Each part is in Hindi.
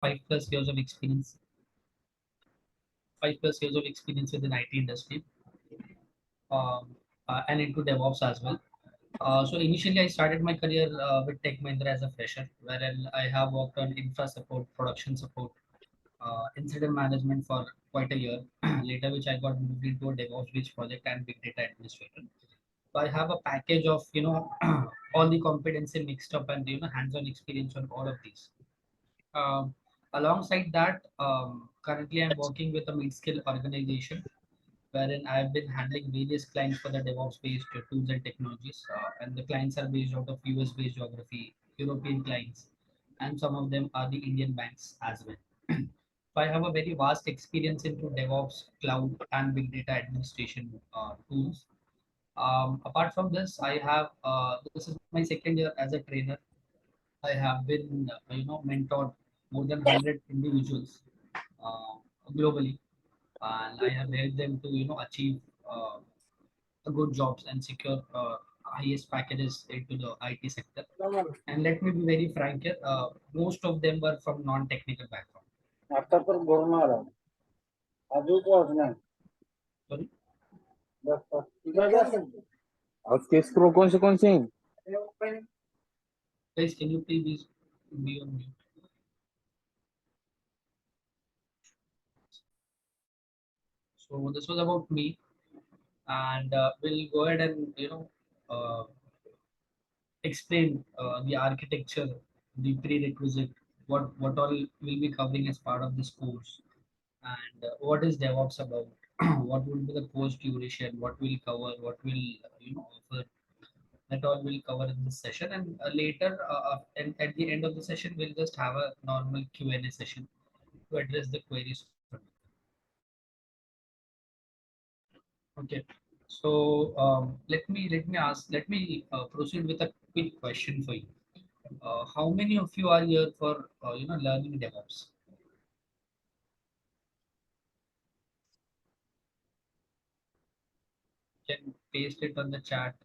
5+ years of experience, 5+ years of experience within IT industry, um, and into DevOps as well. So initially, I started my career with Tech Mahindra as a fresher, wherein I have worked on infra support, production support, incident management for quite a year. Later, which I got moved into a DevOps-based project and big data administrator. So I have a package of all the competency mixed up and hands-on experience on all of these. Um, Alongside that, currently I'm working with a mid-skill organization wherein I've been handling various clients for the DevOps-based tools and technologies, and the clients are based out of US-based geography, European clients, and some of them are the Indian banks as well. So I have a very vast experience into DevOps, cloud, and big data administration tools. Apart from this, I have this is my second year as a trainer. I have been mentored more than 100 individuals uh, globally, and I have helped them to achieve good jobs and secure highest packages into the IT sector. And let me be very frank here, most of them were from non-technical background. आता पर बोलना रहा अभी को अपना Sorry, बस इधर जा सकते और केस प्रो कौन से हैं guys, can you please be on mute? So this was about me, and we'll go ahead and explain the architecture, the prerequisite, what all will be covering as part of this course, and what is DevOps about, what will be the course duration, what will cover, what will offer. That all will cover in this session, and later, and at the end of the session, we'll just have a normal Q&A session to address the queries. Okay. So let me proceed with a quick question for you. How many of you are here for learning DevOps? You can paste it on the chat.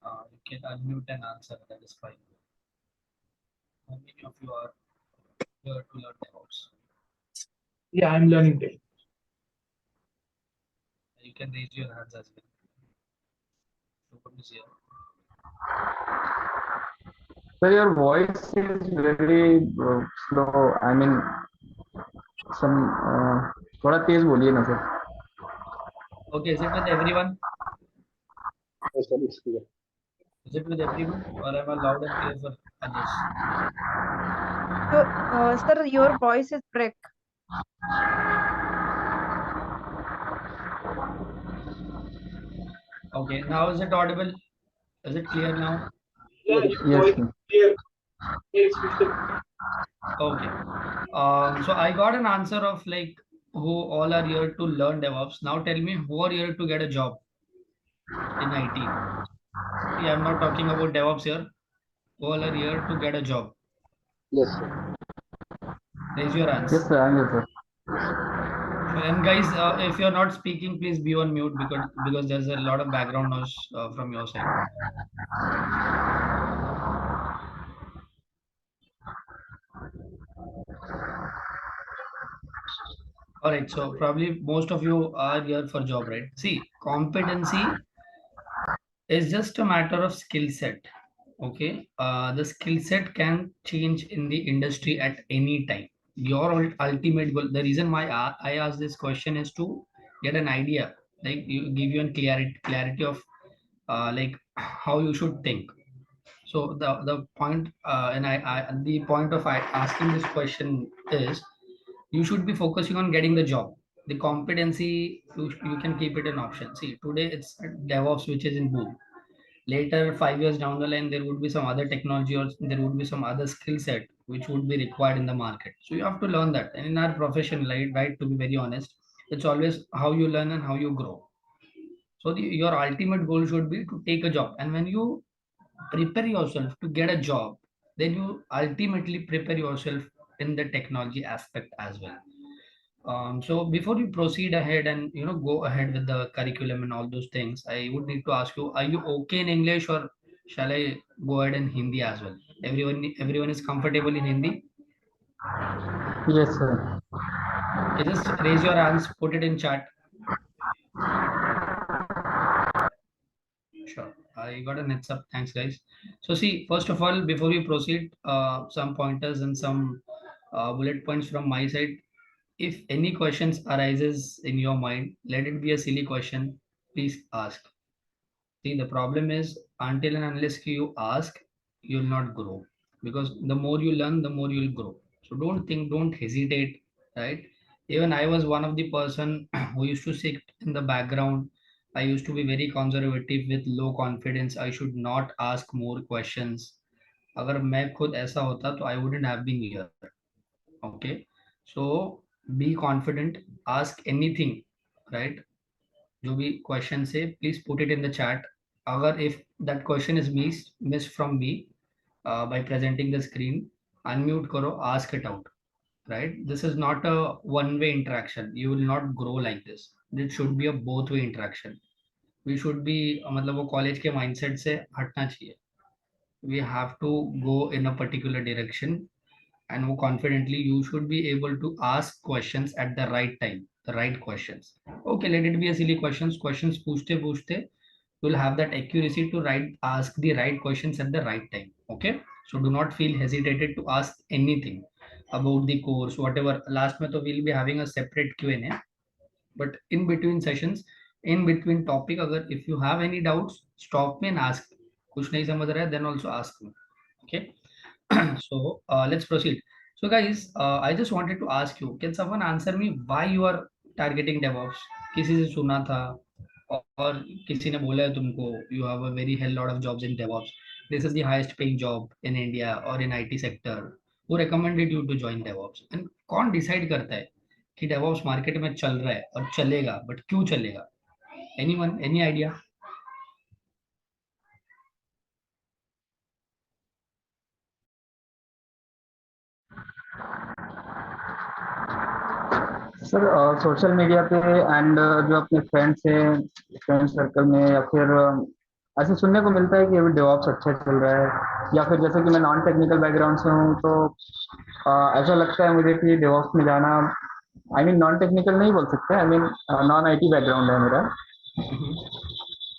You can unmute and answer. That is fine. How many of you are here to learn DevOps? Yeah, I'm learning it. You can raise your hands as well. Shubham is here. Sir, your voice is very slow. I mean, some थोड़ा तेज बोलिए ना sir. Okay, is it with everyone? Yes, sir, it's clear. Is it with everyone, or am I loud and clear for others? So, sir, your voice is break. Okay, now is it audible? Is it clear now? Yeah, Yes, your voice sir. is clear. It's crystal. Okay. So I got an answer of like who all are here to learn DevOps. Now tell me who are here to get a job in IT. See, I'm not talking about DevOps here. Who all are here to get a job? Yes, sir. Raise your hands. Yes, sir. I'm here, sir. And guys, if you're not speaking, please be on mute because there's a lot of background noise from your side. All right, so probably most of you are here for job, right? See, competency is just a matter of skill set. Okay, the skill set can change in the industry at any time. Your ultimate goal, the reason why I asked this question is to get an idea, like you give you a clarity of like how you should think. So the point and I the point of asking this question is you should be focusing on getting the job. The competency you can keep it an option. See, today it's DevOps which is in boom. Later, 5 years down the line, there would be some other technology or there would be some other skill set which would be required in the market. So you have to learn that. And in our profession, right, to be very honest, it's always how you learn and how you grow. So your ultimate goal should be to take a job. And when you prepare yourself to get a job, then you ultimately prepare yourself in the technology aspect as well. So before you proceed ahead and go ahead with the curriculum and all those things, I would need to ask you: Are you okay in English, or shall I go ahead in Hindi as well? Everyone is comfortable in Hindi. Yes, sir. Okay, just raise your hands, put it in chat. Sure, I got a heads up. Thanks, guys. So see, first of all, before we proceed, some pointers and some bullet points from my side. If any questions arises in your mind, let it be a silly question. Please ask. See, the problem is until and unless you ask, you will not grow. Because the more you learn, the more you will grow. So don't think, don't hesitate, right? Even I was one of the person who used to sit in the background. I used to be very conservative with low confidence. I should not ask more questions. अगर मैं खुद ऐसा होता तो I wouldn't have been here. Okay, so be confident, ask anything, right? जो भी क्वेश्चन है please put it in the chat. अगर if that question is miss from me by presenting the screen, unmute करो, ask it out, right? This is not a one way interaction. You will not grow like this. It should be a both way interaction. We should be मतलब वो कॉलेज के माइंडसेट से हटना चाहिए. We have to go in a particular direction, and more confidently you should be able to ask questions at the right time, the right questions. Okay, let it be a silly questions पूछते पूछते you'll have that accuracy to ask the right questions at the right time. Okay, so do not feel hesitated to ask anything about the course, whatever. Last में तो we'll be having a separate Q&A, but in between sessions, in between topic, अगर if you have any doubts, stop me and ask. कुछ नहीं समझ रहा है, then also ask me. Okay. So let's proceed. So guys, I just wanted to ask you, can someone answer me why you are targeting DevOps? किसी से सुना था और किसी ने बोला है तुमको you have a very hell lot of jobs in DevOps. This is the highest paying job in India or in IT sector. Who recommended you to join DevOps? And कौन decide करता है कि DevOps मार्केट में चल रहा है और चलेगा, बट क्यों चलेगा? Anyone, any idea? Sir social media पे एंड जो अपने फ्रेंड्स हैं, फ्रेंड सर्कल में, या फिर ऐसे सुनने को मिलता है कि अभी डेवऑप्स अच्छा चल रहा है, या फिर जैसे कि मैं नॉन टेक्निकल बैकग्राउंड से हूँ, तो ऐसा लगता है मुझे कि डेवऑप्स में जाना, आई मीन नॉन टेक्निकल नहीं बोल सकते, I mean non IT background है मेरा,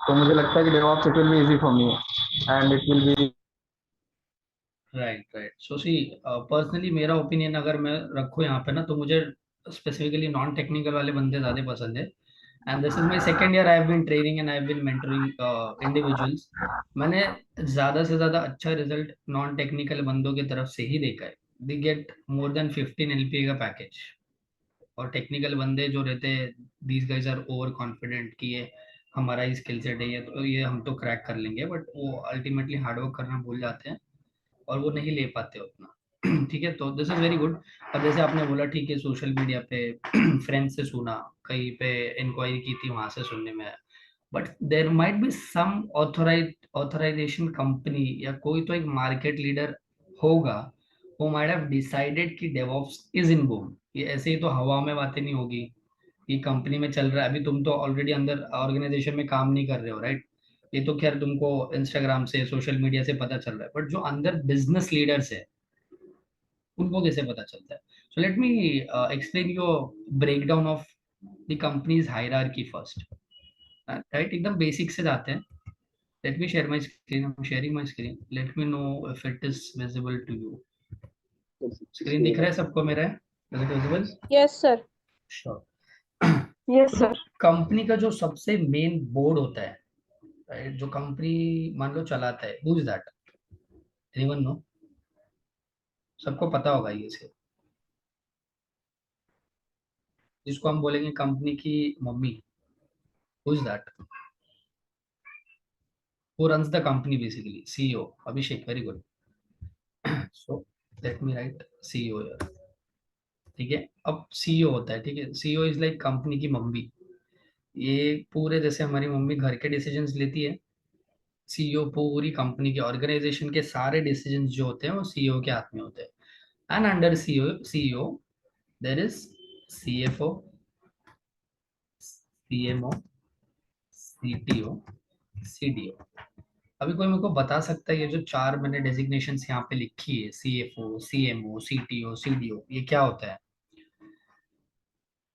तो मुझे लगता है कि DevOps it will be easy for me and it will be. Right right. So see, personally मेरा ओपिनियन अगर मैं रखूँ यहाँ पे ना, तो मुझे स्पेसिफिकली नॉन टेक्निकल वाले बंदे ज़्यादा पसंद है. And this is my second year. I have been training and I have been mentoring individuals. मैंने ज़्यादा से ज़्यादा अच्छा रिजल्ट नॉन टेक्निकल बंदों की तरफ से ही देखा है. They get more than 15 LPA का पैकेज. और टेक्निकल बंदे जो रहते हैं, these guys are over confident कि ये हमारा ही स्किल सेट है, ये तो ये हम तो क्रैक कर लेंगे, बट वो अल्टीमेटली हार्डवर्क करना भूल जाते हैं और वो नहीं ले पाते उतना. ठीक है, तो दिस इज वेरी गुड. अब जैसे आपने बोला, ठीक है, सोशल मीडिया पे फ्रेंड से सुना, कहीं पे इंक्वायरी की थी, वहां से सुनने में आया. But there might be some authorisation company या कोई तो एक मार्केट लीडर होगा who might have decided कि DevOps is in boom. ये ऐसे ही तो हवा में बातें नहीं होगी. ये कंपनी में चल रहा है. अभी तुम तो ऑलरेडी अंदर ऑर्गेनाइजेशन में काम नहीं कर रहे हो, राइट? ये तो खैर तुमको इंस्टाग्राम से, सोशल मीडिया से पता चल रहा है, बट जो अंदर बिजनेस लीडर्स है उनको कैसे पता चलता है? So let me explain your breakdown of the companies hierarchy first. Right, एकदम बेसिक से जाते हैं. Let me share my screen. I am sharing my screen. Let me know if it is visible to you. Screen दिख रहा है सबको मेरा? Is it visible? Yes, sir. Sure. Yes, तो जो sir. कंपनी का जो सबसे मेन बोर्ड होता है, राइट, जो कंपनी मान लो चलाता है, who is that? Anyone know? सबको पता होगा ये से, जिसको हम बोलेंगे कंपनी की mummy. Who is that? Who runs the company basically? CEO. Abhishek, very good. So let me right CEO here. ठीक है, अब सीईओ होता है, ठीक है, सीईओ इज लाइक कंपनी की मम्मी. ये पूरे जैसे हमारी मम्मी घर के डिसीजंस लेती है, सीईओ पूरी कंपनी के, ऑर्गेनाइजेशन के सारे डिसीजंस जो होते हैं वो सीईओ के हाथ में होते हैं. And under CEO there is CFO, CMO, CTO, CDO. अभी कोई मेरे को बता सकता है ये जो चार मैंने डेजिग्नेशंस यहाँ पे लिखी है, CFO, CMO, CTO, CDO, ये क्या होता है?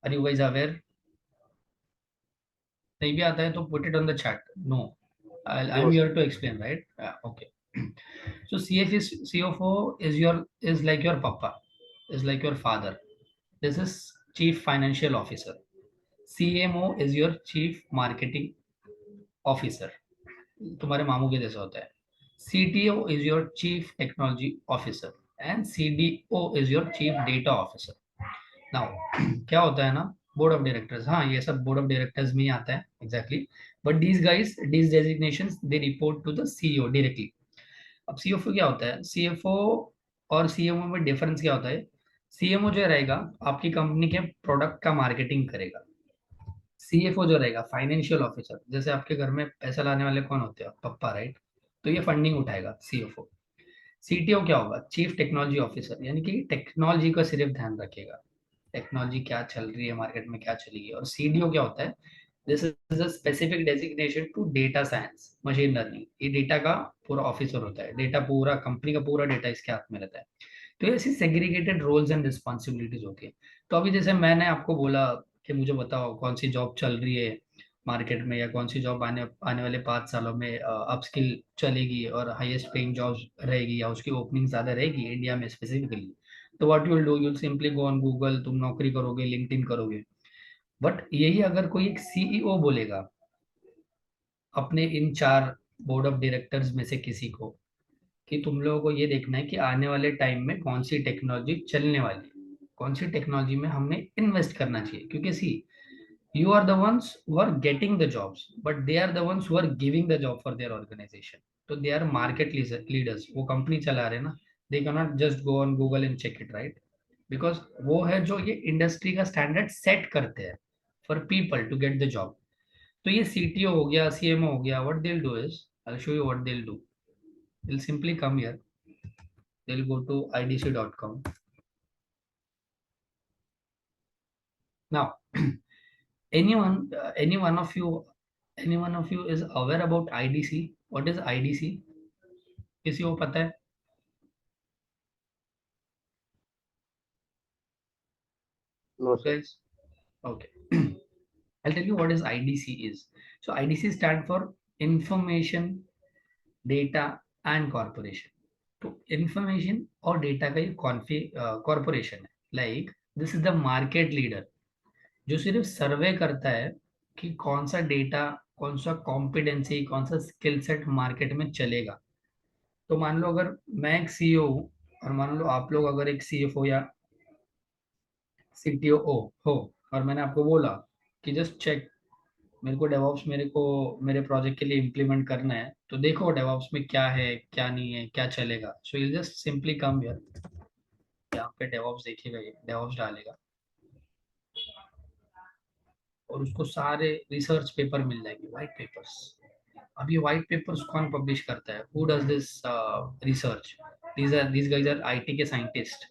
Are you guys aware? नहीं भी आता है तो put it on the chat. No, I am No, sir. Here to explain, right? Okay. So CFO is like your papa, is like your father. This is Chief Financial Officer. CMO is your Chief Marketing Officer. तुम्हारे मामू के जैसा होता है. CTO is your Chief Technology Officer and CDO is your Chief Data Officer. Now क्या होता है ना, बोर्ड ऑफ डायरेक्टर्स, हाँ ये सब बोर्ड ऑफ डायरेक्टर्स में ही आता है exactly. But these guys, these designations, they report to the CEO directly. अब CFO क्या होता है? CFO और CMO में डिफरेंस क्या होता है? CMO जो रहेगा आपकी कंपनी के प्रोडक्ट का मार्केटिंग करेगा. CFO जो रहेगा फाइनेंशियल ऑफिसर, जैसे आपके घर में पैसा लाने वाले कौन होते हैं? पप्पा, राइट? तो ये फंडिंग उठाएगा CFO. CTO क्या होगा? चीफ टेक्नोलॉजी ऑफिसर, यानी कि टेक्नोलॉजी का सिर्फ ध्यान रखेगा, टेक्नोलॉजी क्या चल रही है मार्केट में, क्या चलेगी. और CDO क्या होता है? This is a specific designation to data science, machine learning. ये डेटा का पूरा ऑफिसर होता है, डेटा पूरा कंपनी का पूरा डेटा इसके हाथ में रहता है. तो ये ऐसी सेग्रीगेटेड रोल्स एंड रिस्पॉन्सिबिलिटीज होती है. तो अभी जैसे मैंने आपको बोला कि मुझे बताओ कौन सी जॉब चल रही है मार्केट में, या कौन सी जॉब आने आने वाले 5 सालों में अपस्किल चलेगी और हाईएस्ट पेइंग जॉब्स रहेगी, या उसकी ओपनिंग ज्यादा रहेगी इंडिया में स्पेसिफिकली. तो what you will do, you will simply go on Google, तुम नौकरी करोगे, लिंक्डइन करोगे. बट यही अगर कोई एक CEO बोलेगा अपने इन चार बोर्ड ऑफ डायरेक्टर्स में से किसी को कि तुम लोगों को ये देखना है कि आने वाले टाइम में कौन सी टेक्नोलॉजी चलने वाली है, कौन सी टेक्नोलॉजी में हमें इन्वेस्ट करना चाहिए. क्योंकि सी, you are the ones who are getting the jobs, but they are the ones who are giving the job for their organization. So they are market leaders. वो कंपनी चला रहे हैं ना, they cannot just go on Google and check it, right? Because वो है जो ये इंडस्ट्री का स्टैंडर्ड सेट करते हैं for people to get the job. तो ये CTO हो गया, CMO हो गया. What they'll do is, I'll show you what they'll do. They'll simply come here. They'll go to idc.com. Now, anyone, any one of you is aware about IDC? What is IDC? किसी को पता है? No, sir. Guys, okay. I'll tell you what is IDC is. So IDC stand for Information, Data and Corporation. तो information और डेटा का ये कॉर्पोरेशन है. Like this is the market leader जो सिर्फ सर्वे करता है कि कौन सा डेटा, कौन सा कॉम्पिटेंसी, कौन सा स्किल सेट मार्केट में चलेगा. तो मान लो अगर मैं एक CEO हूँ, और मान लो आप लोग अगर एक CFO या CTO हो, और मैंने आपको बोला कि जस्ट चेक, मेरे को डेवॉप्स मेरे प्रोजेक्ट के लिए इम्प्लीमेंट करना है, तो देखो डेवॉप्स में क्या है, क्या नहीं है, क्या चलेगा. So you just simply come here, यहाँ पे डेवॉप्स देखिएगा, ये डेवॉप्स डालेगा और उसको सारे रिसर्च पेपर मिल जाएंगे, व्हाइट पेपर्स. अब ये व्हाइट पेपर्स कौन पब्लिश करता है? Who does this research? these guys are IT के scientist.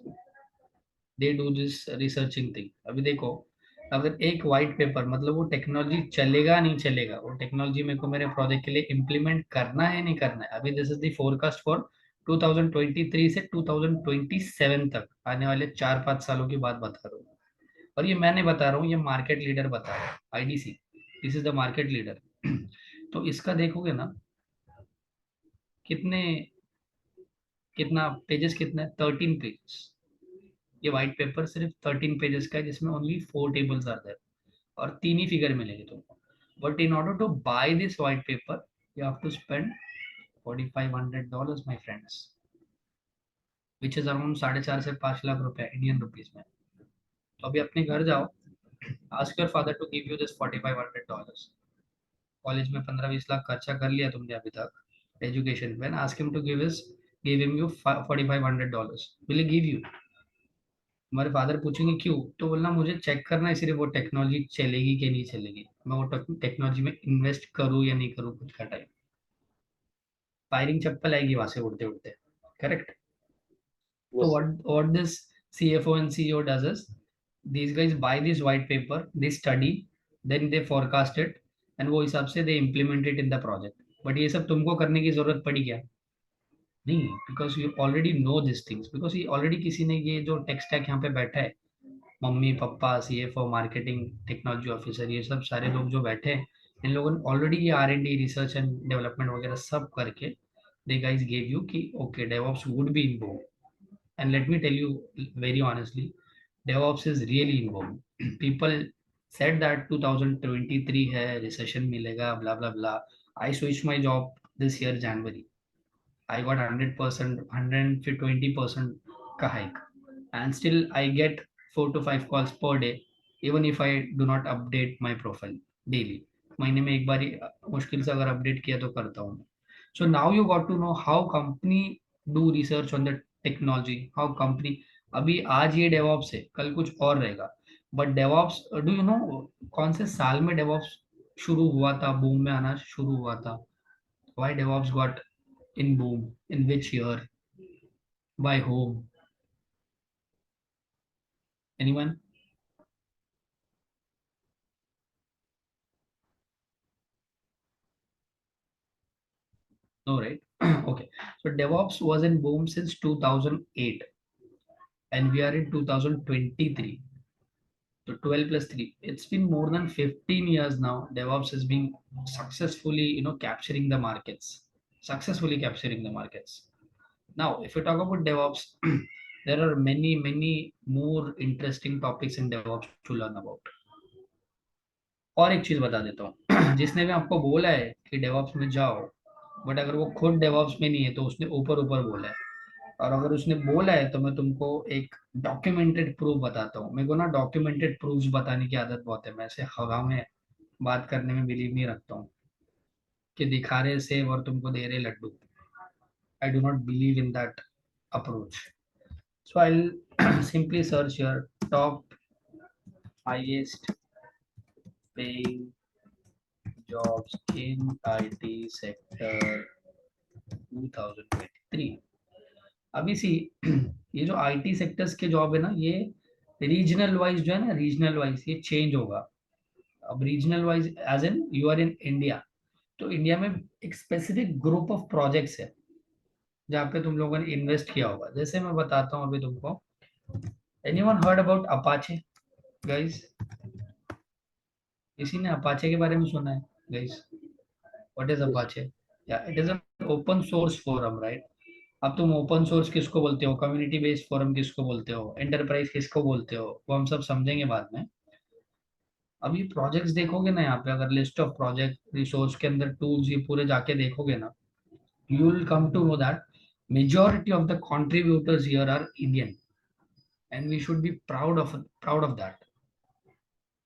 They do this researching thing. अभी देखो, अगर एक व्हाइट पेपर, मतलब वो टेक्नोलॉजी चलेगा नहीं चलेगा, वो टेक्नोलॉजी मेरे को मेरे प्रोजेक्ट के लिए इम्प्लीमेंट करना है नहीं करना है. अभी this is the forecast for 2023 से 2027 तक, आने वाले 4-5 सालों की बात बता रहा हूँ. और ये मैं नहीं बता रहा हूँ, ये मार्केट लीडर बता रहा है. IDC, this is the market leader. तो इसका देखोगे ना, कितने कितना पेजेस, कितना है? 13 पेजेस. ये व्हाइट पेपर सिर्फ 13 पेजेस का है, जिसमें ओनली 4 टेबल्स आर देयर और 3 ही फिगर मिलेंगे तुमको. But in order to buy this white paper you have to spend $4,500 my friends, which is around 4.5 से 5 लाख रुपए इंडियन रुपीज में. तो अभी अपने घर जाओ, ask your father to give you this $4,500. College में 15-20 लाख खर्चा कर लिया तुमने अभी तक एजुकेशन पे, ask him to give him you $4,500. Will he give you? हमारे फादर पूछेंगे क्यों, तो बोलना मुझे चेक करना है सिर्फ वो टेक्नोलॉजी चलेगी कि नहीं चलेगी, मैं वो टेक्नोलॉजी में इन्वेस्ट करूँ या नहीं करूँ कुछ का टाइम. फायरिंग चप्पल आएगी वहां से उड़ते उड़ते, correct? Yes, So sir. what this CFO and CEO does is, these guys buy this white paper, they study, then they forecast it, and वो हिसाब से they implement it in the project. But ये सब तुमको करने की जरूरत पड़ी क्या? नहीं, because you already know this things, because ये ऑलरेडी किसी ने, ये जो टेक स्टैक यहाँ पे बैठा है, mummy papa CFO marketing technology officer, ये सब सारे लोग जो बैठे हैं, इन लोगों ने ऑलरेडी ये R&D रिसर्च एंड डेवलपमेंट वगैरह सब करके दे गाइस गिव यू कि okay DevOps would be in vogue. And let me tell you very honestly, DevOps is really in vogue. People said that 2023 है, recession मिलेगा, blah blah blah. I switched my job this year January. I got 100%, 120% का hike, and still I get 4 to 5 calls per day, even if I do not update my profile daily. महीने में एक बार ही मुश्किल से अगर अपडेट किया तो करता हूँ मैं. So now you got to know how company do research on the technology, how company, अभी आज ये DevOps है, कल कुछ और रहेगा. But DevOps, do you know कौन से साल में DevOps शुरू हुआ था, बूम में आना शुरू हुआ था? Why DevOps got in boom, in which year, by whom? Anyone? No, right? Okay. So DevOps was in boom since 2008, and we are in 2023. So 12 plus 3. It's been more than 15 years now. DevOps has been successfully, capturing the markets. Successfully capturing the markets. Now, if you talk about DevOps, there are many, many more interesting topics in DevOps to learn about. और एक चीज बता देता हूँ, जिसने भी आपको बोला है कि डेवॉप्स में जाओ, बट अगर वो खुद डेवॉप्स में नहीं है तो उसने ऊपर ऊपर बोला है. और अगर उसने बोला है तो मैं तुमको एक डॉक्यूमेंटेड प्रूफ बताता हूँ. मेरे को ना डॉक्यूमेंटेड प्रूफ्स बताने की आदत बहुत है. मैं ऐसे हवा में बात करने में बिलीव नहीं रखता हूँ कि दिखा रहे सेब और तुमको दे रहे लड्डू. I do not believe in that approach. So I simply search your top highest paying jobs in IT sector 2023. अभी सी ये जो IT सेक्टर्स के जॉब है ना, ये रीजनल वाइज जो है ना, रीजनल वाइज ये चेंज होगा. अब regional wise as in you are in India, तो इंडिया में एक स्पेसिफिक ग्रुप ऑफ प्रोजेक्ट्स है जहाँ पे तुम लोगों ने इन्वेस्ट किया होगा. जैसे मैं बताता हूँ अभी तुमको. Anyone heard about Apache guys? किसी ने अपाचे के बारे में सुना है गाइस? What is Apache? या it is an open source forum, right? अब तुम ओपन सोर्स किसको बोलते हो, कम्युनिटी बेस्ड फोरम किसको बोलते हो, एंटरप्राइज किसको बोलते हो, वो हम सब समझेंगे बाद में. अब ये प्रोजेक्ट्स देखोगे ना, यहाँ पे अगर लिस्ट ऑफ प्रोजेक्ट रिसोर्स के अंदर टूल्स ये पूरे जाके देखोगे ना, you will come to know that majority of the contributors here are Indian, and we should be proud of that.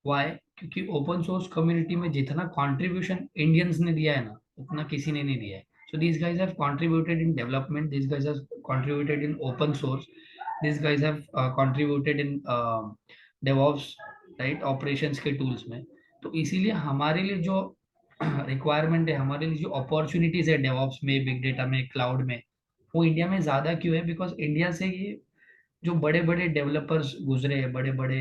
Why? क्योंकि ओपन सोर्स कम्युनिटी में जितना कंट्रीब्यूशन इंडियंस ने दिया है ना, उतना किसी ने नहीं दिया है. So these guys have contributed in development. These guys have contributed in open source. These guys have contributed in DevOps, right? Operations के tools में. तो इसीलिए हमारे लिए जो रिक्वायरमेंट है, हमारे लिए जो अपॉर्चुनिटीज है DevOps में, बिग डेटा में, क्लाउड में, वो इंडिया में ज्यादा क्यों है? बिकॉज इंडिया से ये जो बड़े बड़े डेवलपर्स गुजरे हैं, बड़े बड़े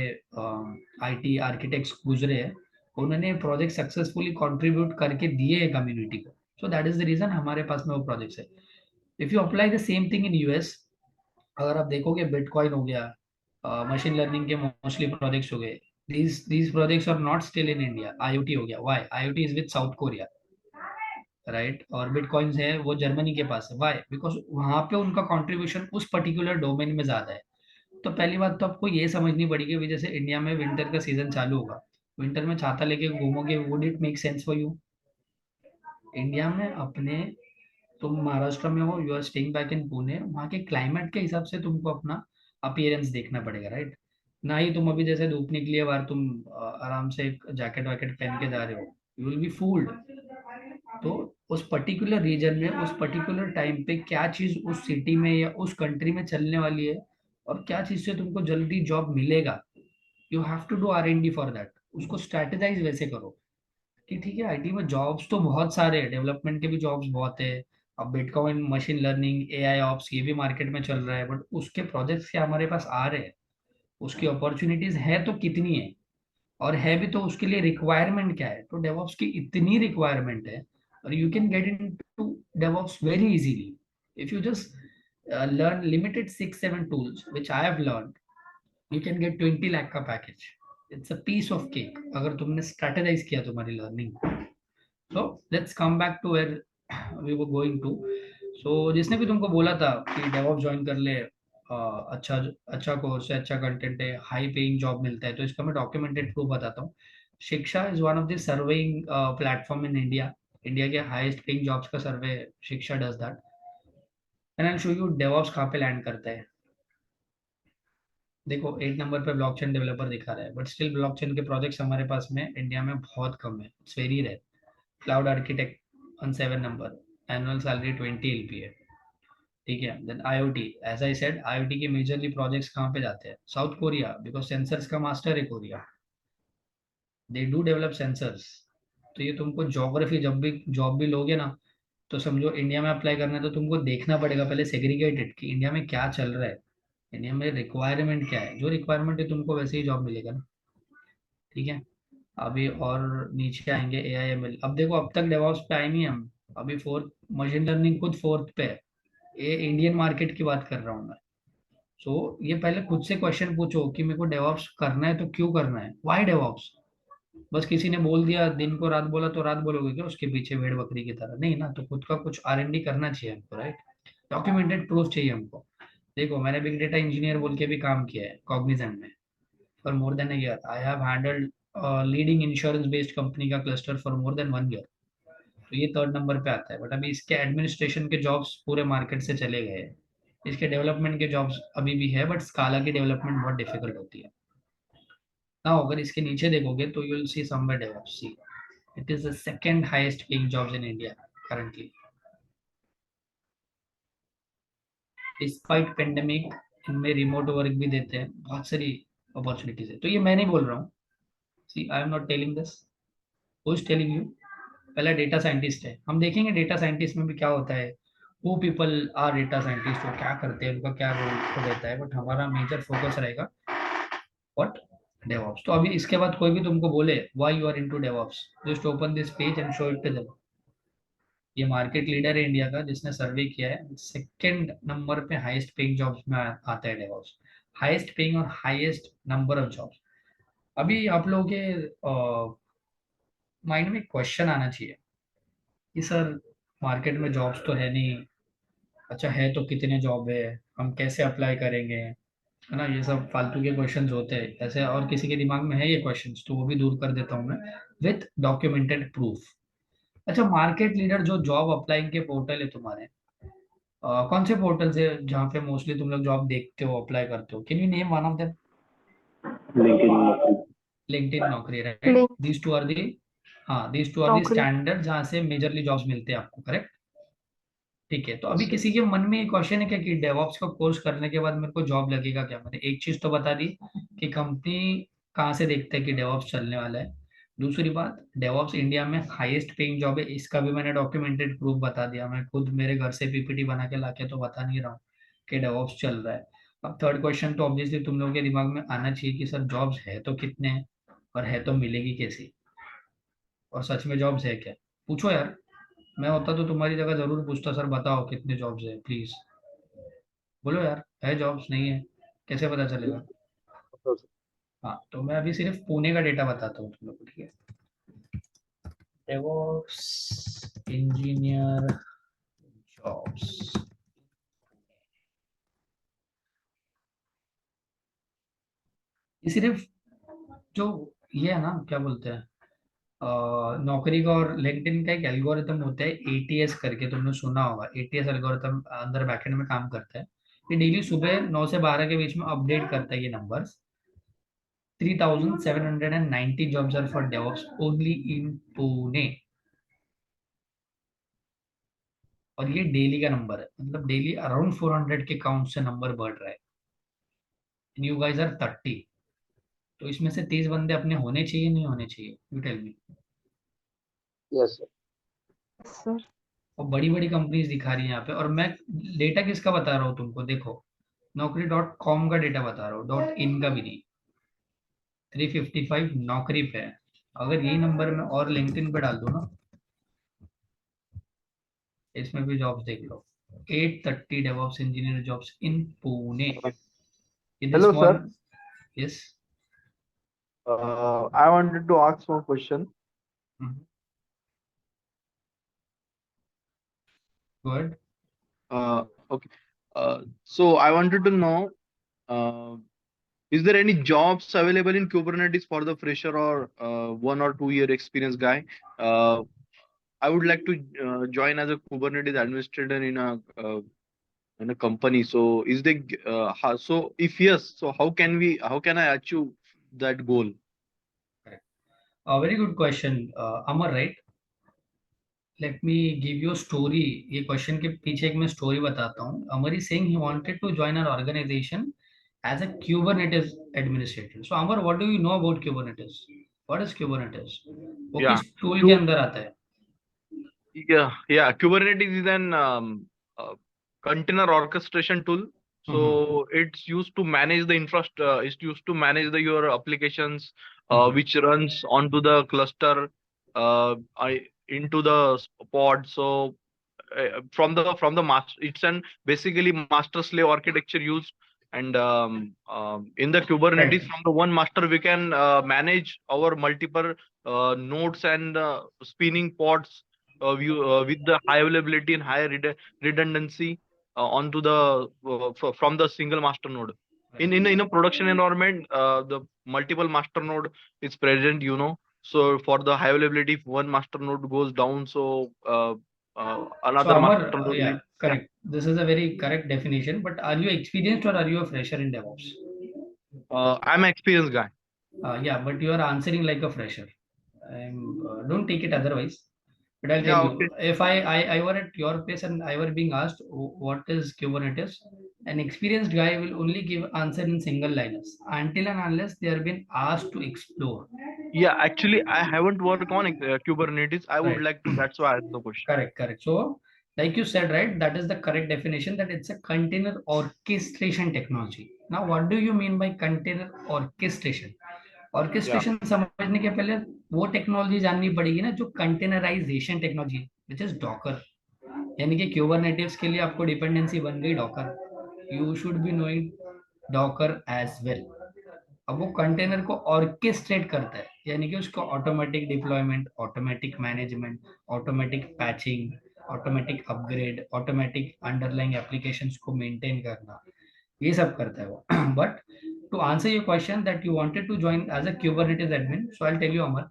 IT आर्किटेक्ट्स गुजरे हैं, उन्होंने प्रोजेक्ट सक्सेसफुली कंट्रीब्यूट करके दिए हैं कम्युनिटी को. So that is the reason हमारे पास में वो प्रोजेक्ट्स है. If you apply the same thing in US, अगर आप देखोगे बिटकॉइन हो गया, मशीन लर्निंग के मोस्टली प्रोजेक्ट्स हो गए, these projects are not still in India. IoT हो गया, why? IoT is with South Korea, right? और बिटकॉइंस है वो जर्मनी के पास है. व्हाई? बिकॉज वहां पे उनका कंट्रीब्यूशन उस पर्टिकुलर डोमेन में ज्यादा है. तो पहली बात तो आपको ये समझनी पड़ेगी कि जैसे इंडिया में विंटर का सीजन चालू होगा, विंटर में छाता लेके घूमोगे, would it make sense for you? India में अपने, तुम महाराष्ट्र में हो, you are staying back in Pune, वहाँ के क्लाइमेट के हिसाब से तुमको अपना अपीयरेंस देखना पड़ेगा, राइट? ना ही तुम अभी जैसे धूप निकली है बाहर, तुम आराम से एक जैकेट वैकेट पहन के जा रहे हो, यू विल बी फूल्ड. तो उस पर्टिकुलर रीजन में, उस पर्टिकुलर टाइम पे क्या चीज उस सिटी में या उस कंट्री में चलने वाली है, और क्या चीज से तुमको जल्दी जॉब मिलेगा, you have to do R&D for that. उसको स्ट्रेटेजाइज वैसे करो कि ठीक है, IT में जॉब्स तो बहुत सारे हैं, डेवलपमेंट के भी जॉब्स बहुत है. अब bitcoin, machine learning, AI ops, ये भी मार्केट में चल रहा है, बट उसके प्रोजेक्ट्स क्या हमारे पास आ रहे हैं, उसकी अपॉर्चुनिटीज है तो कितनी है, और है भी तो उसके लिए रिक्वायरमेंट क्या है? तो डेवऑप्स की इतनी रिक्वायरमेंट है, or you can get into DevOps very easily if you just learn limited 6 7 tools which I have learned. You can get 20 lakh का package. It's a piece of cake अगर तुमने strategize किया तुम्हारी learning. So let's come back to where we were going to. So जिसने भी तुमको बोला था कि DevOps ज्वाइन कर ले, अच्छा अच्छा कोर्स है, अच्छा कंटेंट है, हाई पेइंग जॉब मिलता है, तो इसका मैं डॉक्यूमेंटेड प्रूफ बताता हूँ. शिक्षा is one of the surveying platform in India. India के हाईएस्ट पेइंग जॉब्स का सर्वे शिक्षा does that. And I show you DevOps कहाँ पे लैंड करता है. देखो 8 नंबर पे ब्लॉकचेन डेवलपर दिखा रहा है, बट स्टिल ब्लॉकचेन के प्रोजेक्ट्स हमारे पास में इंडिया में बहुत कम है. It's very rare. Cloud architect on 7 number, annual salary 20 LPA. ठीक है. Then IoT, as I said, IoT के मेजरली प्रोजेक्ट्स कहाँ पे जाते हैं? साउथ कोरिया, बिकॉज सेंसर्स का मास्टर है Korea. They do develop sensors. तो ये तुमको ज्योग्राफी जब भी जॉब भी लोगे ना, तो समझो इंडिया में अप्लाई करना है तो तुमको देखना पड़ेगा पहले सेग्रीगेटेड कि इंडिया में क्या चल रहा है, इंडिया में रिक्वायरमेंट क्या है. जो रिक्वायरमेंट है तुमको वैसे ही जॉब मिलेगा ना. ठीक है. अभी और नीचे आएंगे AI ML. अब देखो अब तक डेवऑप्स पे आए नहीं हम. अभी फोर्थ मशीन लर्निंग खुद फोर्थ पे है. ये इंडियन मार्केट की बात कर रहा हूँ मैं. सो ये पहले खुद से क्वेश्चन पूछो कि मेरे को डेवऑप्स करना है तो क्यों करना है, व्हाई डेवऑप्स. बस किसी ने बोल दिया, दिन को रात बोला तो रात बोलोगे क्या उसके पीछे भेड़ बकरी की तरह? नहीं ना. तो खुद का कुछ R&D करना चाहिए हमको, राइट. डॉक्यूमेंटेड प्रूफ चाहिए हमको. देखो मैंने बिग डेटा इंजीनियर बोल के भी काम किया है कॉग्निजेंट में for more than a year. I have handled leading insurance based company का cluster for more than 1 year. तो ये थर्ड नंबर पे आता है. बट अभी इसके एडमिनिस्ट्रेशन के जॉब्स पूरे मार्केट से चले गए हैं. इसके डेवलपमेंट के जॉब्स अभी भी है, बट स्काला की डेवलपमेंट बहुत डिफिकल्ट होती है ना. अगर इसके नीचे देखोगे तो you will see somewhere DevOps. See, it is the second highest paying jobs in India currently. Despite pandemic इनमें रिमोट वर्क भी देते हैं, बहुत सारी अपॉर्चुनिटीज है. तो ये मैं नहीं बोल रहा हूँ. See, I am not telling this. Who is telling you? पहला डेटा साइंटिस्ट है. हम देखेंगे डेटा साइंटिस्ट में भी क्या होता है, वो पीपल आर डेटा साइंटिस्ट, वो क्या करते हैं, उनका क्या रोल रहता है. बट हमारा मेजर फोकस रहेगा व्हाट, डेवऑप्स. तो अभी इसके बाद कोई भी तुमको बोले why you are into DevOps, just open this page and show it to them. ये मार्केट लीडर है इंडिया का जिसने सर्वे किया है. सेकंड नंबर पे हाईएस्ट पेइंग जॉब्स में आता है डेवऑप्स. हाईएस्ट पेइंग और हाईएस्ट नंबर ऑफ जॉब्स. अभी आप लोगों के माइंड में क्वेश्चन आना चाहिए कि सर मार्केट में जॉब्स तो है नहीं. अच्छा है तो कितने जॉब है, हम कैसे अप्लाई करेंगे, है ना. ये सब फालतू के क्वेश्चंस होते हैं ऐसे. और किसी के दिमाग में है ये क्वेश्चंस तो वो भी दूर कर देता हूँ मैं विथ डॉक्यूमेंटेड प्रूफ. अच्छा, मार्केट लीडर जो जॉब अप्लाइंग के पोर्टल है तुम्हारे, कौन से पोर्टल से जहाँ पे मोस्टली तुम लोग जॉब देखते हो, अप्लाई करते हो? Can you name one of them? LinkedIn, LinkedIn, Naukri, right. Link these two are the, हाँ these two are the Naukri. Standard जहाँ से मेजरली जॉब्स मिलते हैं आपको, करेक्ट. ठीक है. तो अभी यस सर। किसी के मन में एक क्वेश्चन है क्या कि डेवऑप्स का कोर्स करने के बाद मेरे को जॉब लगेगा क्या? मैंने एक चीज तो बता दी कि कंपनी कहाँ से देखता है कि डेवऑप्स चलने वाला है. दूसरी बात, डेवऑप्स इंडिया में हाईएस्ट पेइंग जॉब है, इसका भी मैंने डॉक्यूमेंटेड प्रूफ बता दिया. मैं खुद मेरे घर से PPT बना के लाके तो बता नहीं रहा हूँ कि डेवऑप्स चल रहा है. अब थर्ड क्वेश्चन तो ऑब्वियसली तुम लोगों के दिमाग में आना चाहिए कि सर जॉब्स है तो कितने हैं, और है तो मिलेगी कैसी, और सच में जॉब्स है क्या? पूछो यार. मैं होता तो तुम्हारी जगह जरूर पूछता, सर बताओ कितने जॉब्स है प्लीज. बोलो यार, है जॉब्स नहीं है, कैसे पता चलेगा? हाँ, तो मैं अभी सिर्फ पुणे का डेटा बताता हूँ तुम लोग को, ठीक है. DevOps engineer jobs. ये सिर्फ जो ये है ना, क्या बोलते हैं, नौकरी का और लिंक्डइन का एक एल्गोरिथम होता है ATS करके, तुमने सुना होगा. ATS एल्गोरिथम अंदर बैकएंड में काम करता है. ये डेली सुबह 9 से 12 के बीच में अपडेट करता है ये numbers. 3,790 jobs are for DevOps only in Pune. और ये डेली का नंबर है, मतलब डेली अराउंड 400 के काउंट से नंबर बढ़ रहा है. You guys are 30. तो इसमें से 30 बंदे अपने होने चाहिए नहीं होने चाहिए? You tell me. Yes sir. Sir. और बड़ी बड़ी कंपनीज दिखा रही है यहाँ पे. और मैं डेटा किसका बता रहा हूँ तुमको, देखो Naukri.com का डेटा बता रहा हूँ, .in का भी नहीं. 355 नौकरी पे है. अगर यही नंबर मैं और लिंक्डइन पे डाल दूँ ना, इसमें भी जॉब्स देख लो, 830 DevOps engineer jobs in Pune. In this Hello, small, sir. yes. I wanted to ask one question. Mhm. Good. Okay. So I wanted to know, uh, is there any jobs available in Kubernetes for the fresher or 1 or 2 year experience guy? Uh, I would like to join as a Kubernetes administrator in a company. So is there so if yes, so how can I achieve that goal? Correct. A very good question, Amar, right? Let me give you a story. ये question के पीछे एक मैं story बताता हूँ. Amar is saying he wanted to join an organization as a Kubernetes administrator. So Amar, what do you know about Kubernetes? What is Kubernetes? वो Yeah. किस tool के अंदर आता है? Yeah. Kubernetes is an container orchestration tool. So it's used to manage the infrastructure. It's used to manage your applications, which runs onto the cluster, into the pod. So from the master, it's an basically master slave architecture used. And in the Right. Kubernetes, from the one master, we can manage our multiple nodes and spinning pods with the high availability and high redundancy onto the from the single master node. In a production environment, the multiple master node is present. So for the high availability, if one master node goes down, so So another master Amar, node yeah, will. Yeah. correct. This is a very correct definition. But are you experienced or are you a fresher in DevOps? I'm an experienced guy. Yeah, but you are answering like a fresher. Don't take it otherwise. But I'll tell Yeah. you, Okay. if I were at your place and I were being asked what is Kubernetes, an experienced guy will only give answer in single liners until and unless they are being asked to explore. Yeah. Actually, I haven't worked on Kubernetes. I would Right. like to. That's why I asked the question. Correct, correct. So, like you said, right, that is the correct definition that it's a container orchestration technology. Now, what do you mean by container orchestration? Yeah. Orchestration समझने के पहले वो टेक्नोलॉजी जाननी पड़ेगी ना जो containerisation technology which is Docker, यानी कि क्यूबरनेटिव्स के लिए आपको डिपेंडेंसी बन गई Docker. You should be knowing Docker as well. अब वो कंटेनर को ऑर्केस्ट्रेट करता है, यानी कि उसको automatic deployment, automatic management, automatic patching, automatic upgrade, automatic underlying applications को मेंटेन करना, ये सब करता है वो. But to answer your question that you wanted to join as a Kubernetes admin, so I'll tell you, Amar,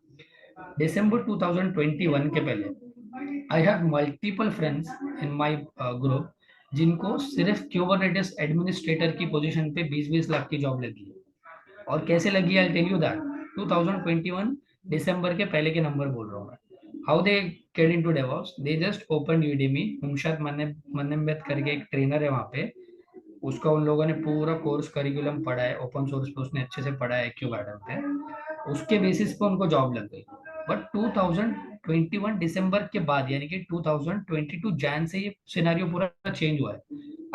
December 2021 के पहले I have multiple friends in my group जिनको सिर्फ Kubernetes administrator की पोजीशन पे 20-20 लाख की जॉब लगी है. और कैसे लगी, I'll tell you that. 2021 दिसंबर के पहले के नंबर बोल रहा हूँ मैं. How they get into DevOps? They just opened Udemy. मुमशाद मन्नम्बेद करके एक ट्रेनर है वहाँ पे, उसका उन लोगों ने पूरा कोर्स करिकुलम पढ़ा है, ओपन सोर्स पे उसने अच्छे से पढ़ा है क्यों मैडम पे, उसके बेसिस पे उनको जॉब लग गई. बट 2021 दिसंबर के बाद, यानी कि 2022 जैन से ये सिनेरियो पूरा चेंज हुआ है.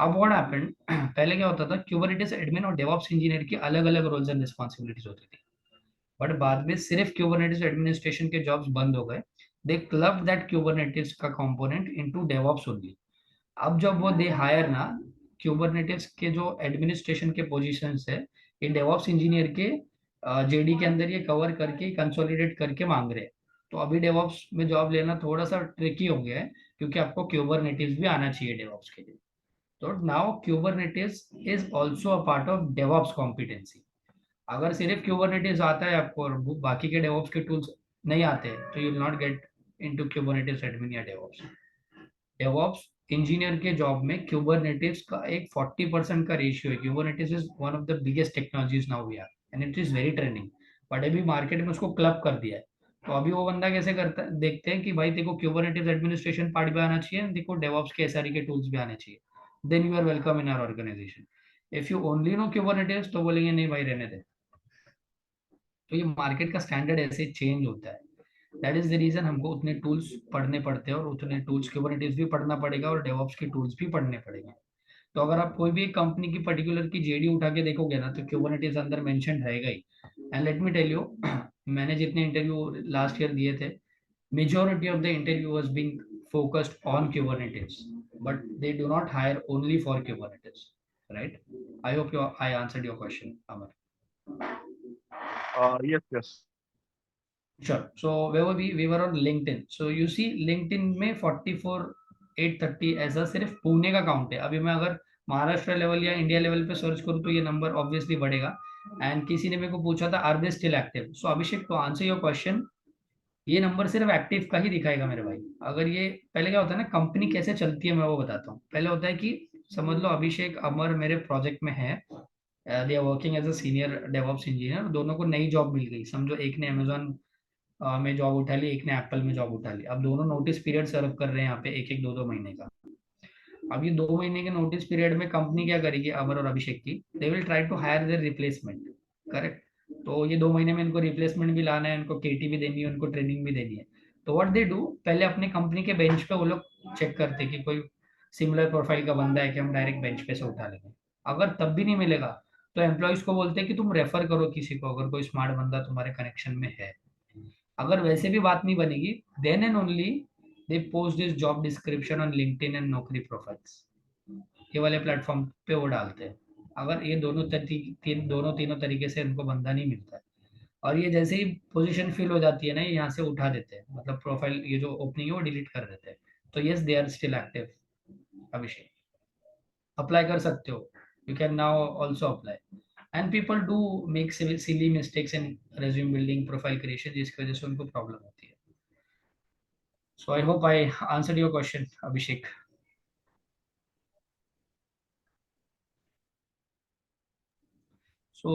अब व्हाट हैपेंड, पहले क्या होता था, क्यूबरनेटिस एडमिन और डेवऑप्स इंजीनियर की अलग अलग रोल्स एंड रिस्पॉन्सिबिलिटीज होती थी. बट बाद में सिर्फ क्यूबरनेटिस एडमिनिस्ट्रेशन के जॉब्स बंद हो गए. दे क्लब दैट क्यूबरनेटिस का कंपोनेंट इनटू डेवऑप्स ओनली. अब जब वो दे हायर ना, क्यूबरनेटिव्स के जो एडमिनिस्ट्रेशन के पोजीशंस है, ये डेवऑप्स इंजीनियर के जेडी के अंदर ये कवर करके कंसोलिडेट करके मांग रहे हैं. तो अभी डेवऑप्स में जॉब लेना थोड़ा सा ट्रिकी हो गया है, क्योंकि आपको क्यूबरनेटिव्स भी आना चाहिए डेवऑप्स के लिए. तो now Kubernetes is also a part of DevOps competency. अगर सिर्फ क्यूबरनेटिव्स आता है आपको और बाकी के डेवऑप्स के टूल्स नहीं आते हैं, तो you will not get into Kubernetes admin या डेवऑप्स. डेवऑप्स इंजीनियर के जॉब में क्यूबरनेटिव्स का एक 40% का रेशियो है. Kubernetes is one of the biggest technologies now we are and it is very trending. But अभी मार्केट में उसको क्लब कर दिया है. तो अभी वो बंदा कैसे करता है, देखते हैं कि भाई देखो क्यूबरनेटिव्स एडमिनिस्ट्रेशन पार्ट भी आना चाहिए, देखो डेवऑप्स के एसआरई के टूल्स भी आने चाहिए, then you are welcome in our organisation. If you only know Kubernetes तो बोलेंगे नहीं भाई रहने दे. तो ये मार्केट का स्टैंडर्ड ऐसे चेंज होता है. दैट इज द रीजन हमको उतने टूल्स पढ़ने पड़ते हैं, और उतने टूल्स क्यूबरनेटिव्स भी पढ़ना पड़ेगा और डेवऑप्स के टूल्स भी पढ़ने पड़ेंगे. तो अगर आप कोई भी एक कंपनी की पर्टिकुलर की जेडी उठा के देखोगे ना, तो क्यूबरनेटिव्स अंदर मेंशन रहेगा ही. And let me tell you, मैंने जितने इंटरव्यू लास्ट ईयर दिए थे, majority of the interview was being focused on Kubernetes, but they do not hire only for Kubernetes, right? I hope I answered your question, Amar. Yes, yes. Sure. So where were we? We were on LinkedIn. So you see LinkedIn में 44,830 ऐसा सिर्फ पुणे का काउंट है. अभी मैं अगर महाराष्ट्र लेवल या इंडिया लेवल पे सर्च करूँ तो ये नंबर ऑब्वियसली बढ़ेगा. एंड किसी ने मेरे को पूछा था are they still active. So Abhishek, to answer your question, ये नंबर सिर्फ एक्टिव का ही दिखाएगा मेरे भाई. अगर ये पहले क्या होता है ना, कंपनी कैसे चलती है मैं वो बताता हूँ. पहले होता है कि समझ लो अभिषेक अमर मेरे प्रोजेक्ट में है, they are working as a senior DevOps engineer. दोनों को नई जॉब मिल गई. समझो एक ने अमेजोन में जॉब उठा ली, एक ने एप्पल में जॉब उठा ली. अब दोनों नोटिस पीरियड सर्व कर रहे हैं यहाँ पे, एक एक 2-2 महीने का. अब ये 2 महीने के नोटिस पीरियड में कंपनी क्या करेगी अमर और अभिषेक की, they will try to hire their replacement. Correct. तो ये 2 महीने में इनको रिप्लेसमेंट भी लाना है, इनको केटी भी देनी है, उनको ट्रेनिंग भी देनी है. तो व्हाट दे डू, पहले अपने कंपनी के बेंच पे वो लोग चेक करते हैं कि कोई सिमिलर प्रोफाइल का बंदा है कि हम डायरेक्ट बेंच पे से उठा लेंगे. अगर तब भी नहीं मिलेगा तो एम्प्लॉयज को बोलते हैं कि तुम रेफर करो किसी को, अगर कोई स्मार्ट बंदा तुम्हारे कनेक्शन में है. अगर वैसे भी बात नहीं बनेगी, then and only they post this job description on LinkedIn and Naukri profiles. ये वाले प्लेटफॉर्म पे वो डालते हैं. अगर ये दोनों तीनों तरीके से इनको बंदा नहीं मिलता है, और ये जैसे ही पोजीशन फिल हो जाती है ना, ये यहाँ से उठा देते हैं, मतलब प्रोफाइल ये जो ओपनिंग है वो डिलीट कर देते हैं. तो yes, they are still active. Abhishek apply कर सकते हो, you can now also apply. And people do make silly mistakes in resume building, profile creation, जिसकी वजह से उनको प्रॉब्लम होती है. So I hope I answered your question, Abhishek. So,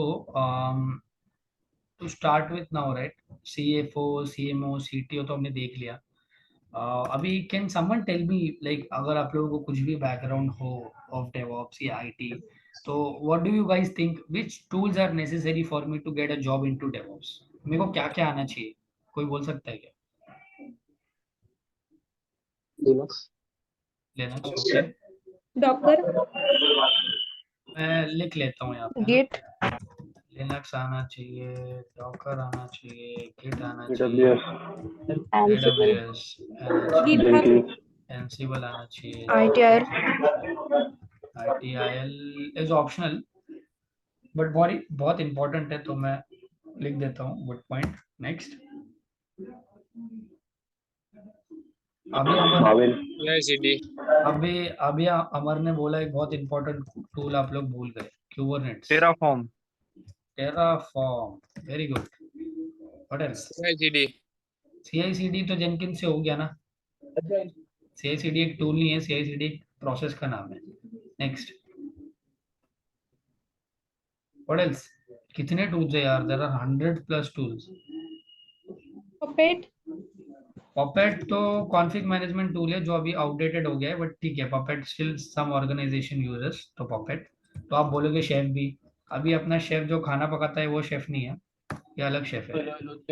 to start with now, right? CFO, CMO, CTO तो हमने देख लिया. अभी can someone tell me, like अगर आप लोगों को कुछ भी background हो of DevOps या IT, तो what do you guys think? Which tools are necessary for me to get a job into DevOps? मेरे को क्या क्या आना चाहिए? कोई बोल सकता है क्या? Linux. Linux, okay. Docker, मैं लिख लेता हूँ यहाँ पे. Git, लिनक्स आना चाहिए, डॉकर आना चाहिए, गिट आना चाहिए, AWS. AWS आना चाहिए, Jenkins. एंसिबल आना चाहिए, ITIL, ITIL is optional but बहुत इंपॉर्टेंट है, तो मैं लिख देता हूँ. Good point. नेक्स्ट. अभी अमर ने बोला एक बहुत इंपॉर्टेंट टूल आप लोग भूल गए, Kubernetes. Terraform. Terraform, very good. What else? CI/CD तो Jenkins से हो गया ना. CI/CD एक टूल नहीं है, CI/CD एक प्रोसेस का नाम है. नेक्स्ट. What else? कितने टूल्स है यार? There are 100+ tools. Puppet, Puppet तो कॉन्फ़िग मैनेजमेंट टूल है जो अभी आउटडेटेड हो गया है, बट ठीक है. Puppet still some organization uses, तो Puppet. तो आप बोलोगे शेफ भी. अभी अपना शेफ जो खाना पकाता है वो शेफ नहीं है, ये अलग शेफ है.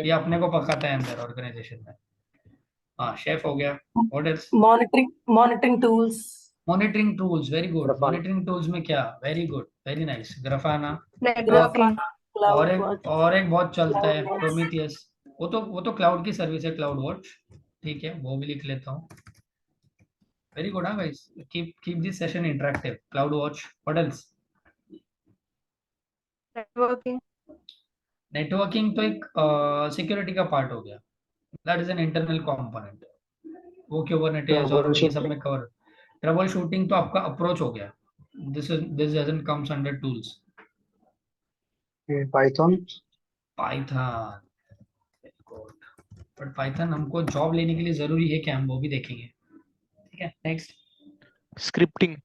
ये अपने को पकाता है अंदर ऑर्गेनाइजेशन में. हाँ, शेफ हो गया. What else? Monitoring tools. Monitoring tools, very good. Grafana. Monitoring tools में क्या? Very good, very nice. Grafana. networking, और एक बहुत चलता है प्रोमीथियस. वो तो क्लाउड की सर्विस है, क्लाउड वॉच. ठीक है, वो भी लिख लेता हूँ. Very good. हाँ guys, keep this session interactive. Cloud watch. What else? networking, networking तो एक सिक्योरिटी का पार्ट हो गया. That is an internal component. वो Kubernetes और ये सब में कवर. ट्रबल शूटिंग तो आपका अप्रोच हो गया. This doesn't comes under tools. Python. Python, good. But Python हमको जॉब लेने के लिए जरूरी है क्या, हम वो भी देखेंगे. ठीक है. नेक्स्ट. Scripting.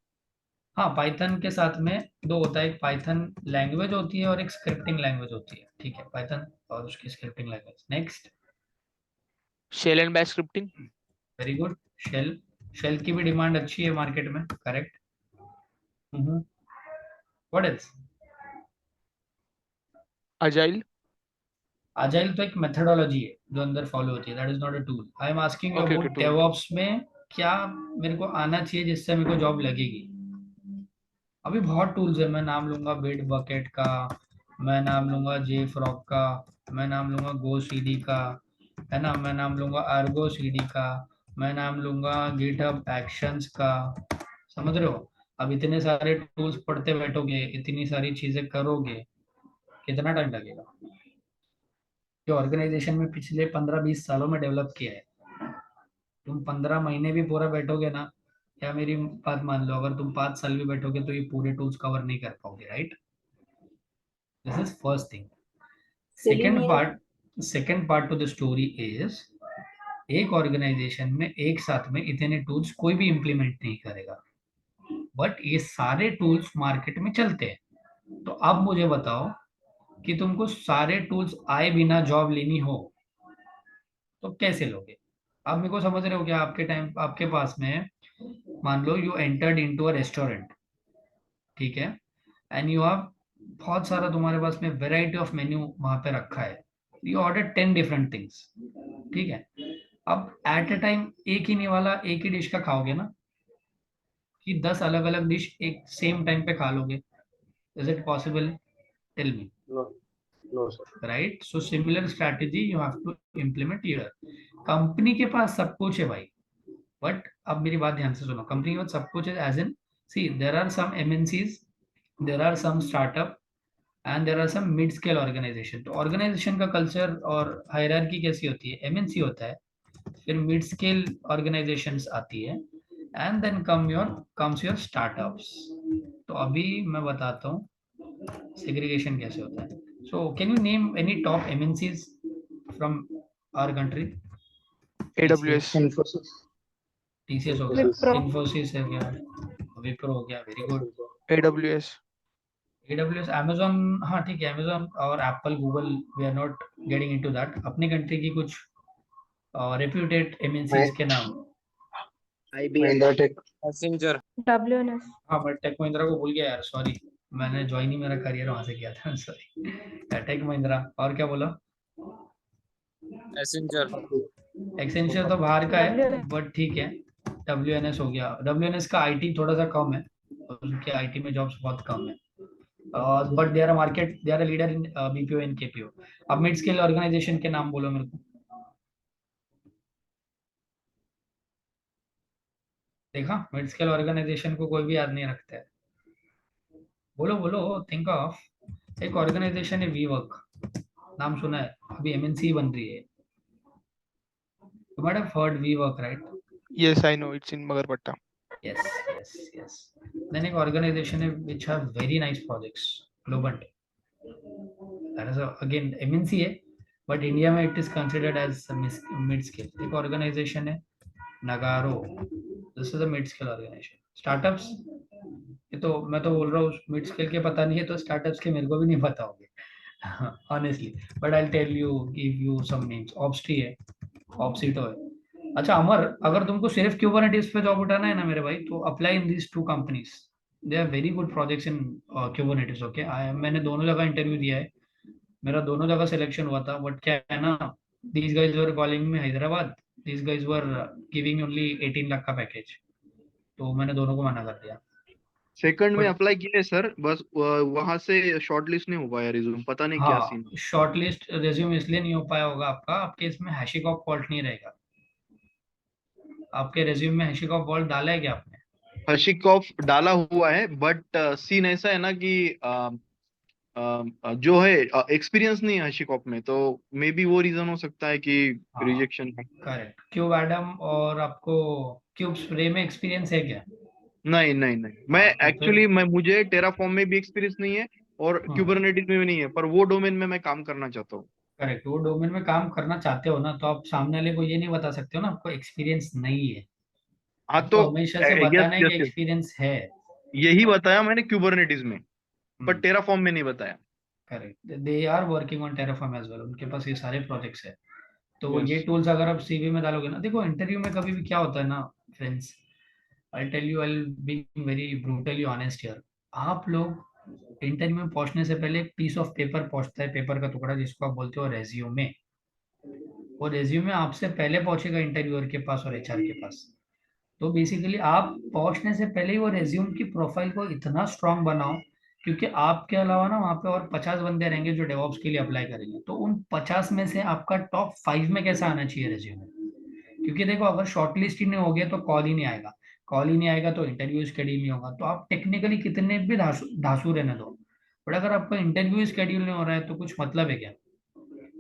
हाँ, पाइथन के साथ में दो होता है, एक पाइथन लैंग्वेज होती है और एक स्क्रिप्टिंग लैंग्वेज होती है. ठीक है, पाइथन और उसकी scripting language. Next. Shell and bash scripting. Very good. Shell की भी डिमांड अच्छी है मार्केट में. Correct. What else? Agile. Agile तो एक मेथडोलॉजी है जो अंदर फॉलो होती है. That is not a tool. I am asking Okay, about okay, tool. DevOps में क्या मेरे को आना चाहिए जिससे मेरे को जॉब लगेगी. अभी बहुत टूल्स है. मैं नाम लूंगा बिटबकेट का, मैं नाम लूंगा JFrog का, मैं नाम लूंगा GoCD का, है ना, मैं नाम लूंगा Argo CD का, मैं नाम लूंगा गिटहब एक्शंस का, समझ रहे हो? अब इतने सारे टूल्स पढ़ते बैठोगे, इतनी सारी चीजें करोगे, कितना टाइम लगेगा? जो ऑर्गेनाइजेशन में पिछले 15-20 सालों में डेवलप किया है, तुम 15 महीने भी पूरा बैठोगे ना, या मेरी बात मान लो, अगर तुम 5 साल भी बैठोगे तो ये पूरे टूल्स कवर नहीं कर पाओगे, right? This is first thing. Second part two the story is, एक ऑर्गेनाइजेशन में एक साथ में इतने टूल्स कोई भी इंप्लीमेंट नहीं करेगा, बट ये सारे टूल्स मार्केट में चलते हैं। तो अब मुझे बताओ कि तुमको सारे टूल्स आए बिना जॉब लेनी हो तो कैसे लोगे? आप मेरे को समझ रहे हो क्या? आपके टाइम, आपके पास में, मान लो you entered into a restaurant, ठीक है, एंड यू हैव बहुत सारा तुम्हारे पास में वेराइटी ऑफ मेन्यू वहां पे रखा है, यू ऑर्डर 10 डिफरेंट थिंग्स, ठीक है। अब एट अ टाइम एक ही नहीं वाला, एक ही डिश का खाओगे ना, कि 10 अलग अलग डिश एक सेम टाइम पे खा लोगे? Is it possible? Tell me. No, no, sir. Right, so similar strategy you have to implement here. Company के पास सब कुछ है भाई, बट अब मेरी बात ध्यान से सुनो, कंपनी के पास सब कुछ है as in, see there are some MNCs, there are some startup, and there are some mid scale organisation. तो ऑर्गेनाइजेशन का कल्चर और हायरार्की कैसी होती है? एमएनसी होता है, फिर मिड स्केल ऑर्गेनाइजेशंस आती है, and then comes your startups. तो अभी मैं बताता हूँ सेग्रीगेशन कैसे होता है। So can you name any top MNCs from our country? AWS, Infosys. TCS हो गया, विप्रो। इन्फोसिस हो गया, विप्रो हो गया, very good. AWS, AWS, Amazon, हाँ ठीक है, Amazon और Apple, Google, we are not getting into that. अपनी कंट्री की कुछ रेप्यूटेड एमएनसीज के नाम। Mahindra Tech. Accenture, WNS। हाँ, मैं टेक महिंद्रा को भूल गया यार, सॉरी, मैंने ज्वाइन ही मेरा करियर वहां से किया था, सॉरी। टेक महिंद्रा, और क्या बोला? Accenture, एक्सेंचर तो बाहर का है, WNS। बट ठीक है। WNS हो गया, WNS का आईटी थोड़ा सा कम है, उनके आईटी में जॉब्स बहुत कम है, but they are market, they are leader in BPO and KPO. अब मिड स्केल ऑर्गेनाइजेशन के नाम बोलो मेरे को। देखा, मिड स्केल ऑर्गेनाइजेशन को कोई भी याद नहीं रखता है। बोलो बोलो, थिंक ऑफ। एक ऑर्गेनाइजेशन है वीवर्क, नाम सुना है? अभी एमएनसी बन रही है, you might have heard WeWork, right? yes, I know it's in Magarpatta. Yes, yes, yes. Then एक organization है which have very nice projects, Globant. That is again MNC है, but India में it is considered as mid scale. एक organization है Nagaro, this is a mid scale organization. Startups, ये तो मैं तो बोल रहा हूँ mid scale के पता नहीं है, तो startups के मेरे को भी नहीं पता होंगे honestly, but I'll tell you, give you some names. Opsty है, Opsito है। अच्छा अमर, अगर तुमको सिर्फ क्यूबरनेटिस पे जॉब उठाना है ना मेरे भाई, तो apply in these two companies, they are very good projects in Kubernetes. Okay, मैंने दोनों जगह इंटरव्यू दिया है, मेरा दोनों जगह सिलेक्शन हुआ था, बट क्या है ना, these guys were calling me Hyderabad, these guys were giving only 18 lakh का पैकेज, तो मैंने दोनों को मना कर दिया। सेकंड में बट अप्लाई किए सर, बस वहां से शॉर्टलिस्ट नहीं हो पाया रिज्यूम, पता नहीं क्या हाँ, सीन। शॉर्टलिस्ट रिज्यूम इसलिए नहीं हो पाया होगा आपका, आपके इसमें हैशिकॉप फॉल्ट नहीं रहेगा। आपके रिज्यूम में हैशिकॉप फॉल्ट डाला है क्या आपने? हशिकॉफ डाला हुआ है, बट सीन ऐसा है ना कि जो है एक्सपीरियंस नहीं है हशिकॉफ में, तो मे बी वो रीजन हो सकता है कि हाँ, रिजेक्शन है। करेक्ट। क्यूब एडम और आपको क्यूब स्प्रे में एक्सपीरियंस है क्या? नहीं नहीं नहीं, मैं हाँ तो फिर, एक्चुअली मुझे टेराफॉर्म में भी एक्सपीरियंस नहीं है और क्यूबरनेटिस में भी नहीं है, पर वो डोमेन में मैं काम करना चाहता हूँ। करेक्ट, वो डोमेन में काम करना चाहते हो ना, तो आप सामने वाले को ये नहीं बता सकते हो ना आपको एक्सपीरियंस नहीं है। हाँ तो आपको हमेशा से यस बताना है कि यस यस, एक्सपीरियंस है। यही बताया मैंने क्यूबरनेटिस में, पर टेराफॉर्म में नहीं बताया। Correct, they are working on Terraform as well, उनके पास ये सारे प्रोजेक्ट्स है। तो ये यस टूल्स अगर आप सीवी में डालोगे ना, देखो इंटरव्यू में कभी भी क्या होता है ना friends, I tell you, I be very brutally honest here. आप लोग इंटरव्यू में पहुंचने से पहले एक पीस ऑफ पेपर पहुंचता है, पेपर का टुकड़ा, जिसको आप बोलते हो रेज्यूमे। वो रेज्यूमे आपसे पहले पहुंचेगा इंटरव्यूअर के पास और एचआर के पास। तो बेसिकली आप पहुंचने से पहले ही वो रेज्यूम की प्रोफाइल को इतना स्ट्रांग बनाओ, क्योंकि आपके अलावा ना वहाँ पे और 50 बंदे रहेंगे जो डेवॉप्स के लिए अप्लाई करेंगे, तो उन 50 में से आपका टॉप 5 में कैसा आना चाहिए रेज्यूमे। क्योंकि देखो अगर शॉर्ट लिस्ट ही नहीं हो गया तो कॉल ही नहीं आएगा, कॉल ही नहीं आएगा तो इंटरव्यू शेड्यूल नहीं होगा। तो आप टेक्निकली कितने भी धासु धासु रहने दो, बट अगर आपका इंटरव्यू शेड्यूल नहीं हो रहा है तो कुछ मतलब है क्या?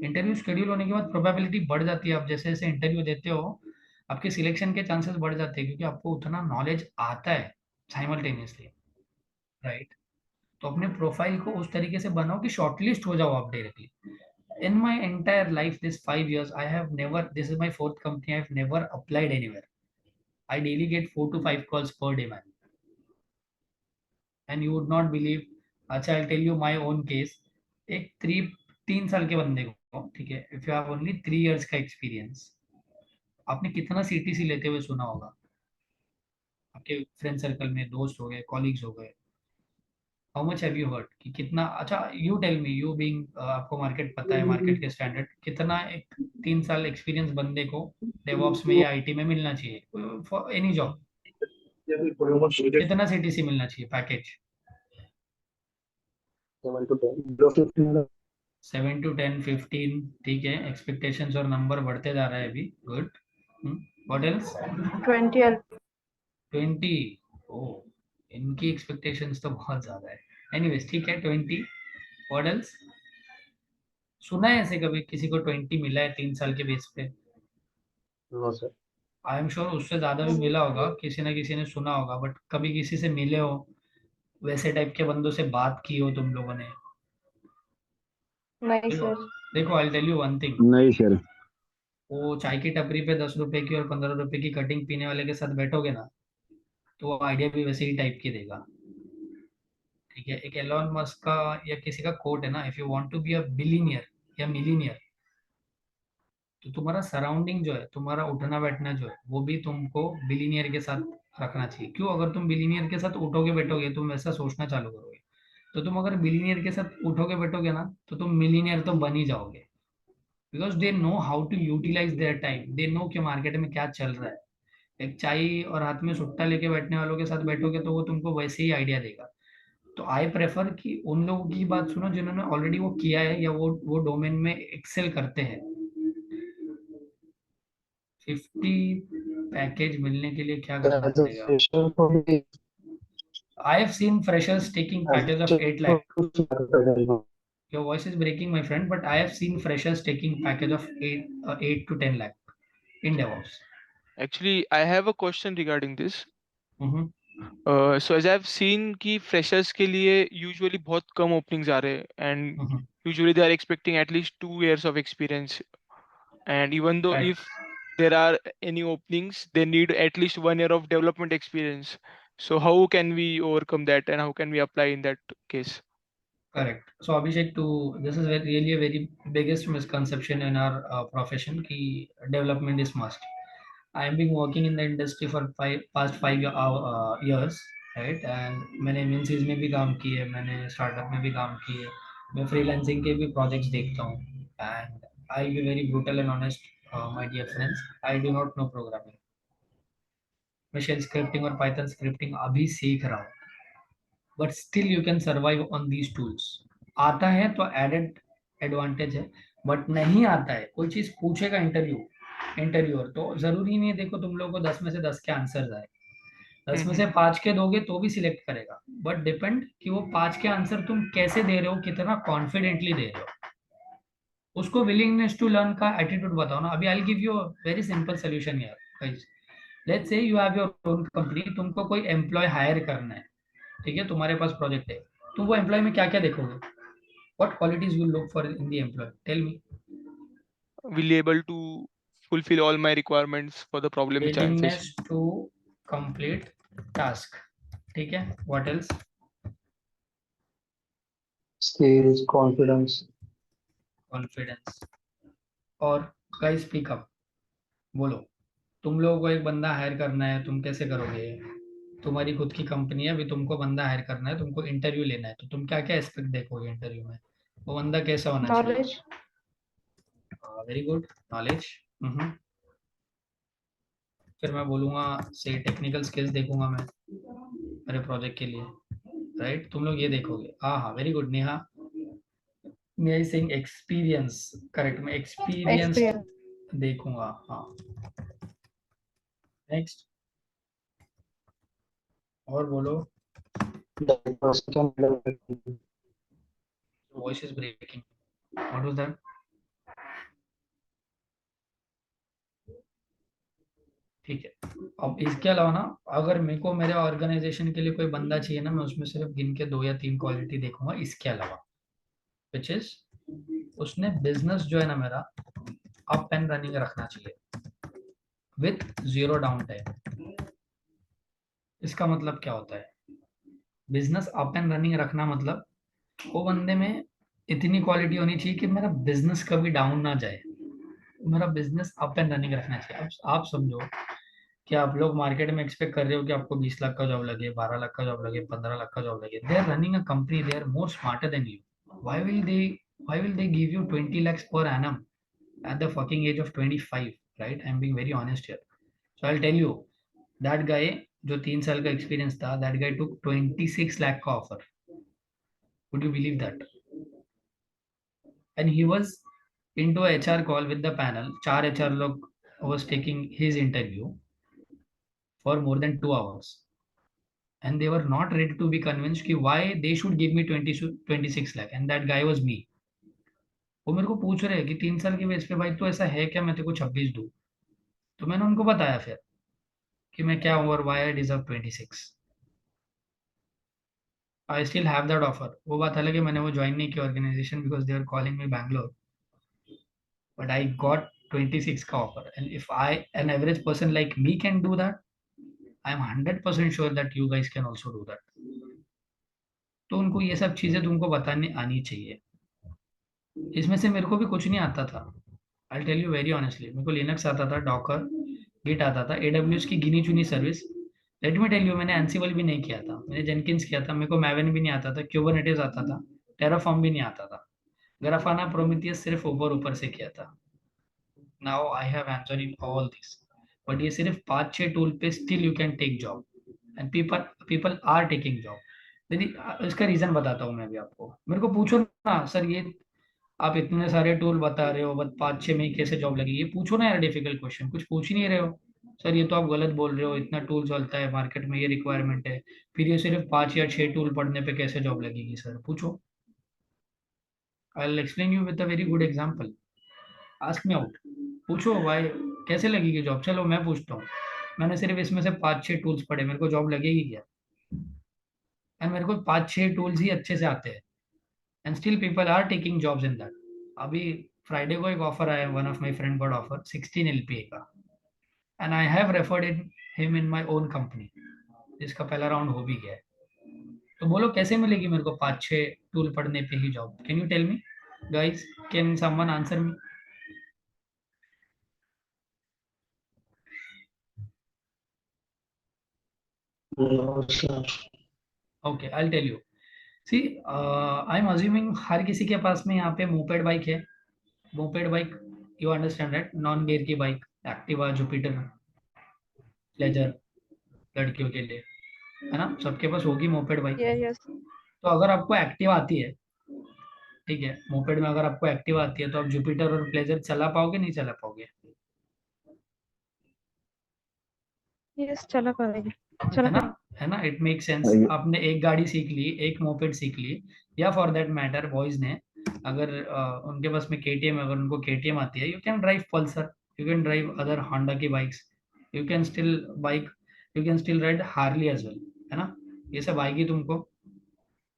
इंटरव्यू शेड्यूल होने के बाद प्रोबेबिलिटी बढ़ जाती है, आप जैसे जैसे इंटरव्यू देते हो आपके सिलेक्शन के चांसेस बढ़ जाते हैं, क्योंकि आपको उतना नॉलेज आता है साइमल्टेनियसली, राइट? तो अपने प्रोफाइल को उस तरीके से बनाओ कि शॉर्टलिस्ट हो जाओ आप directly. In my entire life, this 5 years, I have never, this is my fourth company, I've never applied anywhere. I daily get 4 to 5 calls per day, man. And you would not believe, अच्छा, I'll tell you my own case. एक 3 साल के बंदे को, ठीक है, if you have only 3 years का experience, आपने कितना CTC लेते हुए सुना होगा? आपके फ्रेंड सर्कल में दोस्त हो गए, कॉलीग्स हो गए, how much have you heard कि कितना? अच्छा, you tell me, you being, आपको मार्केट पता है, मार्केट के स्टैंडर्ड कितना एक 3 साल एक्सपीरियंस बंदे को डेवऑप्स में या आईटी में मिलना चाहिए फॉर एनी जॉब? कितना सीटीसी मिलना चाहिए पैकेज? 7 to 10, 15, ठीक है, एक्सपेक्टेशंस और नंबर बढ़ते जा रहा है अभी, गुड। What else? 20. 20? ओ, इनकी एक्सपेक्टेशंस तो बहुत ज्यादा है। एनीवेज, ठीक है, 20। What else? सुना है ऐसे कभी किसी को 20 मिला है 3 साल के बेस पे? No, sir. I am sure उससे ज्यादा भी मिला होगा, किसी ना किसी ने सुना होगा, बट कभी किसी से मिले हो, वैसे टाइप के बंदों से बात की हो तुम लोगों ने? नहीं देखो, सर. देखो, I tell you one thing, नहीं सर। वो चाय की टपरी पे 10 रुपए की और 15 रुपए की कटिंग पीने वाले के साथ बैठोगे ना, तो वो आइडिया भी वैसे ही टाइप की देगा, ठीक है? एक एलॉन मस्क का या किसी का कोट है ना, if you want to be a billionaire या मिलीनियर, तो तुम्हारा सराउंडिंग जो है, तुम्हारा उठना बैठना जो है, वो भी तुमको बिलीनियर के साथ रखना चाहिए। क्यों? अगर तुम बिलीनियर के साथ उठोगे बैठोगे, तुम वैसा सोचना चालू करोगे, तो तुम अगर बिलीनियर के साथ उठोगे बैठोगे ना, तो तुम मिलीनियर तो बन ही जाओगे, because they know how to utilize their time, they know कि मार्केट में क्या चल रहा है। एक चाय और हाथ में सुट्टा लेके बैठने वालों के साथ बैठोगे तो वो तुमको वैसे ही आइडिया देगा। तो आई प्रेफर कि उन लोगों की बात सुनो जिन्होंने ऑलरेडी वो किया है या वो डोमेन में एक्सेल करते हैं। 50 पैकेज मिलने के लिए क्या करना As a पड़ेगा? fresher for me, I have seen freshers taking as package of a 8 lakh. Your voice is breaking, my friend, but I have seen freshers taking package of 8 to 10 lakh in DevOps. Actually, I have a question regarding this. Mm-hmm. So as I've seen कि freshers के लिए usually बहुत कम openings आ रहे हैं, and Mm-hmm. usually they are expecting at least 2 years of experience. And even though Right. if there are any openings, they need at least 1 year of development experience. So how can we overcome that, and how can we apply in that case? Correct. So Abhishek, this is really a very biggest misconception in our profession कि development is must. I have been working in the industry for past 5 years, right? And मैंने MNCs में भी काम किए, मैंने startup में भी काम किए, मैं freelancing के भी projects देखता हूँ, and I'll be very brutal and honest, my dear friends, I do not know programming. मैं shell scripting और Python scripting अभी सीख रहा हूँ, but still you can survive on these tools. आता है तो एडेड एडवांटेज है, बट नहीं आता है, कोई चीज पूछेगा इंटरव्यूअर, तो जरूरी नहीं है, देखो तुम लोगों को 10 में से 10 के आंसर आए, 10 में से 5 के दोगे तो भी सिलेक्ट करेगा, बट डिपेंड कि वो 5 के आंसर तुम कैसे दे रहे हो, कितना कॉन्फिडेंटली दे रहे हो, उसको विलिंगनेस टू लर्न का एटीट्यूड बताओ ना। अभी I give you very simple solution यार guys. Let's say you have your own company, तुमको कोई एम्प्लॉय हायर करना है, ठीक है, तुम्हारे पास प्रोजेक्ट है, तुम वो एम्प्लॉय में क्या क्या देखोगे? What qualities will look for in the employ? Tell me. Will be able to fulfill all my requirements for the problem which I am willingness facing. To complete task, ठीक है, what else? skills, confidence. Confidence. और गाइस स्पीक अप, बोलो, तुम लोगों को एक बंदा हायर करना है, तुम कैसे करोगे? तुम्हारी खुद की कंपनी है, अभी तुमको बंदा हायर करना है, तुमको इंटरव्यू लेना है, तो तुम क्या क्या एस्पेक्ट देखोगे इंटरव्यू में? वो बंदा कैसा होना चाहिए? Knowledge. Very good, knowledge. फिर मैं बोलूंगा से टेक्निकल स्किल्स देखूंगा मैं मेरे प्रोजेक्ट के लिए, राइट? तुम लोग ये देखोगे। हाँ हाँ, वेरी गुड नेहा। मैं सेइंग एक्सपीरियंस, करेक्ट, मैं एक्सपीरियंस Experience. देखूंगा, हाँ। नेक्स्ट और बोलो. Diversity and diversity. Voice is breaking. What was that? ठीक है. अब इसके अलावा ना, अगर मेरे को मेरे ऑर्गेनाइजेशन के लिए कोई बंदा चाहिए ना, मैं उसमें सिर्फ गिन के 2 या 3 क्वालिटी देखूंगा इसके अलावा, विच इज उसने बिजनेस जो है ना मेरा अप एंड रनिंग रखना चाहिए विथ 0 डाउन टाइम. इसका मतलब क्या होता है? बिजनेस अप एंड रनिंग रखना मतलब वो बंदे में इतनी क्वालिटी होनी चाहिए कि मेरा बिजनेस कभी डाउन ना जाए, मेरा बिजनेस अप एंड रनिंग रखना चाहिए. अब आप समझो कि आप लोग मार्केट में एक्सपेक्ट कर रहे हो कि आपको 20 लाख का जॉब लगे, 12 लाख का जॉब लगे, 15 लाख का जॉब लगे. They are running a company, they are more smarter than you. Why will they give you 20 lakhs per annum at the fucking age of 25, right? I'm being very honest here. So I'll tell you, that guy जो 3 साल का एक्सपीरियंस था, that guy took 26 lakh का offer. Would you believe that? And he was into a HR call with the panel. 4 HR लोग was taking his interview for more than 2 hours. And they were not ready to be convinced कि why they should give me 26 lakh. And that guy was me. वो मेरे को पूछ रहे हैं कि 3 साल के बेस पे भाई तो ऐसा है क्या मैं तेरे को 26 दूं. तो मैंने उनको बताया फिर कि मैं क्या हूँ और why I deserve 26. I still have that offer. वो बात अलग है, मैंने वो ज्वाइन नहीं किया organization because they are calling me Bangalore. But I got 26 का offer. And if an average person like me can do that, I am 100% sure that you guys can also do that. तो उनको ये सब चीजें तुमको बताने आनी चाहिए. इसमें से मेरे को भी कुछ नहीं आता था. I'll tell you very honestly. मेरे को लिनक्स आता था, डॉकर, गिट आता था, AWS की गिनी चुनी service. Let me tell you, मैंने एंसिबल भी नहीं किया था, मैंने जेनकिंस किया था, मेरे को मैवन भी नहीं आता था, क्यूबरनेटिस आता था, टेराफॉर्म भी नहीं आता था, ग्राफाना, प्रोमीथियस सिर्फ ऊपर ऊपर से किया था. Now I have answer in all this. But ये सिर्फ 5-6 टूल पे still you can take job. And people are taking job. यदि इसका रीजन बताता हूँ मैं भी आपको. मेरे को पूछो ना सर, ये आप इतने सारे टूल बता रहे हो, बस 5-6 में ही कैसे जॉब लगी? ये पूछो ना यार, डिफिकल्ट क्वेश्चन. कुछ पूछ ही नहीं रहे हो. सर ये तो आप गलत बोल रहे हो, इतना टूल चलता है मार्केट में, ये रिक्वायरमेंट है, फिर ये सिर्फ 5 या 6 टूल पढ़ने पे कैसे जॉब लगेगी? सर पूछो. I will explain you with a very good example. Ask me out. पूछो भाई कैसे लगेगी जॉब. चलो मैं पूछता हूँ. मैंने सिर्फ इसमें से 5-6 टूल्स पढ़े, मेरे को जॉब लगेगी क्या? एंड मेरे को 5-6 टूल्स ही अच्छे से आते हैं. And still people are taking jobs in that. अभी फ्राइडे को एक ऑफर आया, one of my friend got offer 16 LPA का, and I have referred him in my own company. जिसका पहला राउंड हो भी गया है. तो बोलो कैसे मिलेगी मेरे को 5-6 टूल पढ़ने पे ही job? Can you tell me guys? Can someone answer me? No, sir. Okay, I will tell you. See, I am assuming हर किसी के पास में यहाँ पे मोपेड बाइक है. Moped bike, you understand right? Non gear की बाइक, एक्टिवा, जुपिटर, प्लेजर, लड़कियों के लिए, है ना? सबके पास होगी मोपेड बाइक. Yes. तो अगर आपको एक्टिवा आती है, ठीक है, मोपेड में अगर आपको एक्टिवा आती है, तो आप जुपिटर और प्लेजर चला पाओगे, नहीं चला पाओगे? Yes, चला पाएंगे. है चला ना? पाएंगे. है ना? It make sense. आपने एक गाड़ी सीख ली, एक मोपेड सीख ली, या फॉर दैट मैटर बॉयज ने अगर उनके पास में KTM, अगर उनको KTM आती है, you can drive Pulsar, you can drive other Honda की bikes, you can still ride Harley as well. है ना? ये सब आएगी तुमको.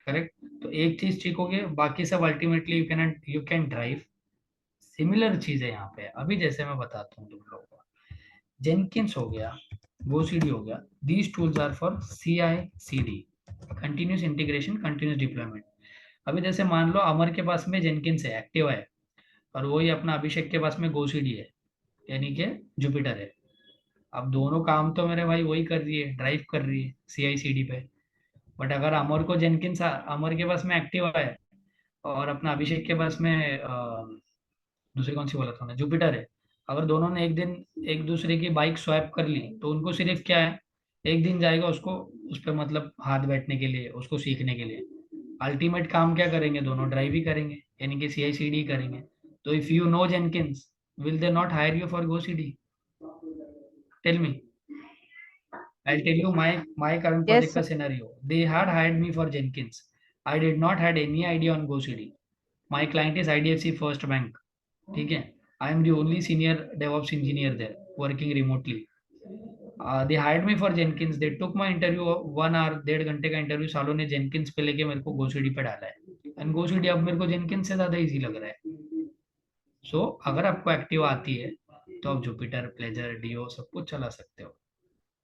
करेक्ट. तो एक चीज सीखोगे, बाकी सब ultimately you can drive. Similar चीज है यहाँ पे. अभी जैसे मैं बताता हूँ तुम लोगों को, जेनकिंस हो गया, GoCD हो गया. These tools are for CI/CD, continuous integration, continuous deployment. अभी जैसे मान लो अमर के पास में जेनकिंस है, एक्टिवा है, और वही अपना अभिषेक के पास में GoCD है, यानी कि जुपिटर है. अब दोनों काम तो मेरे भाई वही कर रही है, ड्राइव कर रही है CI/CD पे. बट अगर अमर के पास में एक्टिवा है और अपना अभिषेक के पास में दूसरी कौन सी बोला था, जुपिटर है, अगर दोनों ने एक दिन एक दूसरे की बाइक स्वैप कर ली, तो उनको सिर्फ क्या है, एक दिन जाएगा उसको उस पर मतलब हाथ बैठने के लिए, उसको सीखने के लिए. अल्टीमेट काम क्या करेंगे? दोनों ड्राइव ही करेंगे, यानी कि CI/CD करेंगे. तो if you know Jenkins, will they not hire you for GoCD? Tell me. I'll tell you my current Yes, project sir. का scenario. They had hired me for Jenkins. I did not had any idea on GoCD. My client is IDFC First Bank. ठीक है. I am the only senior DevOps engineer there working remotely. They hired me for Jenkins. They took my interview 1 hour, 1.5 घंटे का इंटरव्यू सालों ने जेनकिंस पे लेके मेरे को GoCD पे डाला है. एंड GoCD अब मेरे को जेनकिंस से ज्यादा इजी लग रहा है. सो अगर आपको एक्टिव आती है तो आप जुपिटर, प्लेजर, डीओ सब कुछ चला सकते हो.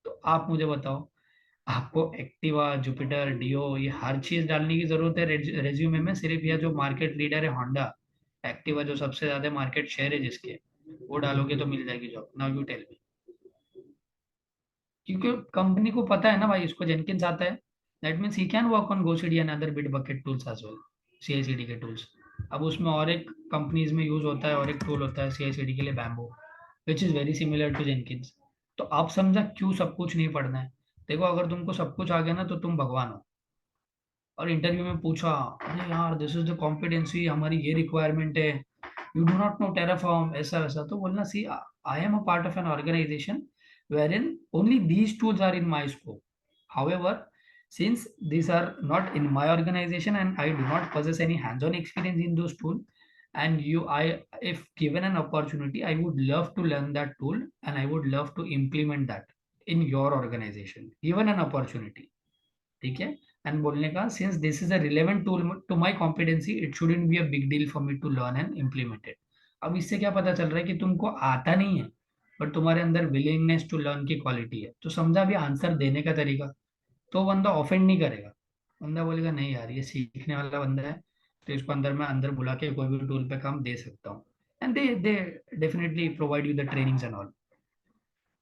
तो आप मुझे बताओ, आपको एक्टिवा, जुपिटर, डियो ये हर चीज डालने की जरूरत है रेज्यूमे में? सिर्फ यह जो मार्केट लीडर है होंडा, एक्टिवा जो सबसे ज्यादा मार्केट शेयर है जिसके, वो डालोगे तो मिल जाएगी job? Now you tell me. क्योंकि कंपनी को पता है ना भाई इसको जेनकिंस आता है. That means he can work on GoCD and other Bitbucket tools as well, CICD के टूल्स. अब उसमें और एक कंपनीज में यूज होता है और एक टूल होता है सीआईसीडी के लिए, bamboo, which is very similar to Jenkins. तो आप समझा क्यों सब कुछ नहीं पढ़ना है? देखो अगर तुमको सब कुछ आ गया ना तो तुम भगवान हो. और इंटरव्यू में पूछा, अरे यार दिस इज द कॉम्पिटेंसी, हमारी ये रिक्वायरमेंट है, you do not know Terraform, ऐसा वैसा, तो बोलना see I am a part of an organisation wherein only these tools are in my scope. However, since these are not in my organization and I do not possess any hands-on experience in those tools, and if given an opportunity, I would love to learn that tool and I would love to implement that in your organization, given an opportunity. ठीक है. एंड बोलने का, since this is a relevant tool to my competency, it shouldn't be a big deal for me to learn and implement it. अब इससे क्या पता चल रहा है कि तुमको आता नहीं है, बट तुम्हारे अंदर विलिंगनेस टू लर्न की क्वालिटी है. तो समझा भी आंसर देने का तरीका. तो बंदा ऑफेंड नहीं करेगा. बंदा बोलेगा नहीं यार ये सीखने वाला बंदा है, तो इसको अंदर बुला के कोई भी टूल पे काम दे सकता हूँ. And they definitely provide you the trainings and all.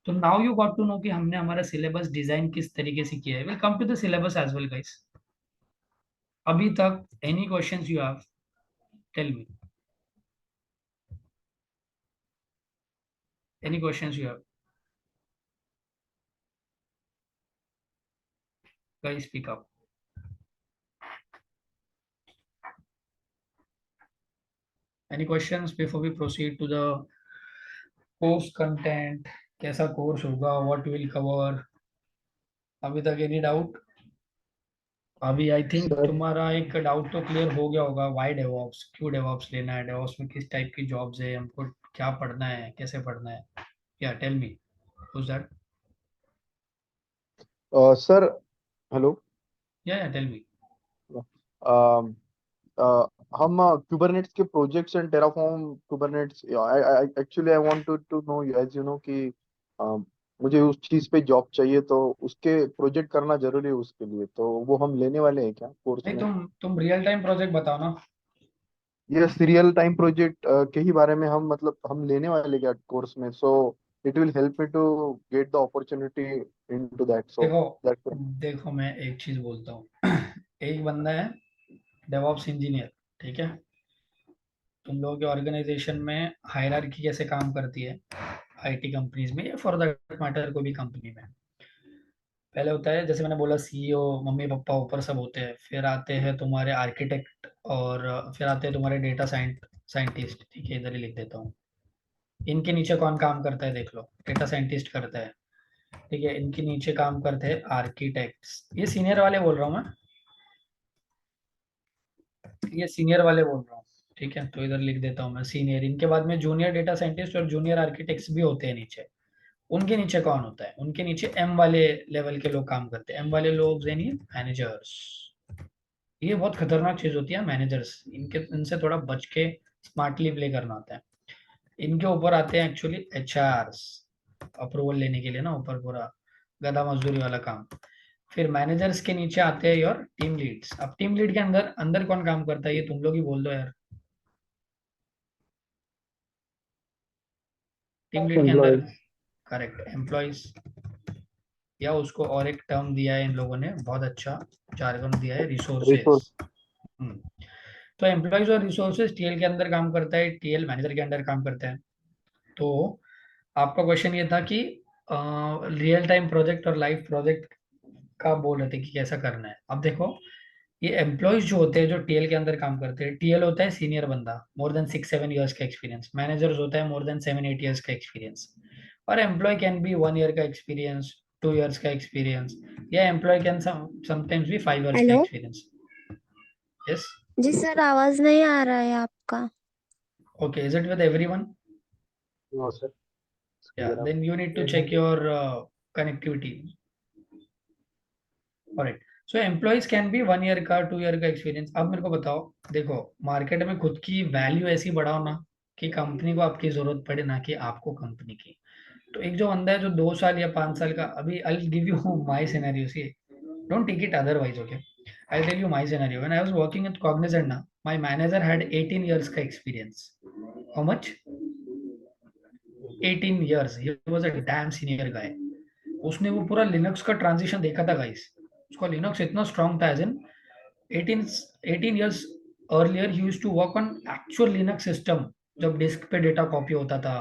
तो now you got to know कि हमने हमारा सिलेबस डिजाइन किस तरीके से किया है. Will come to the syllabus as well guys. अभी तक any questions you have, tell me. Any questions you have guys, speak up. Any questions before we proceed to the course content? कैसा कोर्स होगा, व्हाट विल कवर? अभी तक एनी डाउट? अभी आई थिंक सर तुम्हारा एक डाउट तो क्लियर हो गया होगा. व्हाई डेवऑप्स, क्यों डेवऑप्स लेना है, डेवऑप्स में किस टाइप की जॉब्स है, हमको क्या पढ़ना है, कैसे पढ़ना है? Yeah tell me, what's that? Sir hello. Yeah tell me. हम कुबरनेट्स के projects and Terraform Kubernetes actually I want to know as you know कि मुझे उस चीज पे जॉब चाहिए, तो उसके प्रोजेक्ट करना जरूरी है उसके लिए, तो वो हम लेने वाले हैं क्या कोर्स नहीं, में? तुम रियल टाइम प्रोजेक्ट बताओ ना. ये रियल टाइम प्रोजेक्ट के ही बारे में हम मतलब हम लेने वाले क्या कोर्स में, so it will help me to get the opportunity into that, so देखो दैट. देखो मैं एक चीज बोलता हूँ. एक बंदा है डेवऑप्स इंजीनियर, ठीक है. तुम लोगों के ऑर्गेनाइजेशन में हायरार्की कैसे काम करती है आईटी कंपनीज में, या फॉर दैट मैटर कोई भी कंपनी में? पहले होता है, जैसे मैंने बोला, सीईओ, मम्मी पापा ऊपर सब होते हैं. फिर आते हैं तुम्हारे आर्किटेक्ट, और फिर आते हैं तुम्हारे डेटा साइंटिस्ट. ठीक है, इधर ही लिख देता हूँ. इनके नीचे कौन काम करता है देख लो. डेटा साइंटिस्ट करता है, ठीक है. इनके नीचे काम करते हैं आर्किटेक्ट्स. ये सीनियर वाले बोल रहा हूँ मैं, ये सीनियर वाले बोल रहा हूँ. ठीक है, तो इधर लिख देता हूँ मैं सीनियर. इनके बाद में जूनियर डेटा साइंटिस्ट और जूनियर आर्किटेक्ट्स भी होते हैं नीचे. उनके नीचे कौन होता है? उनके नीचे एम वाले लेवल के लोग काम करते हैं. एम वाले लोग यानी मैनेजर्स. ये बहुत खतरनाक चीज होती है मैनेजर्स. इनसे थोड़ा बच के स्मार्टली प्ले करना होता है. इनके ऊपर आते हैं एक्चुअली एचआरस, अप्रूवल लेने के लिए ना, ऊपर पूरा गधा मजदूरी वाला काम. फिर मैनेजर्स के नीचे आते हैं योर टीम लीड्स. अब टीम लीड के अंदर अंदर कौन काम करता है, ये तुम लोग ही बोल दो यार. टीम लीड के अंदर, एम्प्लॉयज. Correct, employees. या उसको और एक टर्म दिया है इन लोगों ने, बहुत अच्छा जार्गन दिया है, रिसोर्स. रिसोर्सेज. तो एम्प्लॉयज और रिसोर्सेज टीएल के अंदर काम करता है, टीएल मैनेजर के अंदर काम करता है. तो आपका क्वेश्चन ये था कि रियल टाइम प्रोजेक्ट और लाइव प्रोजेक्ट का बोल रहे थे कि कैसा करना है. अब देखो, ये एम्प्लॉयज जो होते हैं जो टीएल के अंदर काम करते हैं, टीएल होता है सीनियर बंदा, मोर देन 6-7 ईयर्स का एक्सपीरियंस. मैनेजर्स होता है मोर देन 7-8 ईयर्स का एक्सपीरियंस. और एम्प्लॉय कैन बी 1 ईयर का एक्सपीरियंस, 2 years का experience, या employee can sometimes be 5 years का हेलो experience. Yes. जी सर, आवाज नहीं आ रहा है आपका। Okay. Is it with everyone? No, sir. Yeah. Then you need to check your connectivity. Alright. So employees can be 1 year का 2 year का experience. अब मेरे को बताओ, देखो मार्केट में खुद की वैल्यू ऐसी बढ़ाओ ना कि कंपनी को आपकी जरूरत पड़े, ना कि आपको कंपनी की। तो एक जो बंदा है जो 2 साल या 5 साल का, अभी I give you my scenario, see don't take it otherwise, okay. I tell you my scenario. When I was working with Cognizant ना, माय मैनेजर हैड 18 years का experience. How much? 18 years. He was a damn senior guy. उसने वो पूरा लिनक्स का ट्रांजिशन देखा था गाइस। उसका लिनक्स इतना स्ट्रांग था, एज इन 18 years अर्लियर ही used to work on actual Linux system, जब डिस्क पे डेटा कॉपी होता था,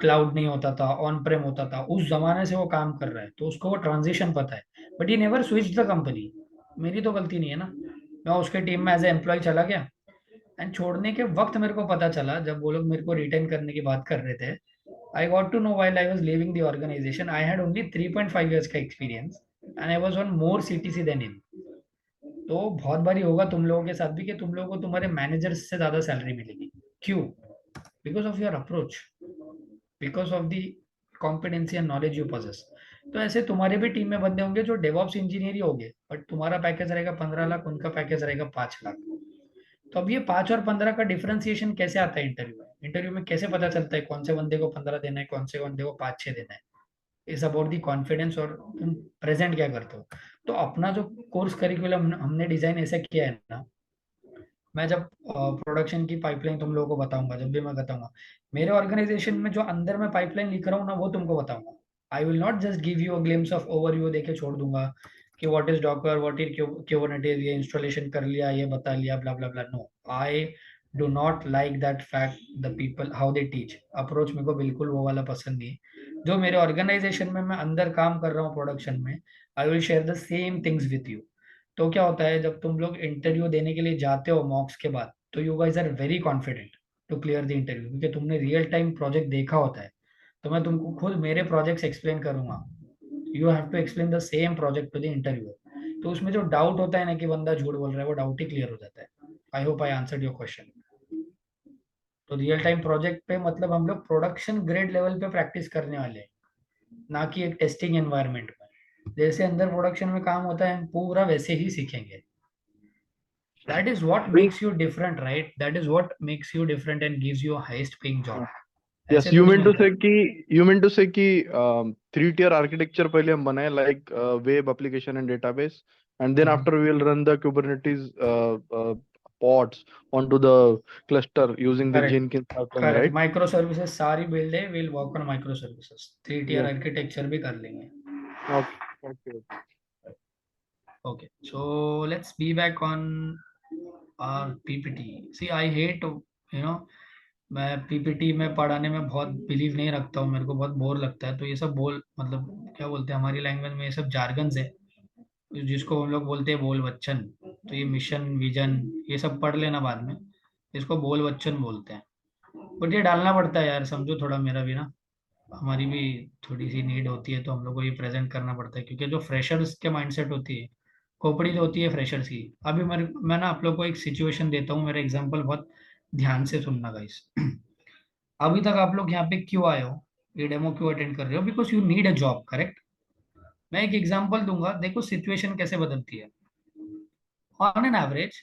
क्लाउड नहीं होता था, ऑन प्रेम होता था, उस जमाने से वो काम कर रहा है, तो उसको वो ट्रांजिशन पता है। But he never switch the company. मेरी तो गलती नहीं है ना, मैं उसके टीम में एज ए एम्प्लॉय चला गया, एंड छोड़ने के वक्त मेरे को पता चला, जब वो लोग मेरे को रिटेन करने की बात कर रहे थे, I got to know while I was leaving the organization, I had only 3.5 years का experience and I was on more CTC than him. तो बहुत बारी होगा तुम लोगों के साथ भी कि तुम लोगों को तुम्हारे मैनेजर से ज्यादा सैलरी मिलेगी। क्यों? Because of your approach, because of the competency and knowledge you possess. तो ऐसे तुम्हारे भी टीम में बंदे होंगे जो डेवऑप्स इंजीनियर ही होंगे, बट तुम्हारा पैकेज रहेगा 15 लाख, उनका पैकेज रहेगा 5 लाख। तो अब ये 5 और 15 का डिफरेंशिएशन कैसे आता है इंटरव्यू में? इंटरव्यू में कैसे पता चलता है कौन से बंदे को 15 देना है, कौन से बंदे को 5-6 देना है? इज अबाउट दी कॉन्फिडेंस, और तुम प्रेजेंट क्या करते हो। तो अपना जो कोर्स करिकुलम हमने डिजाइन ऐसा किया है ना, मैं जब प्रोडक्शन की पाइपलाइन तुम लोगों को बताऊंगा, जब भी मैं बताऊंगा मेरे ऑर्गेनाइजेशन में जो अंदर मैं पाइपलाइन लिख रहा हूँ ना, वो तुमको बताऊंगा। I will not just give you a glimpse of overview देके छोड़ दूंगा कि what is Docker, what is Kubernetes, ये इंस्टॉलेशन कर लिया, ये बता लिया, blah blah blah. No, I do not like that fact the people how they teach approach. मेरे को बिल्कुल वो वाला पसंद नहीं है। जो मेरे ऑर्गेनाइजेशन में मैं अंदर काम कर रहा हूँ प्रोडक्शन में, I will share the same things with you. तो क्या होता है, जब तुम लोग इंटरव्यू देने के लिए जाते हो मॉक्स के बाद, तो you guys are very confident to clear the interview, क्योंकि तुमने रियल टाइम प्रोजेक्ट देखा होता है। तो मैं तुमको खुद मेरे प्रोजेक्ट्स एक्सप्लेन करूंगा, you have to explain the same project to the interview. तो उसमें जो डाउट होता है ना कि बंदा झूठ बोल रहा है, वो डाउट ही क्लियर हो जाता है। आई hope I answered your question. तो रियल टाइम प्रोजेक्ट पे मतलब हम लोग प्रोडक्शन ग्रेड लेवल पे प्रैक्टिस करने वाले हैं, ना कि एक टेस्टिंग एनवायरनमेंट में। जैसे अंदर प्रोडक्शन में काम होता है, हम पूरा वैसे ही सीखेंगे। That is what makes you different, right? That is what makes you different and gives you a highest paying job. Yes, ऐसे you थोड़ी mean to मिलता say है। कि three tier architecture पहले हम बनाए, like web application and database, and then after we will run the Kubernetes pods onto the cluster using the Correct. Jenkins pipeline, Correct. right? Micro services सारी बिल्ड है, will work on micro services, 3 tier Yes. Architecture भी कर लेंगे। Okay. Okay, so let's be back on our PPT. See, I hate, you know, मैं पीपीटी में पढ़ाने में बहुत बिलीव नहीं रखता हूँ, मेरे को बहुत बोर लगता है। तो ये सब बोल, मतलब क्या बोलते हैं हमारी लैंग्वेज में, ये सब जार्गन्स है जिसको हम लोग बोलते हैं बोल बच्चन। तो ये मिशन विजन ये सब पढ़ लेना बाद में, इसको बोल बच्चन बोलते हैं। बट ये डालना पड़ता है यार, समझो थोड़ा मेरा भी ना, हमारी भी थोड़ी सी नीड होती है, तो हम लोग को ये प्रेजेंट करना पड़ता है, क्योंकि जो फ्रेशर्स के माइंडसेट होती है, खोपड़ी जो होती है फ्रेशर्स की। अभी मैं ना आप लोग को एक सिचुएशन देता हूँ, मेरा एग्जांपल बहुत ध्यान से सुनना गाइस। अभी तक आप लोग यहाँ पे क्यों आए हो, ये डेमो क्यों अटेंड कर रहे हो? Because you need a job, correct? मैं एक एग्जांपल दूंगा, देखो सिचुएशन कैसे बदलती है। On an average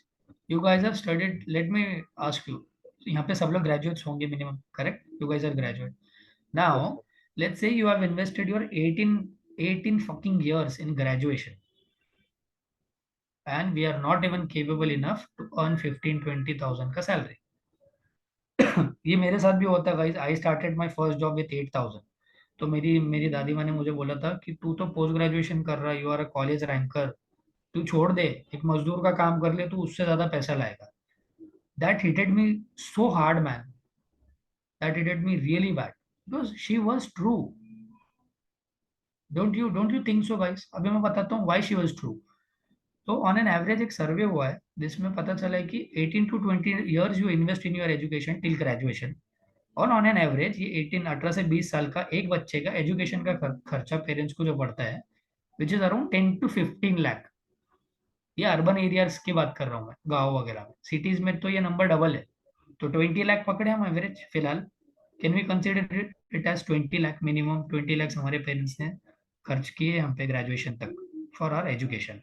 you guys have studied, let me ask you, यहाँ पे सब लोग ग्रेजुएट्स होंगे minimum, correct? You guys are graduate Yes, now. sir. Let's say you have invested your 18 fucking years in graduation, and we are not even capable enough to earn 15-20,000 का सैलरी। ये मेरे साथ भी होता है guys. I started my first job with 8,000। तो मेरी मेरी दादी माँ ने मुझे बोला था कि तू तो पोस्ट ग्रेजुएशन कर रहा है, you are a college ranker, तू छोड़ दे, एक मजदूर का काम कर ले, तू उससे ज्यादा पैसा लाएगा। That hitted me so hard man, that hitted me really bad, because she was true. Don't you think so guys? अभी मैं बताता हूँ व्हाई शी वाज ट्रू। तो ऑन एन एवरेज एक सर्वे हुआ है जिसमें पता चला है कि 18 to 20 years you invest in your education till graduation, और ऑन एन एवरेज ये 18 से 20 साल का एक बच्चे का एजुकेशन का खर्चा पेरेंट्स को जो पड़ता है विच इज अराउंड 10 to 15 लाख। ये अर्बन एरियाज की बात कर रहा हूँ मैं, गाँव वगैरह में। सिटीज में तो ये नंबर डबल है। तो 20 लाख पकड़े हम एवरेज फिलहाल। Can we consider it as 20 lakh minimum? 20 lakh हमारे पेरेंट्स ने खर्च किए हम पे ग्रेजुएशन तक फॉर आवर एजुकेशन,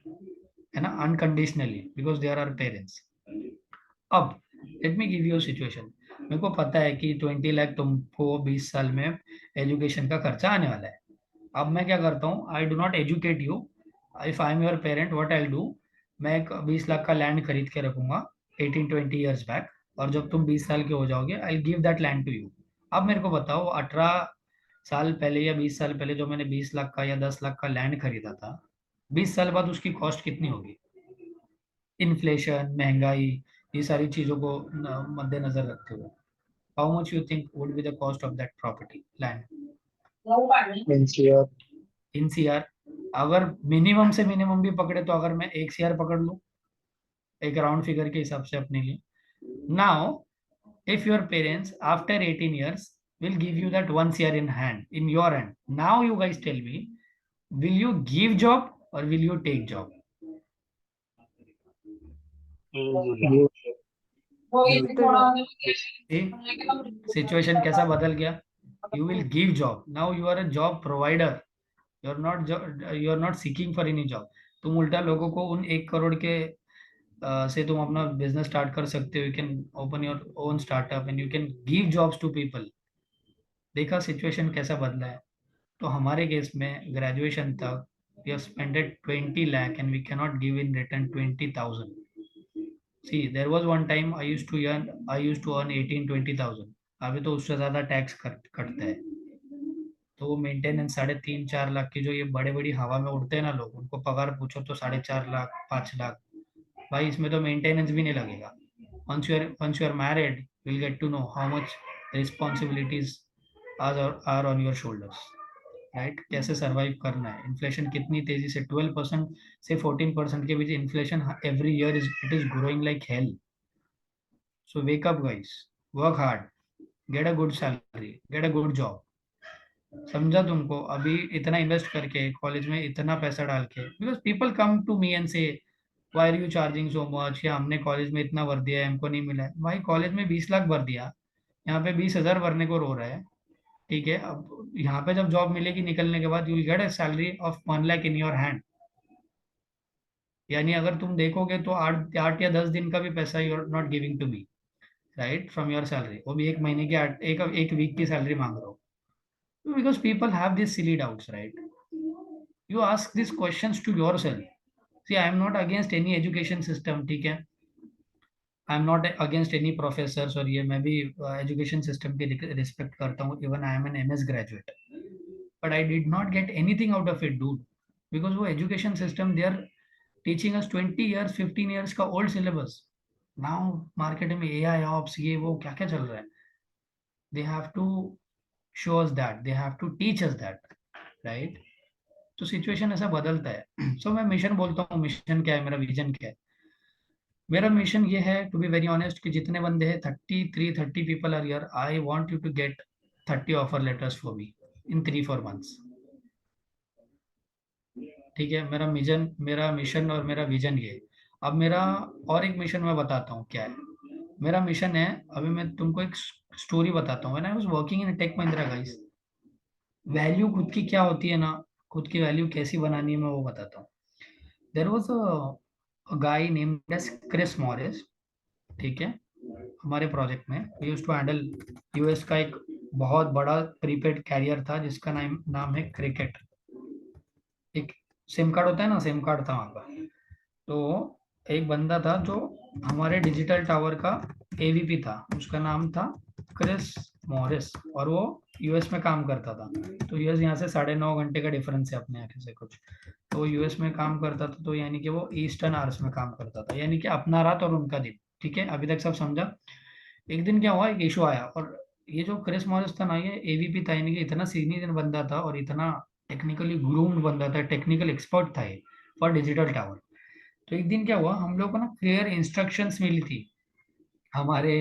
है ना, unconditionally, because they are our parents. अब let me give you situation. मेरे को पता है कि 20 लाख तुमको 20 साल में एजुकेशन का खर्चा आने वाला है। अब मैं क्या करता हूँ, आई do not educate you. If I am your parent, what I do, मैं एक 20 लाख का लैंड खरीद के रखूंगा 18-20 ईयर्स बैक, और जब तुम 20 साल के हो जाओगे I give that land to you. अब मेरे को बताओ 18 साल पहले या 20 साल पहले जो मैंने 20 लाख का या 10 लाख का लैंड खरीदा था, 20 साल बाद उसकी कॉस्ट कितनी होगी? इन्फ्लेशन, महंगाई, ये सारी चीजों को मद्देनजर रखते हुए how much you think would be the cost of that property land NCR in CR? अगर मिनिमम से मिनिमम भी पकड़े तो अगर मैं 1 CR पकड़ लूं एक राउंड फिगर के हिसाब से अपने लिए, now if your parents after 18 years will give you that 1 CR in hand, in your hand, now you guys tell me, will you give job or will you take job? Situation कैसा बदल गया? You will give job. Now you are a job provider, you are not seeking for any job. तुम उल्टा लोगों को उन 1 करोड़ के से तुम अपना बिजनेस स्टार्ट कर सकते हो। You can open your own startup and you can give jobs to people. देखा सिचुएशन कैसा बदला है? तो हमारे केस में ग्रेजुएशन तक we have spent 20 lakh and we cannot give in return 20,000. See, there was one time I used to earn 18-20,000. अभी तो उससे ज्यादा टैक्स कटता है। तो वो मेंटेनेंस 3.5-4 लाख की जो ये बड़े बड़ी हवा में उड़ते हैं ना लोग, उनको पगार पूछो तो 4.5 लाख 5 लाख। भाई इसमें तो मेंटेनेंस भी नहीं लगेगा। once you are married, you'll get to know how much responsibilities are on your shoulders, right? कैसे सरवाइव करना है। इन्फ्लेशन कितनी तेजी से 12% से 14% के बीच inflation every year it is growing like hell. So wake up guys, work hard, get a good salary, get a good job. समझा तुमको? अभी इतना इन्वेस्ट करके कॉलेज में इतना पैसा डाल के, because people come to me and say why are you charging so much, या हमने कॉलेज में इतना भर दिया है हमको नहीं मिला है। भाई कॉलेज में 20 लाख भर दिया, यहाँ पे 20,000 भरने को रो रहा है। ठीक है, अब यहाँ पे जब जॉब मिलेगी निकलने के बाद, you will get a salary of 1 lakh in your hand. यानी अगर तुम देखोगे तो 8 या 10 दिन का भी पैसा you are not giving to me, right, from your salary. वो भी एक महीने की एक वीक की सैलरी मांग रहे हो। Because people have this silly doubts, right? You ask this questions to yourself. See, I am not against any education system, ठीक है, I am not against any professor, और ये मैं भी एजुकेशन सिस्टम की रिस्पेक्ट करता हूँ। Even I am an MS graduate, but I did not get anything out of it, dude. Because वो education system, they are teaching us 20 years, 15 years का old syllabus. Now market में AI ops ये वो क्या क्या चल रहा है? They have to show us that, they have to teach us that, right? तो situation ऐसा बदलता है। So मैं मिशन बोलता हूँ, मिशन क्या है, मेरा विजन क्या है? मेरा मिशन ये है, टू बी वेरी ऑनेस्ट, कि जितने बंदे हैं 30 people are here, I want you to get 30 offer letters for me in 3-4 months. ठीक है, मेरा मिशन और मेरा विजन ये। अब मेरा और एक मिशन मैं बताता हूँ क्या है। मेरा मिशन है, अभी मैं तुमको एक स्टोरी बताता हूँ। When I was working in Tech Mahindra guys, value खुद की क्या होती है ना, खुद की वैल्यू कैसी बनानी है मैं वो बताता हूँ। There was a guy named as Chris Morris, ठीक है, हमारे प्रोजेक्ट में we used to handle US का एक बहुत बड़ा प्रीपेड कैरियर था जिसका नाम है क्रिकेट। एक सिम कार्ड होता है ना, सिम कार्ड था वहाँ पर। तो एक बंदा था जो हमारे डिजिटल टावर का AVP था, उसका नाम था क्रिस मॉरिस, और वो US में काम करता था। तो US यहाँ से 9.5 घंटे का डिफरेंस है अपने यहाँ से कुछ। तो वो US में काम करता था, तो यानी कि वो ईस्टर्न आवर्स में काम करता था, यानी कि अपना रात और उनका दिन। ठीक है, अभी तक सब समझा? एक दिन क्या हुआ, एक इशू आया, और ये जो क्रिस मॉरिस था ना, ये AVP था, यानी कि इतना सीनियर बंदा था और इतना टेक्निकली ग्रूम्ड बंदा था, टेक्निकल एक्सपर्ट था ये फॉर डिजिटल टावर। तो एक दिन क्या हुआ, हम लोग को ना क्लियर इंस्ट्रक्शंस मिली थी हमारे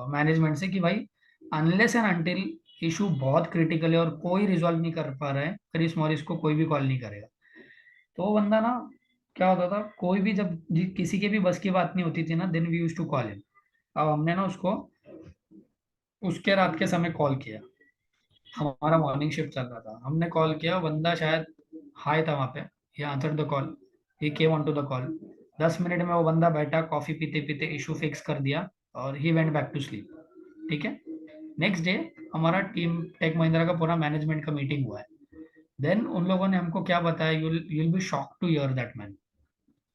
मैनेजमेंट से कि भाई अनलेस एंड अनटिल इशू बहुत क्रिटिकल है और कोई रिजॉल्व नहीं कर पा रहा है, क्रिस मॉरिस को कोई भी कॉल नहीं करेगा। तो वो बंदा ना, क्या होता था, कोई भी जब किसी के भी बस की बात नहीं होती थी ना, then we use to call him. अब हमने ना उसको उसके रात के समय कॉल किया, हमारा मॉर्निंग शिफ्ट चल रहा था, हमने कॉल किया, बंदा शायद हाई था वहां पे, he answered the call, he came on to the call. 10 minute में वो बंदा बैठा, कॉफी पीते पीते इशू फिक्स कर दिया और he went back to sleep. ठीक है। नेक्स्ट डे हमारा टीम टेक महिंद्रा का पूरा मैनेजमेंट का मीटिंग हुआ है। देन उन लोगों ने हमको क्या बताया, you'll be shocked to hear that man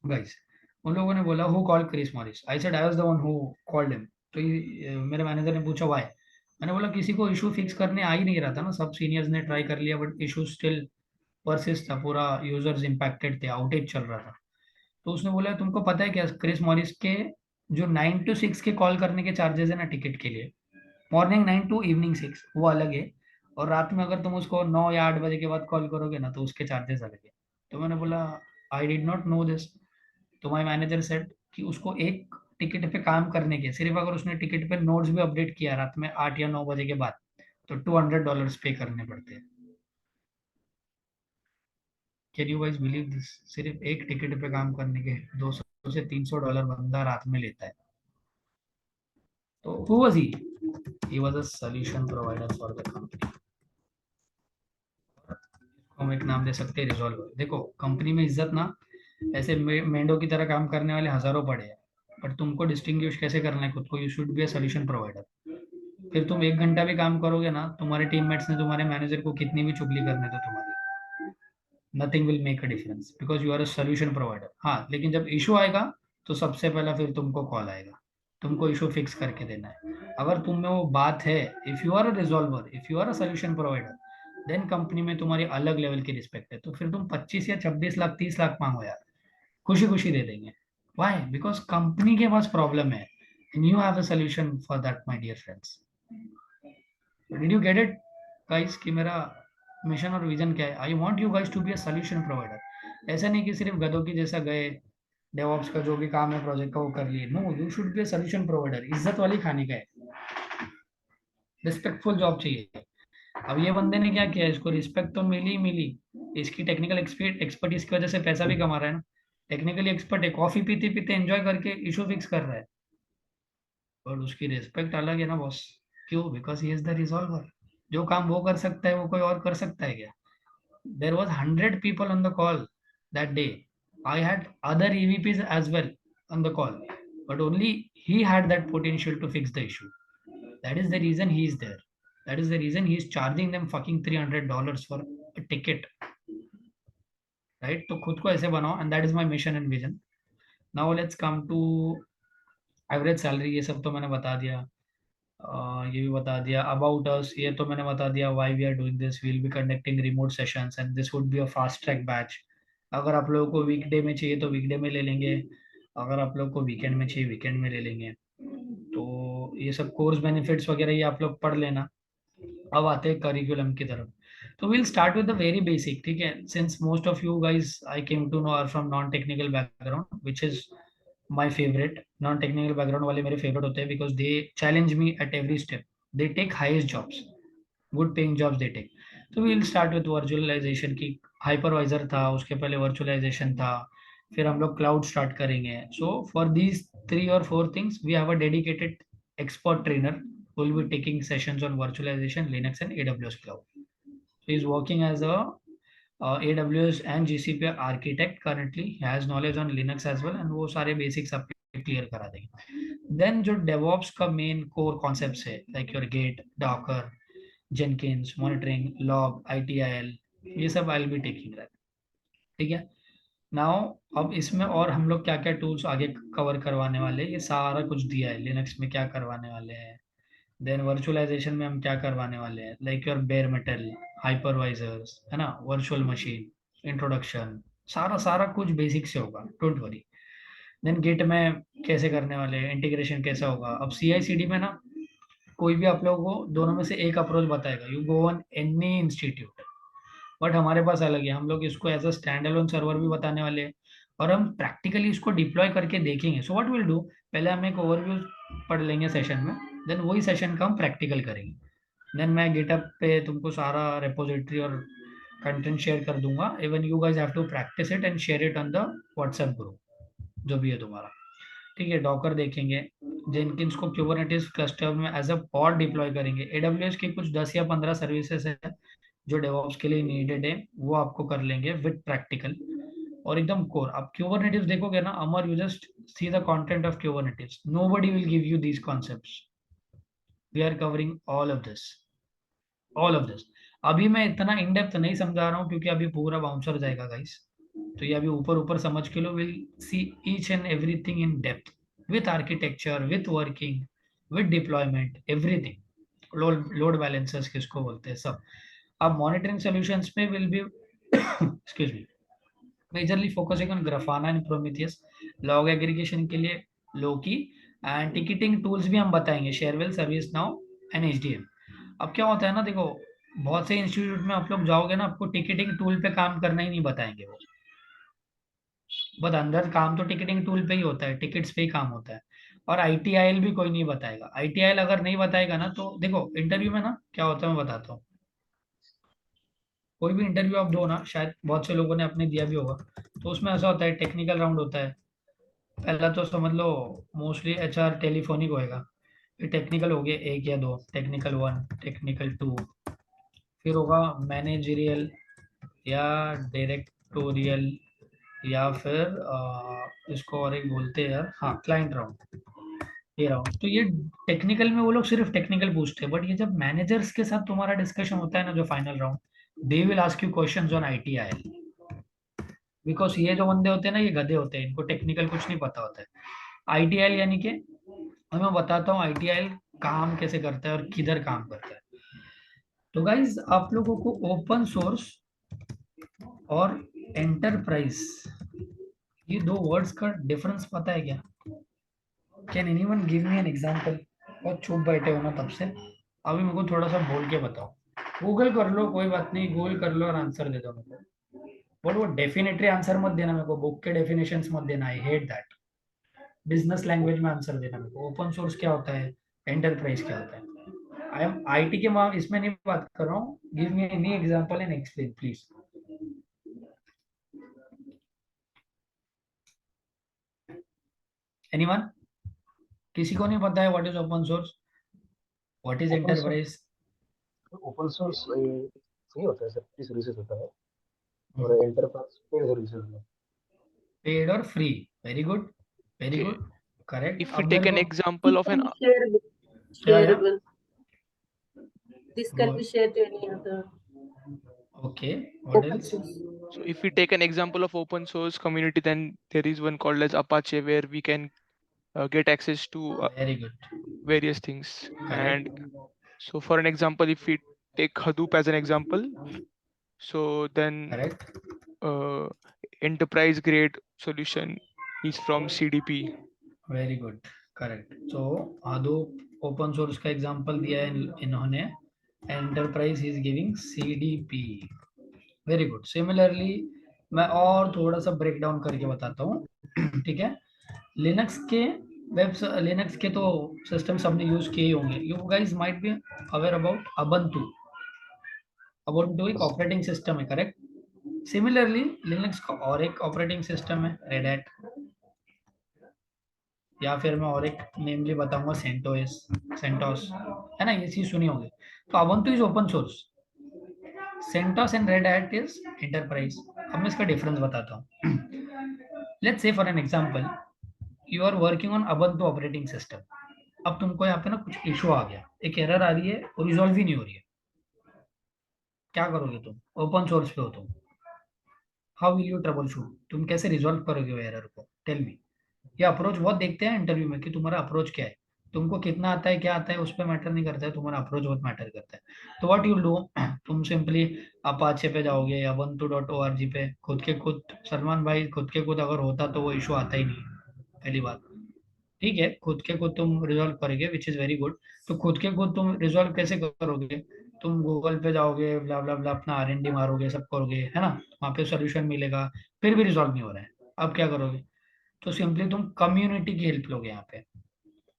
guys। उन लोगों ने बोला who called Chris Morris, I said I was the one who called him. तो मेरे मैनेजर ने पूछा व्हाई, मैंने बोला किसी को इशू फिक्स करने आ ही नहीं रहा था ना, सब सीनियर्स ने ट्राई कर लिया बट इशू स्टिल परसिस्ट था, पूरा यूजर्स इंपैक्टेड थे, आउटेज चल रहा था। तो उसने बोला तुमको पता है क्या, क्रिस मॉरिस के जो 9 to 6 के कॉल करने के चार्जेस है ना टिकट के लिए, मॉर्निंग 9 to इवनिंग 6 वो अलग है, और रात में अगर तुम उसको 9 या 8 बजे के बाद कॉल करोगे ना तो उसके चार्जेस अलग है। तो मैंने बोला I did not know this. तो माई मैनेजर सेड कि उसको एक टिकट पे काम करने के, सिर्फ अगर उसने टिकट पे नोट्स भी अपडेट किया रात में 8 या 9 बजे के बाद, तो $200 पे करने पड़ते हैं। Can you guys believe this, सिर्फ एक टिकट पे काम करने के $200 से $300 बंदा रात में लेता है। तो who was he? He was a solution provider for the company। हम एक नाम दे सकते हैं रिजॉल्वर। देखो कंपनी में इज्जत ना, ऐसे मेंढों की तरह काम करने वाले हजारों पड़े हैं, पर तुमको डिस्टिंग्विश कैसे करना है खुद को, you should be a solution provider. फिर तुम 1 घंटा भी काम करोगे ना, तुम्हारे टीममेट्स ने तुम्हारे मैनेजर को कितनी भी चुगली करने दो तुम्हारी, nothing will make a difference because you are a solution provider. हाँ, लेकिन जब इशू आएगा तो सबसे पहला फिर तुमको कॉल आएगा, तुमको इशू फिक्स करके देना है। अगर तुम में वो बात है, if you are a resolver, if you are a solution provider, then company में तुम्हारी अलग लेवल की रिस्पेक्ट है। तो फिर तुम 25 या 26 लाख 30 लाख मांगो यार, खुशी खुशी दे देंगे। व्हाई? बिकॉज कंपनी के पास प्रॉब्लम है and you have a solution for that my dear friends. Did you get it guys कि मेरा मिशन और विजन क्या है? I want you guys to be a solution provider. ऐसा नहीं कि सिर्फ गधों की जैसा गए, डेवऑप्स का जो भी काम है प्रोजेक्ट का वो कर लिए। No, you should be a solution provider. इज्जत वाली खाने का है, रिस्पेक्टफुल जॉब चाहिए। अब ये बंदे ने क्या किया, इसको रिस्पेक्ट तो मिली ही मिली, इसकी टेक्निकल एक्सपर्टीज की वजह से पैसा भी कमा रहा है ना, टेक्निकली एक्सपर्ट है, कॉफी पीते पीते एंजॉय करके इशू फिक्स कर रहा है, और उसकी रिस्पेक्ट अलग है ना बॉस। क्यों? Because he is the resolver. जो काम वो कर सकता है वो कोई और कर सकता है क्या? There was 100 people on the call that day। I had other EVPs as well on the call, but only he had that potential to fix the issue। That is the reason he is there। That is the reason he is charging them fucking $300 for a ticket, right? तो खुद को ऐसे बनाओ, and that is my mission and vision। Now let's come to average salary। ये सब तो मैंने बता दिया, ये भी बता दिया। अबाउट अस ये तो मैंने बता दिया, why we are doing this, we will be conducting remote sessions and this would be a fast track batch. अगर आप लोगों को वीकडे में चाहिए तो वीकडे में ले लेंगे, अगर आप लोग को वीकेंड में चाहिए वीकेंड में ले लेंगे। तो ये सब कोर्स बेनिफिट्स वगैरह ये आप लोग पढ़ लेना। अब आते हैं करिकुलम की तरफ। तो will start with the very basic, ठीक है? Since most of you guys I came to know are from non technical background, which is my favourite. Non technical background वाले मेरे फेवरेट होते हैं because they challenge me at every step, they take highest jobs, good paying jobs they take. तो we will start with virtualisation की, हाइपरवाइजर था, उसके पहले वर्चुअलाइजेशन था, फिर हम लोग क्लाउड स्टार्ट करेंगे। So for these 3 or 4 things we have a dedicated expert trainer who will be taking sessions on virtualization, Linux and AWS cloud। He is working as a AWS and GCP architect currently। He has knowledge on Linux as well and वो सारे basics आपके clear करा देंगे। Then जो DevOps का main core concepts है, like your Git, Docker, Jenkins, monitoring, log, ITIL, ये सब I'll be taking that। ठीक है। नाउ अब इसमें और हम लोग क्या क्या टूल्स आगे कवर करवाने वाले हैं, ये सारा कुछ दिया है। लिनक्स में क्या करवाने वाले हैं, देन वर्चुअलाइजेशन में हम क्या करवाने वाले हैं, like your bear metal, hypervisors, है ना, वर्चुअल मशीन, इंट्रोडक्शन, सारा सारा कुछ बेसिक से होगा, डोंट वरी। देन गिट में कैसे करने वाले हैं, इंटीग्रेशन कैसा होगा। अब CI/CD में ना कोई भी आप लोगों को दोनों में से एक अप्रोच बताएगा, you go on any institute, but हमारे पास अलग है। हम लोग इसको एज अ स्टैंड अलोन सर्वर भी बताने वाले हैं और हम प्रैक्टिकली इसको डिप्लॉय करके देखेंगे। सो व्हाट विल डू, पहले हम एक ओवरव्यू पढ़ लेंगे सेशन में, देन वही सेशन का हम प्रैक्टिकल करेंगे। देन मैं गिटअप पे तुमको सारा रेपोजिटरी और कंटेंट शेयर कर दूंगा। Even you guys have to practice it and share it on the WhatsApp group जो भी है तुम्हारा। ठीक है, डॉकर देखेंगे, जेनकिंस को क्यूबरनेटिस क्लस्टर में एज अ पॉड डिप्लॉय करेंगे। एडब्ल्यूएस की कुछ 10 या 15 सर्विसेज है जो डेवऑप्स के लिए नीडेड है, वो आपको कर लेंगे विद प्रैक्टिकल और एकदम कोर। आप क्यूबरनेटिस देखोगे ना Amar, you just see the content of Kubernetes, nobody will give you these concepts. We are covering all of this. अभी मैं इतना इन डेप्थ नहीं समझा रहा हूँ क्योंकि अभी पूरा बाउंसर जाएगा गाइस, तो ये अभी ऊपर ऊपर समझ के लो। Will see each and everything in depth with architecture, with working, with deployment, everything. Load balancers किसको बोलते हैं सब। अब मॉनिटरिंग सॉल्यूशंस में will be excuse me majorly focusing on Grafana and Prometheus. Log aggregation के लिए लोकी एंड टिकटिंग टूल्स भी हम बताएंगे, sharewell, ServiceNow and HDM. अब क्या होता है ना, देखो बहुत से इंस्टीट्यूट में आप लोग जाओगे ना, आपको टिकटिंग टूल पे काम करना ही नहीं बताएंगे वो, बट अंदर काम तो टिकटिंग टूल पे ही होता है, टिकट्स पे ही काम होता है। और आईटीआईएल भी कोई नहीं बताएगा। आईटीआईएल अगर नहीं बताएगा ना, तो देखो इंटरव्यू में ना क्या होता है मैं बताता हूँ। कोई भी इंटरव्यू आप दो ना, शायद बहुत से लोगों ने अपने दिया भी होगा, तो उसमें ऐसा होता है टेक्निकल राउंड होता है। पहला तो समझ लो मोस्टली एचआर टेलीफोनिक होएगा, फिर टेक्निकल हो गए एक या दो, टेक्निकल 1, टेक्निकल 2, फिर होगा मैनेजरियल या डायरेक्टोरियल, या फिर इसको और एक बोलते हैं यार, हाँ क्लाइंट राउंड, ये राउंड। तो ये टेक्निकल में वो लोग सिर्फ टेक्निकल पूछते हैं, बट ये जब मैनेजर्स के साथ तुम्हारा डिस्कशन होता है ना, जो final round, they will ask you questions on ITIL. Because ये जो बंदे होते हैं ना, ये गधे होते हैं, इनको टेक्निकल कुछ नहीं पता होता है। आईटीआईएल यानी कि मैं बताता हूँ आईटीआईएल काम कैसे करता है और किधर काम करता है। तो गाइज आप लोगों को ओपन सोर्स और एंटरप्राइज, ये दो वर्ड्स का डिफरेंस पता है क्या? Can anyone give me an example? बहुत चुप बैठे हो ना तब से, अभी मेरे को थोड़ा सा बोल के बताओ। गूगल कर लो, कोई बात नहीं, गूगल कर लो और आंसर दे दो मेरे को। बट वो डेफिनेटली आंसर मत देना मेरे को, बुक के डेफिनेशंस मत देना, I hate that. Business language में आंसर देना मेरे को। ओपन सोर्स क्या होता है, एंटरप्राइज क्या होता है। आई एम आईटी के माम इसमें नहीं बात कर रहा हूँ। Give me any example and explain please. Anyone? किसी को नहीं पता है what is open source, what is open source enterprise? Open source free होता है सर, फ्री सर्विसेज होता है, और एंटरप्राइज पेड सर्विसेज होता है। पेड और free, very good, very Okay. Good, correct. If we अब take मेरे an को example of an Shareable. क्या या Shareable. This can Go- be shared to any other okay, what open else? source. So if we take an example of open source community, then there is one called as Apache where we can get access to very good, various things. And correct, so for an example, if we take Hadoop as an example, so then correct, uh, enterprise grade solution is from CDP. Very good, correct. So Hadoop open source का एग्जांपल दिया है इन्होंने, enterprise is giving CDP, very good. Similarly मैं और थोड़ा सा ब्रेक डाउन करके बताता हूँ ठीक है। लिनक्स के लिनक्स के तो सिस्टम सबने यूज किए ही होंगे। You guys might be aware about Ubuntu. Ubuntu एक ऑपरेटिंग सिस्टम है, करेक्ट। सिमिलरली लिनक्स का और एक ऑपरेटिंग सिस्टम है रेड हैट, या फिर मैं और एक नेमली बताऊंगा सेंटोस, सेंटोस, है ना, ये चीज सुनी होगी। तो Ubuntu is open source, CentOS and Red Hat is enterprise. अब मैं इसका डिफरेंस बताता हूँ। Let's say for an example you are working on Ubuntu operating system. अब तुमको यहाँ पे ना कुछ इशू आ गया, एक एरर आ रही है और रिजॉल्व ही नहीं हो रही है, क्या करोगे तुम? ओपन सोर्स पे हो तुम, how will you troubleshoot, तुम कैसे रिजॉल्व करोगे वो एरर को? Tell me. ये अप्रोच बहुत देखते हैं इंटरव्यू में कि तुम्हारा अप्रोच क्या है, तुमको कितना आता है, क्या आता है, उस पर मैटर नहीं करता है, तुम्हारा अप्रोच बहुत मैटर करता है। तो व्हाट यू डू, तुम सिंपली अपाचे पे जाओगे या ubuntu.org पे, खुद के खुद, सलमान भाई खुद के खुद अगर होता तो वो इशू आता ही नहीं, पहली बात। ठीक है, खुद के खुद तुम रिजॉल्व करोगे विच इज वेरी गुड। तो खुद के खुद तुम रिजॉल्व कैसे करोगे? तुम गूगल पे जाओगे, ब्ला ब्ला ब्ला, अपना आरएनडी मारोगे, सब करोगे, है ना, वहां पे सोल्यूशन मिलेगा, फिर भी रिजॉल्व नहीं हो रहा है, अब क्या करोगे? तो सिंपली तुम कम्युनिटी की हेल्प लोगे यहाँ पे।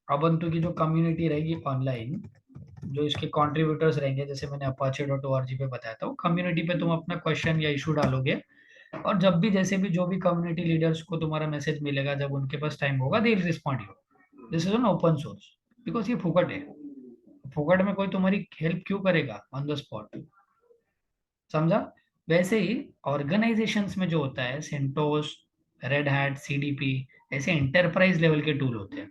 अबंतु की जो कम्युनिटी रहेगी ऑनलाइन, जो इसके कंट्रीब्यूटर्स रहेंगे, जैसे मैंने apache.org पे बताया था, वो कम्युनिटी पे तुम अपना क्वेश्चन या इशू डालोगे, और जब भी जैसे भी जो भी कम्युनिटी लीडर्स को तुम्हारा मैसेज मिलेगा, जब उनके पास टाइम होगा, they will respond you. This is an open source, because ये फुकट है। फुकट में कोई तुम्हारी हेल्प क्यों करेगा ऑन द स्पॉट, समझा? वैसे ही ऑर्गेनाइजेशंस में जो होता है, सेंटोस, रेड हैट, सीडीपी, ऐसे एंटरप्राइज लेवल के टूल होते हैं।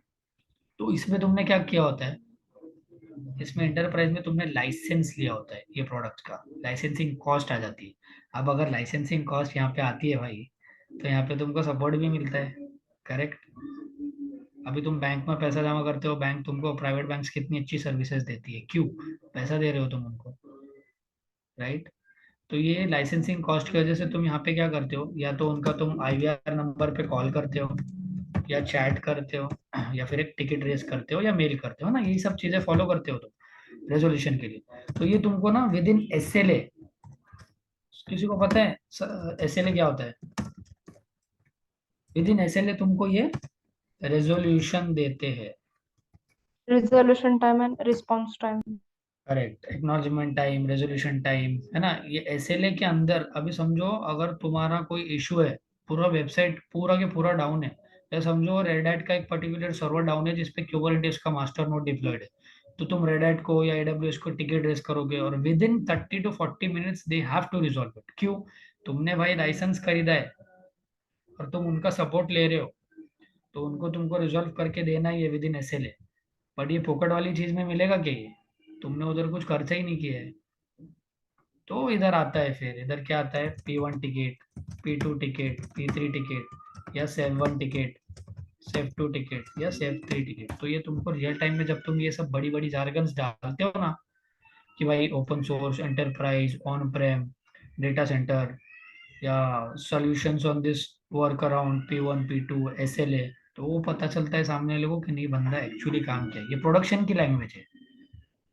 तो इसमें तुमने क्या किया होता है, इसमें एंटरप्राइज में तुमने लाइसेंस लिया होता है, ये प्रोडक्ट का लाइसेंसिंग कॉस्ट आ जाती है। अब अगर लाइसेंसिंग कॉस्ट यहाँ पे आती है भाई, तो यहाँ पे तुमको सपोर्ट भी मिलता है, करेक्ट? अभी तुम बैंक में पैसा जमा करते हो, बैंक तुमको, प्राइवेट बैंक कितनी अच्छी सर्विसेज देती है, क्यों? पैसा दे रहे हो तुम उनको, राइट? तो ये लाइसेंसिंग कॉस्ट की वजह से तुम यहाँ पे क्या करते हो, या तो उनका तुम आईवीआर नंबर पे कॉल करते हो, या चैट करते हो, या फिर एक टिकट रेस करते हो, या मेल करते हो ना, यही सब चीजें फॉलो करते हो तुम रेजोल्यूशन के लिए। तो ये तुमको ना विद इन एसएलए, किसी को पता है एसएलए क्या होता है? विद इन एसएलए तुमको ये रेजोल्यूशन देते हैं। resolution time and response time. Correct, acknowledgement time, resolution time, है ना? ये एसएलए के अंदर, अभी समझो अगर तुम्हारा कोई इशू है, पूरा वेबसाइट पूरा के पूरा डाउन है, या समझो रेड हैट का एक पर्टिकुलर सर्वर डाउन है जिसपे क्यूबरनेटिस का मास्टर नोड डिप्लॉयड है, तो तुम रेड हैट को या एडब्ल्यूएस को टिकट रेस करोगे, और within 30 to 40 minutes they have to resolve it. क्यों? तुमने भाई लाइसेंस खरीदा है और तुम उनका सपोर्ट ले रहे हो, तो उनको तुमको रिजॉल्व करके देना ही है विद इन एसएलए। बट ये फोकट वाली चीज में मिलेगा क्या? ये तुमने उधर कुछ खर्चा ही नहीं किया है। तो इधर आता है, फिर इधर क्या आता है, P1 ticket, P2 ticket, P3 ticket, या सेव 1 टिकट, सेव 2 टिकट, या सेव 3 टिकट। तो ये तुमको रियल टाइम में जब तुम ये सब बड़ी बड़ी जार्गन्स डालते हो ना, कि भाई open source, enterprise, on prem, data centre, या solutions on this work around P1 P2 SLA, तो वो पता चलता है सामने वाले को कि नहीं, बंदा एक्चुअली काम किया है। ये प्रोडक्शन की लैंग्वेज है,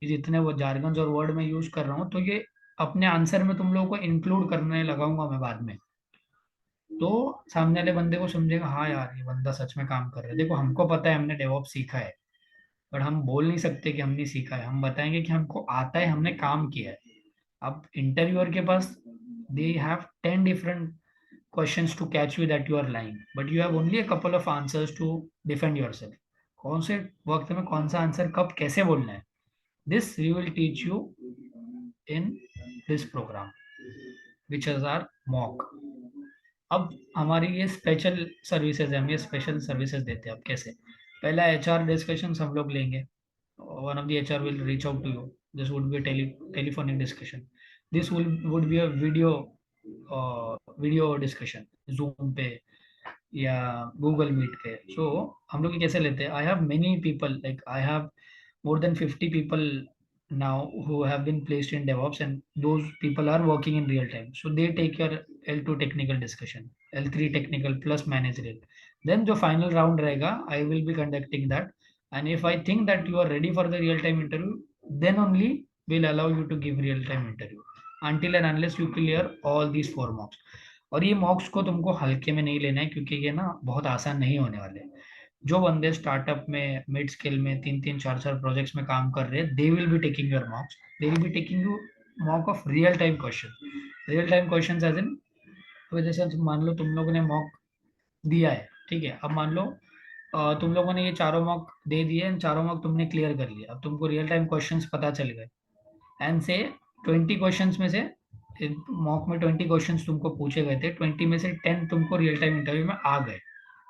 ये जितने वो जार्गन्स और वर्ड में यूज कर रहा हूँ, तो ये अपने आंसर में तुम लोगों को इंक्लूड करने लगाऊंगा मैं बाद में, तो सामने वाले बंदे को समझेगा, हाँ यार ये बंदा सच में काम कर रहा है। देखो हमको पता है, हमने डेवऑप्स सीखा है, बट हम बोल नहीं सकते कि हमने सीखा है, हम बताएंगे कि हमको आता है, हमने काम किया है। अब इंटरव्यूअर के पास, they have 10 different questions to catch you that you are lying, but you have only a couple of answers to defend yourself। कौन से वक्त में कौन सा आंसर कब कैसे बोलना है, this we will teach you in this program, which is our mock। अब हमारी ये स्पेशल सर्विसेज है, हम ये स्पेशल सर्विसेज देते हैं। अब कैसे? पहला एचआर डिस्कशन हम लोग लेंगे, one of the HR will reach out to you, this would be telephonic discussion, this would be a video discussion, Zoom पे या गूगल मीट पे। सो हम लोग ये कैसे लेते हैं, I have many people, like I have more than 50 people now who have been placed in DevOps, and those people are working in real time. So they take your L2 technical discussion, L3 technical plus managerial. Then जो final round रहेगा, I will be conducting that. And if I think that you are ready for the real time interview, then only will allow you to give real time interview. Until and unless you clear all these 4 mocks. और ये मॉक्स को तुमको हल्के में नहीं लेना है, क्योंकि ये ना बहुत आसान नहीं होने वाले। जो बंदे स्टार्टअप में, मिड स्केल में 3-3 4-4 प्रोजेक्ट्स में काम कर रहे हैं, they will be taking your mocks, they will be taking you mock of real time question. Real time question as in, तो जैसे मान लो तुम लोगों ने मॉक दिया है, ठीक है, अब मान लो तुम लोगों ने ये चारों मॉक दे दिए, इन चारों मॉक तुमने क्लियर कर लिया, अब तुमको रियल टाइम क्वेश्चंस पता चल गए, एंड से 20 क्वेश्चंस में से, मॉक में 20 क्वेश्चंस तुमको पूछे गए थे, 20 में से 10 तुमको रियल टाइम इंटरव्यू में आ गए,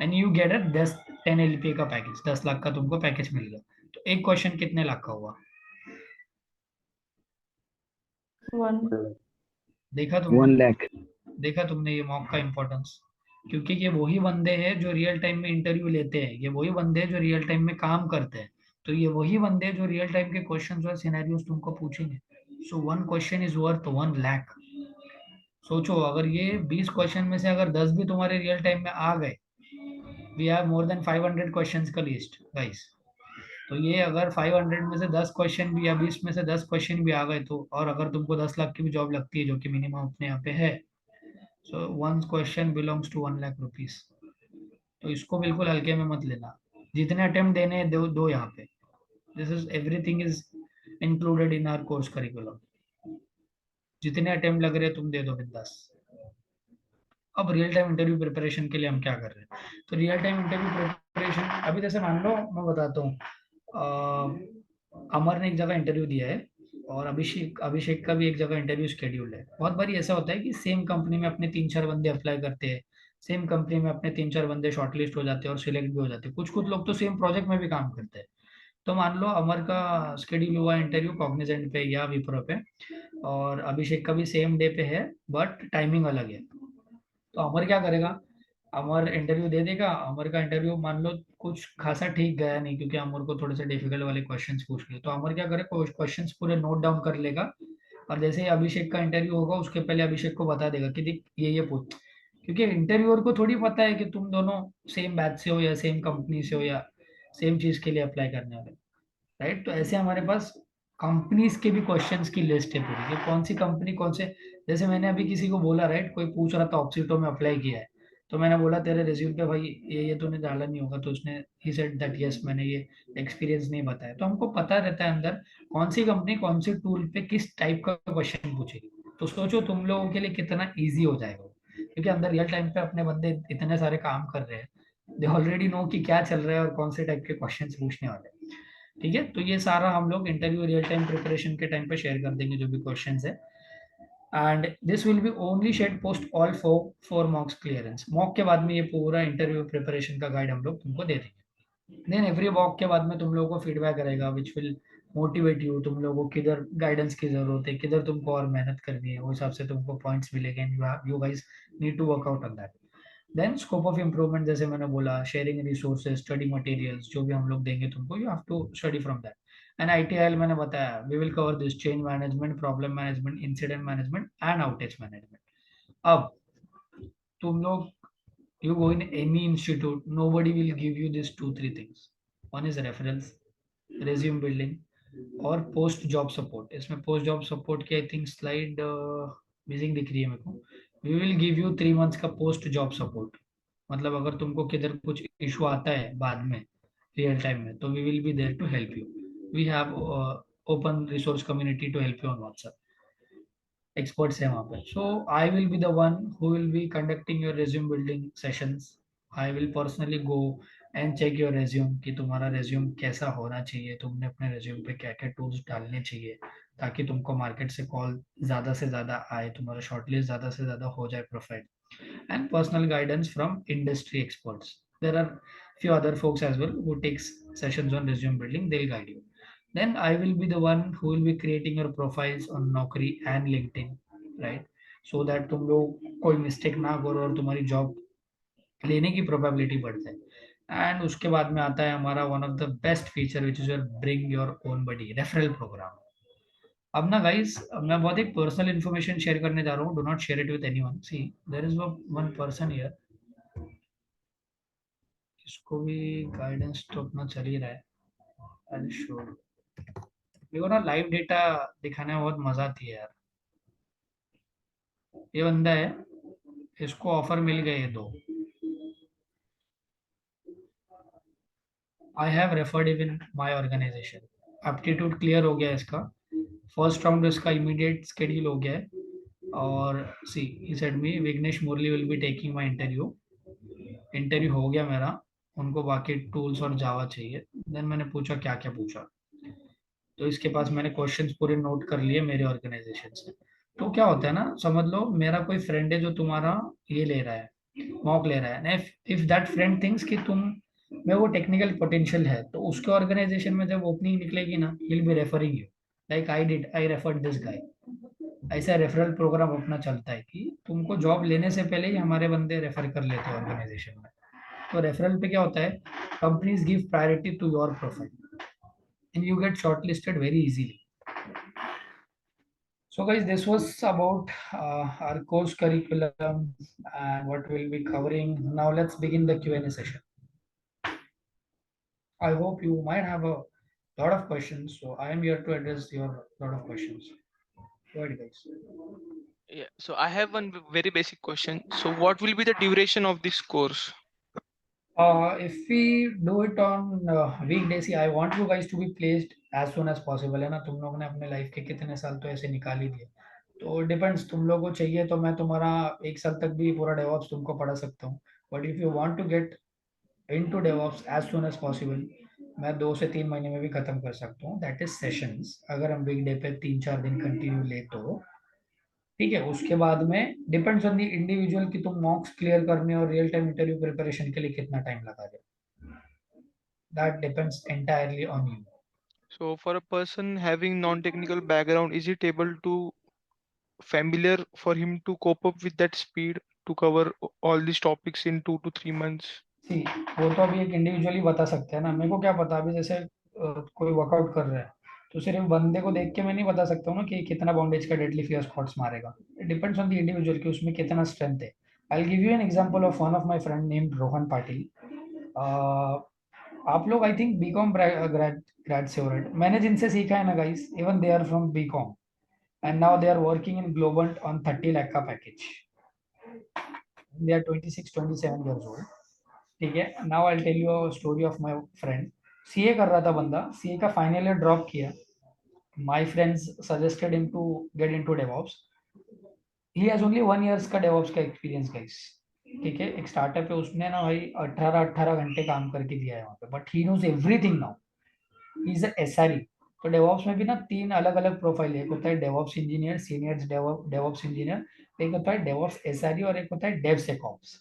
and you get a 10 LPA का पैकेज, 10 लाख का तुमको पैकेज मिल गया। तो एक क्वेश्चन कितने लाख का हुआ? 1 देखा तुमने? 1 lakh। देखा तुमने ये मॉक का इंपॉर्टेंस? क्योंकि ये वही बंदे हैं जो रियल टाइम में इंटरव्यू लेते हैं, ये वही बंदे हैं जो रियल टाइम में काम करते हैं, तो ये वही बंदे हैं जो रियल टाइम के क्वेश्चंस और सिनेरियोस तुमको पूछेंगे। सो 1 क्वेश्चन इज वर्थ 1 लाख। सोचो, अगर ये 20 क्वेश्चन में से अगर 10 भी तुम्हारे रियल टाइम में आ गए, we have more than 500 questions का लिस्ट गाइस। तो ये अगर 500 में से 10 क्वेश्चन भी, या 20 में से 10 क्वेश्चन भी आ गए, तो और अगर तुमको 10 लाख की भी जॉब लगती है, जो कि मिनिमम अपने यहाँ पे है, so 1 question belongs to 1 lakh rupees. तो इसको बिल्कुल हल्के में मत लेना। जितने अटेम्प्ट देने हैं दो दो यहाँ पे. This is everything is included in our course curriculum. जितने अटेम्प्ट लग रहे हैं तुम दे दो बिंदास. अब रियल टाइम इंटरव्यू प्रिपरेशन के लिए हम क्या कर रहे हैं? तो रियल टाइम इंटरव्यू प्रिपरेशन अभी जैसे मान लो मैं बताता हूँ. अमर ने एक जगह इंटरव्यू दिया है और अभिषेक अभिषेक का भी एक जगह इंटरव्यू शेड्यूल्ड है. बहुत बार ऐसा होता है कि सेम कंपनी में अपने 3-4 बंदे अप्लाई करते हैं. सेम कंपनी में अपने 3-4 बंदे शॉर्टलिस्ट हो जाते हैं और सिलेक्ट भी हो जाते हैं. कुछ कुछ लोग तो सेम प्रोजेक्ट में भी काम करते हैं. तो मान लो अमर का शेड्यूल हुआ इंटरव्यू कॉग्निजेंट पे या विप्रो पे और अभिषेक का भी सेम डे पे है बट टाइमिंग अलग है. तो अमर क्या करेगा? अमर इंटरव्यू दे देगा. अमर का इंटरव्यू मान लो कुछ खासा ठीक गया नहीं क्योंकि अमर को थोड़े से डिफिकल्ट वाले क्वेश्चंस पूछ लिए. तो अमर क्या करे, क्वेश्चंस पूरे नोट डाउन कर लेगा और जैसे ही अभिषेक का इंटरव्यू होगा उसके पहले अभिषेक को बता देगा कि देख ये पूछ. क्योंकि इंटरव्यूअर को थोड़ी पता है कि तुम दोनों सेम बैच से हो या सेम कंपनी से हो या सेम चीज के लिए अप्लाई करने वाले, राइट? तो ऐसे हमारे पास कंपनीज के भी क्वेश्चंस की लिस्ट है पूरी कि कौन सी कंपनी कौन से. जैसे मैंने अभी किसी को बोला, राइट, कोई पूछ रहा था ऑक्सीटो में अप्लाई किया है तो मैंने बोला तेरे रिज्यूम पे भाई ये तूने डाला नहीं होगा. तो उसने ही सेड दैट यस मैंने ये एक्सपीरियंस नहीं बताया. तो हमको पता रहता है अंदर कौन सी कंपनी कौन सी टूल पे किस टाइप का क्वेश्चन पूछेगी. तो सोचो तुम लोगों के लिए कितना ईजी हो जाएगा वो. क्योंकि अंदर रियल टाइम पे अपने बंदे इतने सारे काम कर रहे हैं. दे ऑलरेडी नो कि क्या चल रहा है और कौन से टाइप के क्वेश्चन पूछने वाले हैं. ठीक है, तो ये सारा हम लोग इंटरव्यू रियल टाइम प्रिपरेशन के टाइम पे शेयर कर देंगे जो भी क्वेश्चंस है. And this will be only shared post all four mocks clearance. Mock के बाद में ये पूरा इंटरव्यू प्रिपरेशन का गाइड हम लोग तुमको दे देंगे. देन एवरी मॉक के बाद में तुम लोगों को फीडबैक रहेगा विच विल मोटिवेट यू. तुम लोगों को किधर गाइडेंस की जरूरत है, किधर तुमको और मेहनत करनी है, वो हिसाब से तुमको पॉइंट्स मिलेंगे. You guys need to work out on that. Then scope of improvement जैसे मैंने बोला, शेयरिंग रिसोर्सेज, स्टडी मटेरियल्स जो भी हम लोग देंगे तुमको, you have to study from that. And ITIL मैंने बताया, we will cover this change management, problem management, incident management and outage management. अब तुम लोग, you go in any institute, nobody will give you these 2-3 things. One is referrals, resume building और पोस्ट जॉब सपोर्ट. इसमें पोस्ट जॉब सपोर्ट की आई थिंक स्लाइड मिसिंग दिख रही है मेरे को. We will give you 3 months का पोस्ट जॉब सपोर्ट. मतलब अगर तुमको किधर कुछ इशू आता है बाद में रियल टाइम में तो we will be there to help you. We have open resource community to help you on WhatsApp. Experts है वहाँ पे. So I will be the one who will be conducting your resume building sessions. I will personally go and check your resume कि तुम्हारा रेज्यूम कैसा होना चाहिए, तुमने अपने रेज्यूम पे क्या क्या टूल्स डालने चाहिए ताकि तुमको मार्केट से कॉल ज़्यादा से ज़्यादा आए, तुम्हारा शॉर्टलिस्ट ज़्यादा से ज़्यादा हो जाए profile. And personal guidance from industry experts. There are few other folks as well who takes sessions on resume building. They'll guide you. Then I will be the one who will be creating your profiles on Naukri and LinkedIn, right? So that तुम लोग कोई मिस्टेक ना करो और तुम्हारी जॉब लेने की प्रोबेबिलिटी बढ़ जाए. एंड उसके बाद में आता है हमारा one of the best feature which is your bring your own buddy referral program. अब ना गाइस मैं बहुत एक पर्सनल इन्फॉर्मेशन शेयर करने जा रहा हूँ. Do not share it with anyone. See there is one person here, इसको भी गाइडेंस तो अपना चल ही रहा है. I will show. मेरे को ना लाइव डेटा दिखाने में बहुत मजा आती है यार. ये बंदा है, इसको ऑफर मिल गए 2. I have referred even my organisation. Aptitude clear हो गया इसका. फर्स्ट राउंड इसका इमीडिएट शेड्यूल हो गया है. और see he said me Vighnesh Murali will be taking my interview. Interview हो गया मेरा. उनको बाकी टूल्स और जावा चाहिए. देन मैंने पूछा क्या क्या पूछा, तो इसके पास मैंने क्वेश्चंस पूरे नोट कर लिए मेरे ऑर्गेनाइजेशन से. तो क्या होता है ना, समझ लो मेरा कोई फ्रेंड है जो तुम्हारा ये ले रहा है, मॉक ले रहा है. इफ दैट फ्रेंड थिंक्स कि तुम में वो टेक्निकल पोटेंशियल है तो उसके ऑर्गेनाइजेशन में जब ओपनिंग निकलेगी ना, he will be referring you like I did. I referred this guy. ऐसा रेफरल प्रोग्राम अपना चलता है कि तुमको जॉब लेने से पहले ही हमारे बंदे रेफर कर लेते हैं ऑर्गेनाइजेशन में. तो रेफरल पे क्या होता है, companies give priority to your profile and you get shortlisted very easily. So guys, this was about our course curriculum and what we'll be covering. Now let's begin the Q&A session. I hope you might have a lot of questions, so I am here to address your lot of questions. Go ahead guys. Yeah, so I have one very basic question. So what will be the duration of this course? If we do it on weekdays, see, I want you guys to be placed as soon as possible, है ना? तुम लोगों ने अपने लाइफ के कितने साल तो ऐसे निकाल ही दिए, तो डिपेंड्स, तुम लोगों को चाहिए तो मैं तुम्हारा 1 साल तक भी पूरा डेवऑप्स तुमको पढ़ा सकता हूँ, but if you want to get into DevOps as soon as possible, मैं 2 से 3 महीने में भी खत्म कर सकता हूँ, दैट इज सेशंस, अगर हम वीक डे पे 3-4 दिन कंटिन्यू ले तो ठीक है। उसके बाद में डिपेंड्स ऑन द इंडिविजुअल कि तुम मॉक्स क्लियर करने और रियल टाइम इंटरव्यू प्रिपरेशन के लिए कितना टाइम लगा रहे हो, that depends entirely on you. So for a person having non-technical background, is it able to familiar for him to cope up with that speed to cover all these topics in 2 to 3 months? सी, वो तो अभी एक इंडिविजुअली बता सकते हैं ना, मेरे को क्या पता, अभी जैसे कोई वर्कआउट कर रहा है तो सिर्फ बंदे को देख के मैं नहीं बता सकता हूँ ना कि कितना बाउंडेज का डेडलिफ्ट या स्क्वाट्स मारेगा, it depends on the individual कि उसमें कितना स्ट्रेंथ है। I will give you an example of one of my friend named Rohan Patil. आप लोग आई थिंक बीकॉम ग्रेड से हो रहे हो, मैंने जिनसे सीखा है ना guys, even they are from BCom and now they are working in global on 30 lakh का package, they are 26-27 years old, ठीक है। Now I tell you story of my friend, CA कर रहा था बंदा, सीए का फाइनल ईयर ड्रॉप किया, my friends suggested him to get into DevOps, he has only 1 years का डेवऑप्स का एक्सपीरियंस गाइस, ठीक है। एक स्टार्टअप है, उसने ना भाई 18-18 घंटे काम करके दिया है वहाँ पे, but he knows everything now, he is SRE. तो डेवऑप्स में भी ना 3 अलग अलग प्रोफाइल है, एक होता है DevOps engineer, senior DevOps engineer, एक होता है डेवऑप्स एसआरई और एक होता है डेवसेकऑप्स।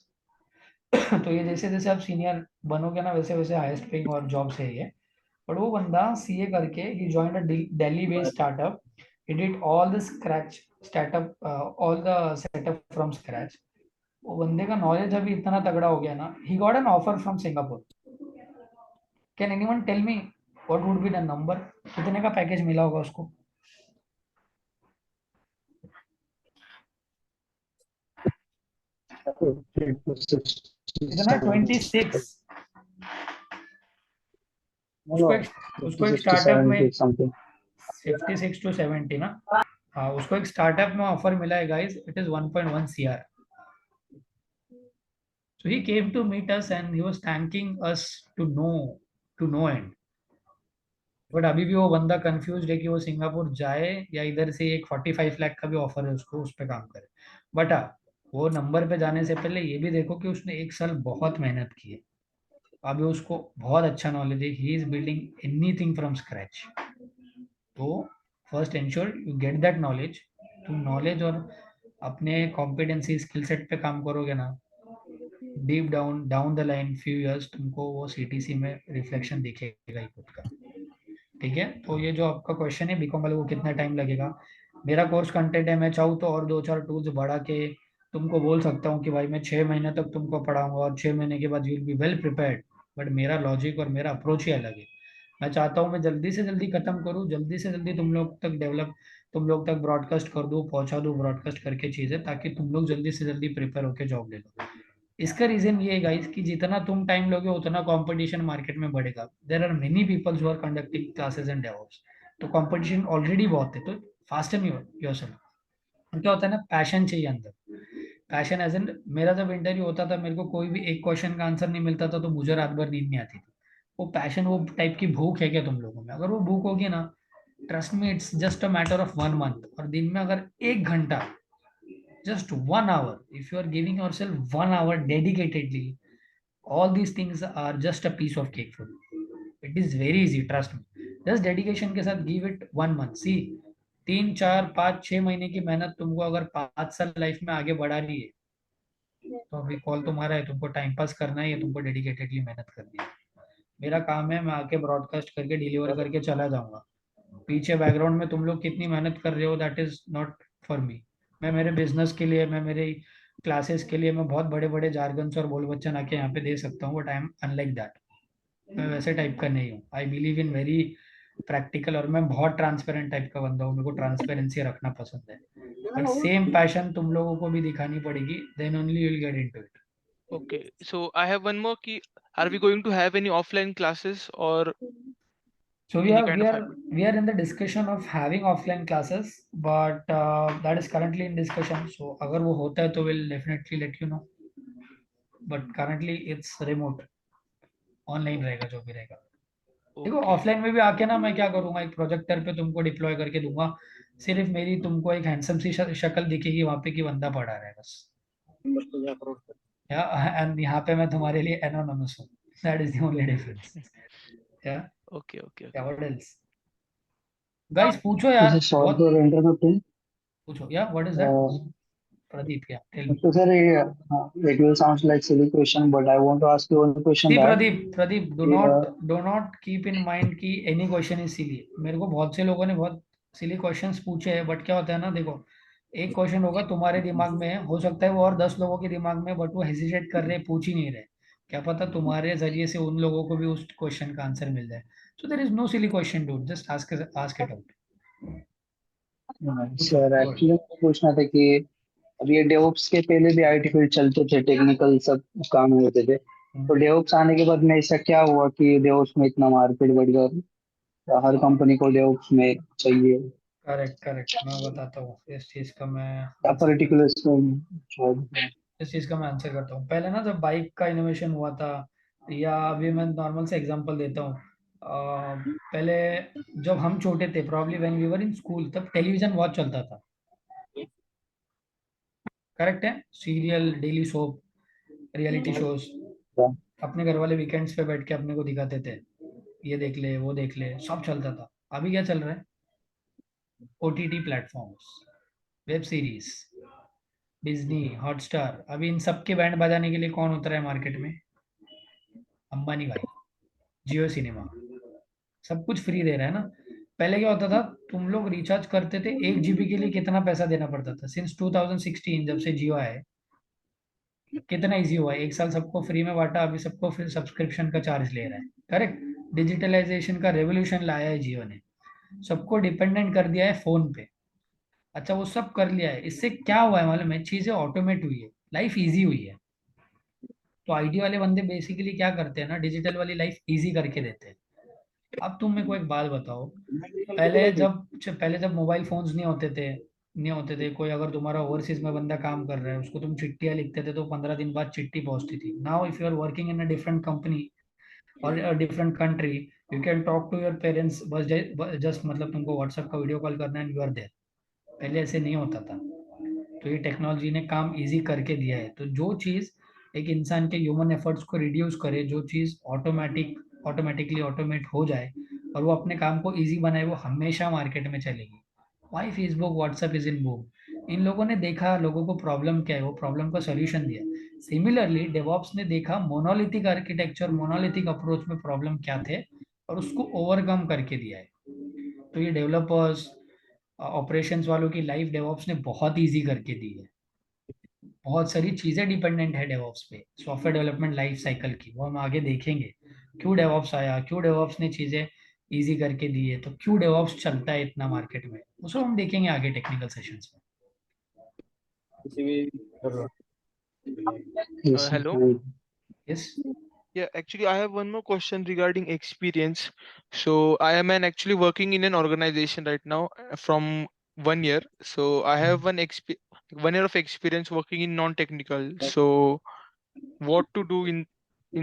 तो ये जैसे जैसे आप सीनियर बनोगे ना, वैसे वैसे हाईएस्ट पेइंग और जॉब है ये। बट वो बंदा सीए करके ही joined a Delhi based startup, he did all the scratch startup, all the setup from scratch. वो बंदे का नॉलेज अभी इतना तगड़ा हो गया ना, he got an offer from Singapore. Can anyone tell me what would be the number, कितने का पैकेज मिला होगा उसको? कितना? 26। उसको एक स्टार्टअप में 56 to 70 ना, हाँ, उसको एक स्टार्टअप में ऑफर मिला है guys, it is 1.1 CR। So he came to meet us and he was thanking us to no end. But अभी भी वो बंदा कंफ्यूज है कि वो सिंगापुर जाए या इधर से एक 45 लाख का भी ऑफर है उसको, उस पर काम करे। बट हाँ, वो नंबर पे जाने से पहले ये भी देखो कि उसने 1 साल बहुत मेहनत की है, अभी उसको बहुत अच्छा नॉलेज है, he is building anything from scratch. तो first ensure you get that knowledge, तुम नॉलेज और अपने कॉम्पिटेंसी स्किल सेट पे काम करोगे ना, deep down the line few years तुमको वो सीटीसी में रिफ्लेक्शन दिखेगा ही खुद का, ठीक है। तो ये जो आपका क्वेश्चन है बीकॉम वाले को कितना टाइम लगेगा, मेरा कोर्स कंटेंट है, मैं चाहूँ तो और 2-4 टूल्स बढ़ा के तुमको बोल सकता हूँ कि भाई मैं 6 महीने तक तुमको पढ़ाऊंगा और 6 महीने के बाद you will be well prepared, but मेरा लॉजिक और मेरा अप्रोच ही अलग है। मैं चाहता हूँ मैं जल्दी से जल्दी खत्म करूँ, जल्दी से जल्दी तुम लोग तक ब्रॉडकास्ट कर दूँ, पहुंचा दूँ ब्रॉडकास्ट करके चीजें, ताकि तुम लोग जल्दी से जल्दी प्रिपेयर होकर जॉब ले लो। इसका रीजन ये है गाइस कि जितना तुम टाइम लोगे उतना कंपटीशन मार्केट में बढ़ेगा, there are many peoples who are conducting classes in DevOps, तो कंपटीशन ऑलरेडी बहुत है, तो फास्टन योरसेल्फ। क्या होता है ना, पैशन चाहिए अंदर, पैशन एज इन, मेरा जब इंटरव्यू होता था मेरे को कोई भी एक क्वेश्चन का आंसर नहीं मिलता था तो मुझे रात भर नींद नहीं आती थी। वो पैशन, वो टाइप की भूख है क्या तुम लोगों में? अगर वो भूख होगी ना, trust me, it's just a matter of 1 month, और दिन में अगर 1 घंटा, just 1 hour, if you are giving yourself 1 hour dedicatedly, all these things are just a piece of cake for you. It is very easy, trust me, just dedication के साथ give it 1 month, see, 3-4-5-6 महीने की मेहनत तुमको अगर 5 साल लाइफ में आगे बढ़ा रही है, तो अभी कॉल तुम्हारा है, तुमको टाइम पास करना है या तुमको डेडिकेटेडली मेहनत करनी है? मेरा काम है मैं आके ब्रॉडकास्ट करके डिलीवर करके चला जाऊंगा, पीछे बैकग्राउंड में तुम लोग कितनी मेहनत कर रहे हो that is not for me. मैं मेरे बिजनेस के लिए, मैं मेरे क्लासेस के लिए मैं बहुत बड़े बड़े जार्गन्स और बोल बच्चन आके यहाँ पे दे सकता हूँ, but I am unlike that, मैं वैसे टाइप का नहीं हूँ। I believe in very practical, और मैं बहुत ट्रांसपेरेंट टाइप का बंदा हूँ, मेरे को ट्रांसपेरेंसी रखना पसंद है, बट सेम पैशन तुम लोगों को भी दिखानी पड़ेगी, then only you will get into it. Okay, so I have one more key. Are we going to have any offline classes or So any kind of hybrid? we are in the discussion of having offline classes, but that is currently in discussion. So अगर वो होता है तो we'll definitely let you know. But currently it's remote. Online रहेगा जो भी रहेगा। देखो Okay. ऑफलाइन में भी आके ना मैं क्या करूंगा, एक प्रोजेक्टर पे तुमको डिप्लॉय करके दूंगा, सिर्फ मेरी तुमको एक हैंडसम सी शक्ल दिखेगी वहां पे कि बंदा पढ़ा रहा है बस, या एंड यहाँ पे मैं तुम्हारे लिए एनोनिमस हूँ, that is the only difference. या Okay. Okay. क्या Okay. व्हाट एल्स, गाइस पूछो यार, सर सॉरी बहुत फॉर इंटरप्टिंग। पूछो, या व्हाट इज दैट, प्रदीप, क्या tell me. So sir, it will sound like silly question, but I want to ask you one question see that Pradeep, do not keep in mind कि एनी क्वेश्चन इज सिली। मेरे को बहुत से लोगों ने बहुत सिली क्वेश्चंस पूछे हैं, बट क्या होता है ना, देखो एक क्वेश्चन होगा तुम्हारे दिमाग में है, हो सकता है वो और 10 लोगों के दिमाग में, बट वो हेजिटेट कर रहे, पूछ ही नहीं रहे। क्या पता तुम्हारे जरिए से उन लोगों को भी उस क्वेश्चन का आंसर मिल जाए। So there is no silly question, dude, just ask it out. पूछो, सर go ahead। एक्चुअली मुझे पूछना था कि अब ये डेवऑप्स के पहले भी आईटी फील्ड चलते थे, टेक्निकल सब काम होते थे, तो डेवऑप्स आने के बाद में ऐसा क्या हुआ कि डेवऑप्स में इतना मार्केट बढ़ गया, तो हर कंपनी को डेवऑप्स में चाहिए, करेक्ट करेक्ट, मैं बताता हूँ इस चीज का, मैं या आंसर करता पर्टिकुलर हूँ। जॉब? इस चीज का मैं आंसर करता हूँ। पहले ना जब बाइक का इनोवेशन हुआ था, या अभी मैं नॉर्मल से एग्जांपल देता हूँ, पहले जब हम छोटे थे, probably when we were in school, तब टेलीविजन बहुत चलता था। करेक्ट है, serial, daily soap, reality shows, अपने घर वाले वीकेंड्स पे बैठ के अपने को दिखाते थे, ये देख ले वो देख ले, सब चलता था। अभी क्या चल रहा है, OTT platforms, web series, Disney, Hotstar, अभी इन सब के बैंड बजाने के लिए कौन उतरा है मार्केट में, अंबानी भाई, जियो सिनेमा, सब कुछ फ्री दे रहा है ना। पहले क्या होता था, तुम लोग रिचार्ज करते थे 1 GB के लिए, कितना पैसा देना पड़ता था। सिंस 2016 जब से जियो आया है, कितना इजी हुआ है, 1 साल सबको फ्री में बांटा, अभी सबको फिर सब्सक्रिप्शन का चार्ज ले रहा है। करेक्ट, डिजिटलाइजेशन का रेवोल्यूशन लाया है जियो ने, सबको डिपेंडेंट कर दिया है फोन पे। अच्छा वो सब कर लिया है, इससे क्या हुआ है मालूम है, चीजें ऑटोमेट हुई है, लाइफ इजी हुई है। तो आईटी वाले बंदे बेसिकली क्या करते हैं ना, डिजिटल वाली लाइफ इजी करके देते हैं। अब तुम मेरे को एक बात बताओ, पहले जब मोबाइल फोन्स नहीं होते थे, कोई अगर तुम्हारा ओवरसीज में बंदा काम कर रहा है, उसको तुम चिट्ठियां लिखते थे तो 15 दिन बाद चिट्ठी पहुंचती थी। Now if you are working in a different company और a different country, you can talk to your parents, बस जस्ट मतलब तुमको व्हाट्सएप का वीडियो कॉल करना है, यू आर देयर। पहले ऐसे नहीं होता था। तो ये टेक्नोलॉजी ने काम इजी करके दिया है। तो जो चीज़ एक इंसान के ह्यूमन एफर्ट्स को रिड्यूस करे, जो चीज़ ऑटोमेटिकली ऑटोमेट हो जाए और वो अपने काम को इजी बनाए, वो हमेशा मार्केट में चलेगी। Why Facebook WhatsApp is in boom, इन लोगों ने देखा लोगों को प्रॉब्लम क्या है, वो प्रॉब्लम का सोल्यूशन दिया। सिमिलरली डेवॉप्स ने देखा मोनोलिथिक आर्किटेक्चर, मोनोलिथिक अप्रोच में प्रॉब्लम क्या थे, और उसको ओवरकम करके दिया है। तो ये डेवलपर्स, ऑपरेशंस वालों की लाइफ डेवॉप्स ने बहुत इजी करके दी है। बहुत सारी चीजें डिपेंडेंट है डेवॉप्स पे, सॉफ्टवेयर डेवलपमेंट लाइफ साइकिल की, वो हम आगे देखेंगे। क्यों डेवॉप्स आया, क्यों डेवॉप्स ने चीजें इजी करके दी है, तो क्यों डेवॉप्स चलता है इतना मार्केट में, उसको हम देखेंगे आगे टेक्निकल सेशंस में। Yes, Hello. Yes, Yeah, actually, I have one more question regarding experience. So I am actually working in an organization right now from 1 year. So I have 1 year of experience working in non-technical. So what to do in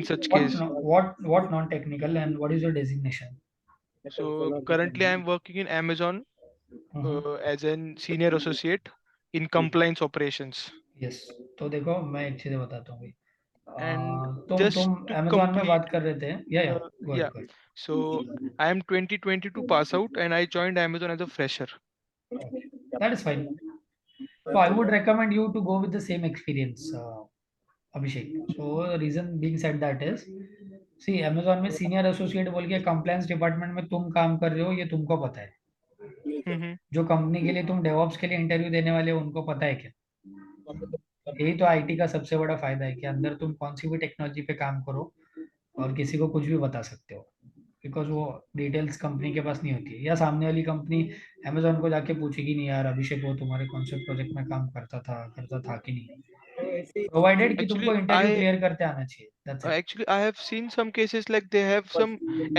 such what case? what non technical, and what is your designation? So currently I am working in Amazon as an senior associate in compliance operations. Yes, तो देखो मैं एक चीज बताता हूँ भाई। And तुम just तुम to अमेजोन में complete, बात कर रहे थे, या गो yeah. Ahead, go So I am 2022 pass out and I joined Amazon as a fresher. Ahead, that is fine. So I would recommend you to go with the same experience, Abhishek. So the reason being said that is, see Amazon में सीनियर एसोसिएट बोल के कंप्लायंस डिपार्टमेंट में तुम काम कर रहे हो, ये तुमको पता है। Mm-hmm. जो कंपनी के लिए तुम डेवऑप्स के लिए इंटरव्यू देने वाले हो, उनको पता है क्या? यही तो आईटी का सबसे बड़ा फायदा है कि अंदर तुम कौन सी भी टेक्नोलॉजी पे काम करो और किसी को कुछ भी बता सकते हो, बिकॉज वो डिटेल्स कंपनी के पास नहीं होती है, या सामने वाली कंपनी अमेजोन को जाके पूछेगी नहीं यार अभिषेक वो तुम्हारे कौन से प्रोजेक्ट में काम करता था कि नहीं, प्रोवाइडेड कि तुमको Actually, इंटरव्यू क्लियर करते आना चाहिए, that's it. I have seen some cases like they have some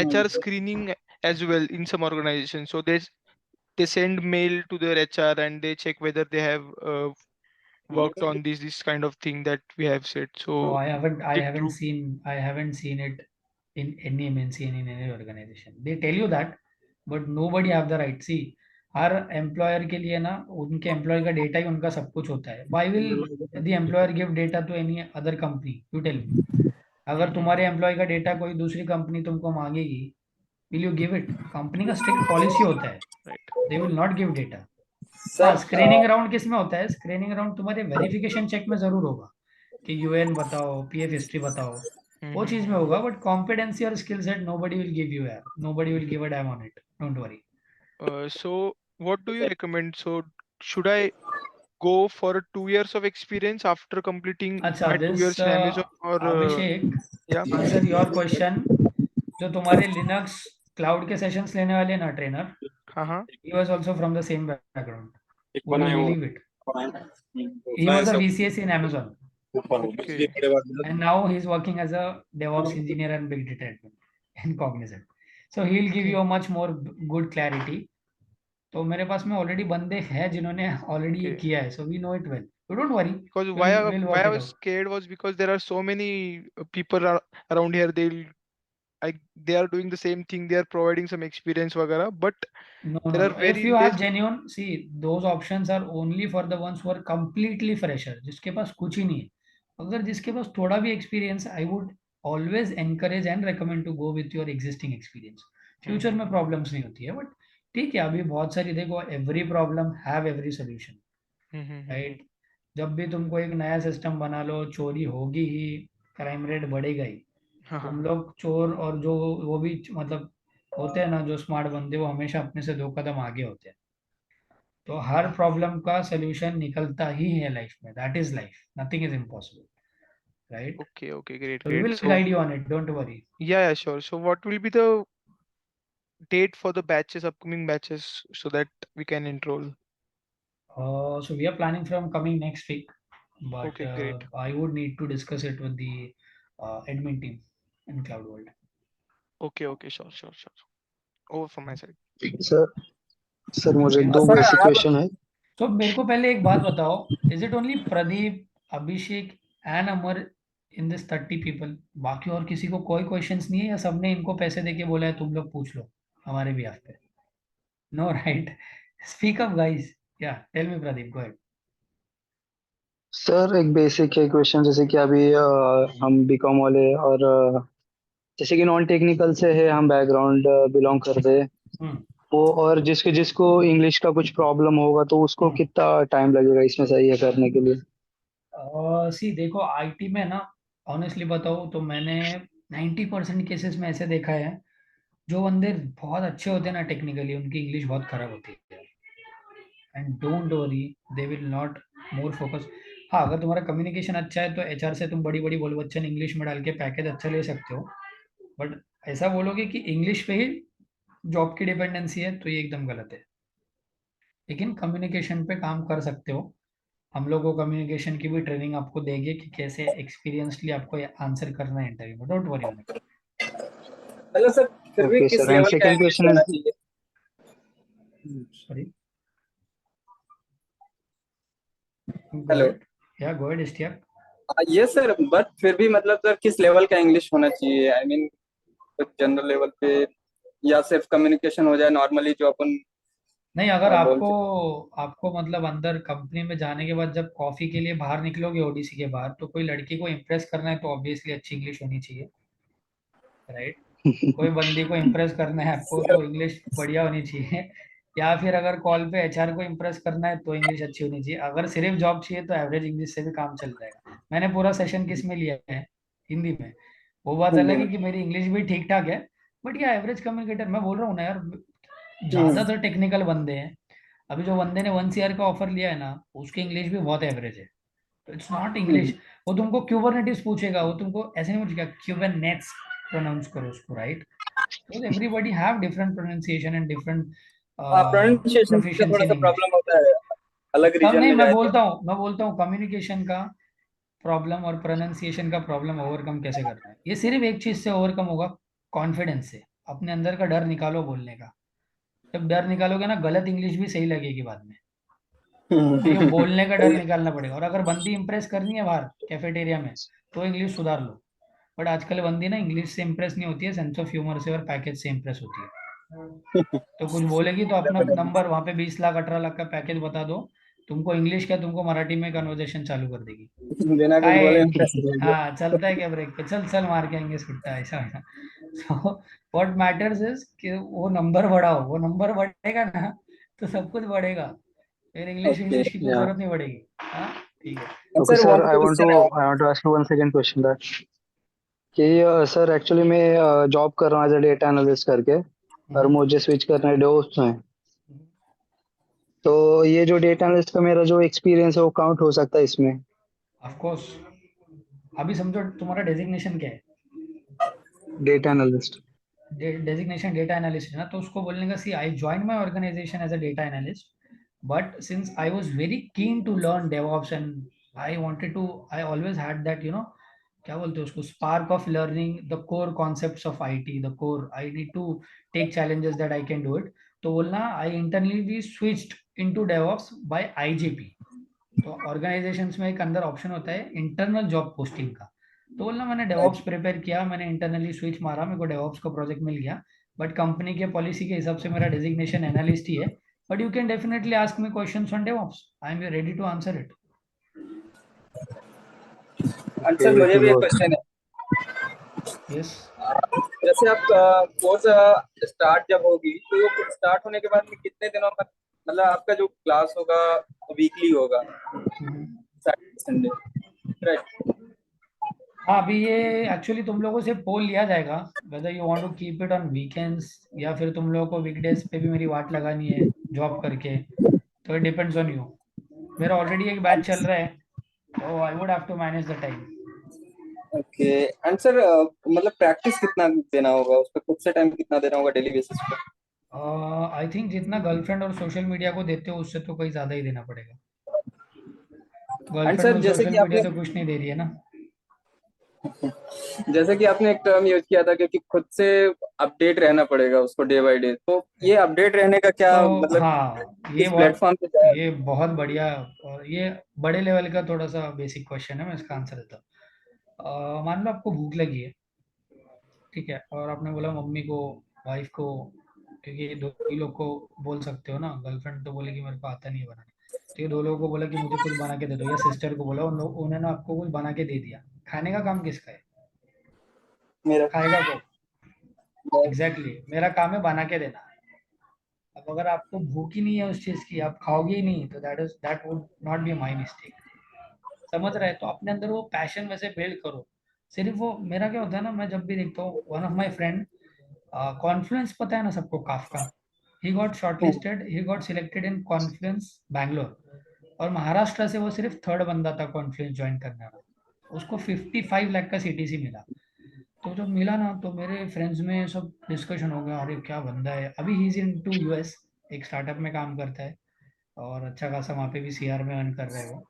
HR screening as well in some organizations. So they send mail to their HR and they check whether they have worked on this kind of thing that we have said. No, So I haven't I is it haven't true? seen I haven't seen it in any MNC and in any organization. They tell you that, but nobody have the right. See, her employer के लिए ना उनके एम्प्लॉय का डेटा ही उनका सब कुछ होता है. Why will the employer give data to any other company? You tell me. अगर तुम्हारे एम्प्लॉय का डेटा कोई दूसरी कंपनी तुमको मांगेगी, will you give it? Company का स्ट्रिक्ट पॉलिसी होता है. Right. They will not give data. Sir screening round किस में होता है? स्क्रीनिंग राउंड तुम्हारे वेरिफिकेशन चेक में जरूर होगा कि यूएन बताओ, पीएफ हिस्ट्री बताओ, वो चीज में होगा. बट कॉम्पिटेंसी और skill set nobody will give you यार. Nobody will give a damn on it. Don't worry. So what do you recommend? So should I go for 2 years of experience after completing अच्छा, my 2 years in Amazon or Abhishek, yeah? Answer your question. जो तुम्हारे लिनक्स क्लाउड के सेशंस लेने वाले हैं ना ट्रेनर, हाँ. he was also from the same background. Would you believe it? He was a VCS in Amazon. Okay. And now he's working as a DevOps engineer and big data admin in Cognizant. So he'll give you a much more good clarity. तो मेरे पास में ऑलरेडी बंदे हैं जिन्होंने ऑलरेडी ये Okay. किया है. So we know it well. So don't worry. Because We'll why work I it was out. scared was because there are so many people around here. They are doing the same thing. They are providing some experience, वगैरह. But No. there are If very you have less. genuine, see, those options are only for the ones who are completely fresher, जिसके पास कुछ ही नहीं है. अगर जिसके पास थोड़ा भी experience, I would always encourage and recommend to go with your existing experience. Future में प्रॉब्लम्स नहीं होती है. बट ठीक है, अभी बहुत सारी देखो, every problem have every solution, right. जब भी तुमको एक नया सिस्टम बना लो, चोरी होगी ही, क्राइम रेट बढ़ेगा ही. तुम लोग चोर और जो वो भी मतलब होते हैं ना, जो स्मार्ट बंदे, वो हमेशा अपने से 2 कदम आगे होते हैं. तो हर प्रॉब्लम का सोल्यूशन निकलता ही है लाइफ में. That is life. Nothing is impossible, right. Okay, great, So we will So guide you on it. Don't worry. yeah, sure. So what will be the date for the upcoming batches, so that we can enroll? So we are planning from coming next week, but Okay, great. I would need to discuss it with the admin team in Cloud World. Okay, sure. Over from my side. Sir मुझे Okay. 2 बेसिक क्वेश्चन है. So मेरे को पहले एक बात बताओ, is it only Pradeep, Abhishek and Amar in this 30 people? बाकी और किसी को कोई क्वेश्चंस नहीं है, या सबने इनको पैसे देके बोला है तुम लोग पूछ लो हमारे भी पे? No, right? Speak up, guys. Yeah, tell me, Pradeep. Go ahead. Sir एक बेसिक है क्वेश्चन, जैसे कि अभी हम बीकॉम वाले और जैसे कि नॉन टेक्निकल से है, हम बैकग्राउंड बिलोंग करते हैं, वो और जिसको इंग्लिश का कुछ प्रॉब्लम होगा तो उसको कितना टाइम लगेगा इसमें सही है करने के लिए? सी देखो, आईटी में ना, ऑनेस्टली बताओ तो मैंने 90% केसेस में ऐसे देखा है, जो बंदे बहुत अच्छे होते हैं ना टेक्निकली, उनकी इंग्लिश बहुत खराब होती है. And don't worry, they will not more focus. हाँ, अगर तुम्हारा कम्युनिकेशन अच्छा है तो एचआर से तुम बड़ी बड़ी बोलवच्चन इंग्लिश में डाल के पैकेज अच्छा ले सकते हो. बट ऐसा बोलोगे कि इंग्लिश पे ही जॉब की डिपेंडेंसी है, तो ये एकदम गलत है. लेकिन कम्युनिकेशन पे काम कर सकते हो. हम लोग को कम्युनिकेशन की भी ट्रेनिंग आपको देंगे कि कैसे एक्सपीरियंसली आपको आंसर करना है इंटरव्यू में. Don't worry on it. मतलब सर फिर भी ओके किस सर, एंड लेवल का सेकंड इंग्लिश क्वेश्चन होना इज, चाहिए? Sorry, hello. या गो अहेड इश्तियाक. ये सर, बट फिर भी मतलब सर किस लेवल का इंग्लिश होना चाहिए? आई मीन जनरल लेवल पे, या सिर्फ कम्युनिकेशन हो जाए नॉर्मली जो अपन नहीं, अगर बोल आपको मतलब अंदर कंपनी में जाने के बाद जब कॉफी के लिए बाहर निकलोगे ओडीसी के बाहर, तो कोई लड़की को इम्प्रेस करना है तो ऑब्वियसली अच्छी इंग्लिश होनी चाहिए, राइट. कोई बंदी को इम्प्रेस करना है आपको तो इंग्लिश बढ़िया होनी चाहिए. या फिर अगर कॉल पे एचआर को इम्प्रेस करना है तो इंग्लिश अच्छी होनी चाहिए. अगर सिर्फ जॉब चाहिए तो एवरेज इंग्लिश से भी काम चल जाएगा. मैंने पूरा सेशन किस में लिया है? हिंदी में. वो बात अलग है कि मेरी इंग्लिश भी ठीक ठाक है, बट या एवरेज कम्युनिकेटर. मैं बोल रहा हूँ ना यार, ज्यादातर टेक्निकल बंदे हैं. अभी जो बंदे ने 1 CR का ऑफर लिया है ना, उसकी इंग्लिश भी बहुत एवरेज है. तो इट्स नॉट इंग्लिश. वो तुमको क्यूबरनेटिस पूछेगा, वो तुमको ऐसे नहीं पूछेगा क्यूबरनेट्स प्रोनाउंस करो उसको, right. So everybody have different pronunciation and different pronunciation से थोड़ा proficiency सा in English. प्रॉब्लम होता है अलग तब रीजन नहीं, में मैं जाए बोलता हूँ कम्युनिकेशन का प्रॉब्लम और प्रोनाउंसिएशन का प्रॉब्लम ओवरकम कैसे करना है. ये सिर्फ एक चीज से ओवरकम होगा, कॉन्फिडेंस से. अपने अंदर का डर निकालो बोलने का. जब डर निकालोगे ना, गलत इंग्लिश भी सही लगेगी बाद में. ये बोलने का डर निकालना पड़ेगा. और अगर बंदी इंप्रेस करनी है बाहर कैफेटेरिया में, तो इंग्लिश सुधार लो. बट आजकल बंदी ना इंग्लिश से इम्प्रेस नहीं होती है, सेंस ऑफ ह्यूमर से और पैकेज से इम्प्रेस होती है। तो कुछ बोलेगी तो अपना नंबर वहां पे 20 लाख 18 लाख का पैकेज बता दो, तुमको इंग्लिश क्या तुमको मराठी में कन्वर्सेशन चालू कर देगी। बिना कुछ काय बोले impress कर दिया। हाँ चलता है क्या ब्रेक पे, चल चल मार के आएंगे छुट्टा, ऐसा है। सो व्हाट मैटर्स इज कि वो नंबर बढ़ाओ, वो नंबर बढ़ेगा ना तो सब कुछ बढ़ेगा, फिर इंग्लिश ओके। इंग्लिश की कोई Yeah. जरूरत नहीं पड़ेगी। हाँ ठीक है। Okay, sir sir. One I want to question है। I want to ask you one second question that कि सर एक्चुअली मैं जॉब कर रहा हूँ एज अ डेटा एनालिस्ट करके, और मुझे स्विच करना है डेवऑप्स में। तो ये जो डेटा एनालिस्ट का मेरा जो एक्सपीरियंस है वो काउंट हो सकता है इसमें? Of course. अभी समझो तुम्हारा डेजिग्नेशन क्या है, data analyst. Designation data analyst है ना, तो उसको बोलने का see I join my organisation as a data analyst, but since I was very keen to learn DevOps and I wanted to, I always had that क्या बोलते हैं उसको, spark of learning the core concepts of IT, the core I need to take challenges that I can do it. तो बोलना I internally switched into DevOps by IGP. तो ऑर्गेनाइजेशंस में एक अंदर ऑप्शन होता है इंटरनल जॉब पोस्टिंग का, तो बोलना मैंने डेवऑप्स प्रिपेयर किया, मैंने इंटरनली स्विच मारा, मेरे को डेवऑप्स का प्रोजेक्ट मिल गया, बट कंपनी के पॉलिसी के हिसाब से मेरा डेजिग्नेशन एनालिस्ट ही है, but you can definitely ask me questions on DevOps, I am ready to answer it. Sir मुझे भी एक क्वेश्चन है। यस। जैसे आप कोर्स स्टार्ट जब होगी तो स्टार्ट होने के बाद में कितने दिनों में, मतलब आपका जो क्लास होगा वीकली होगा, सैटरडे संडे, राइट? हाँ अभी ये एक्चुअली तुम लोगों से पोल लिया जाएगा whether you want to keep it on weekends या फिर तुम लोगों को वीकडेज पे भी मेरी वाट लगानी है जॉब करके, तो इट डिपेंड्स ऑन यू। मेरा ऑलरेडी एक बैच चल रहा है, तो I would have to manage the time. Okay. And sir मतलब प्रैक्टिस कितना देना होगा उस पर, खुद से टाइम कितना देना होगा डेली बेसिस पे? आई थिंक जितना गर्लफ्रेंड और सोशल मीडिया को देते हो उससे तो कहीं ज्यादा ही देना पड़ेगा। एंड गर्लफ्रेंड सर और जैसे सोशल कि मीडिया आपने तो कुछ नहीं दे रही है ना। जैसे कि आपने एक टर्म यूज किया था कि खुद से अपडेट रहना पड़ेगा उसको डे बाय डे, तो ये अपडेट रहने का क्या तो मतलब, हाँ किस प्लेटफॉर्म पे ये बहुत बढ़िया और ये बड़े लेवल का थोड़ा सा बेसिक क्वेश्चन है, मैं इसका आंसर देता हूँ। मान लो आपको भूख लगी है, ठीक है, और आपने बोला मम्मी को, वाइफ को, क्योंकि ये दो ही लोग को बोल सकते हो ना, गर्लफ्रेंड तो बोलेगी मेरे को आता नहीं है बनाना, तो ये दो लोगों को बोला कि मुझे कुछ बना के दे दो, या सिस्टर को बोला, उन लोग उन्होंने आपको कुछ बना के दे दिया, खाने का काम किसका है, मेरा खाएगा कौन? एग्जैक्टली मेरा काम है बना के देना। अब अगर आपको भूख ही नहीं है उस चीज की, आप खाओगे ही नहीं, तो that would not be my mistake. समझ रहे हैं? तो अपने अंदर वो पैशन वैसे बिल्ड करो। सिर्फ वो मेरा क्या होता है ना, मैं जब भी देखता हूँ one of my friend, Confluence पता है ना सबको, Kafka, he got shortlisted, he got selected in Confluence Bangalore, और महाराष्ट्र से वो सिर्फ थर्ड बंदा था कॉन्फ्लुएंस ज्वाइन करने वाला, उसको 55 लाख का सीटीसी मिला। तो जब मिला ना तो मेरे फ्रेंड्स में सब डिस्कशन हो गया, अरे क्या बंदा है, अभी he is into US, एक स्टार्टअप में काम करता है और अच्छा खासा वहाँ पे भी सीआर में अर्न कर रहे हो।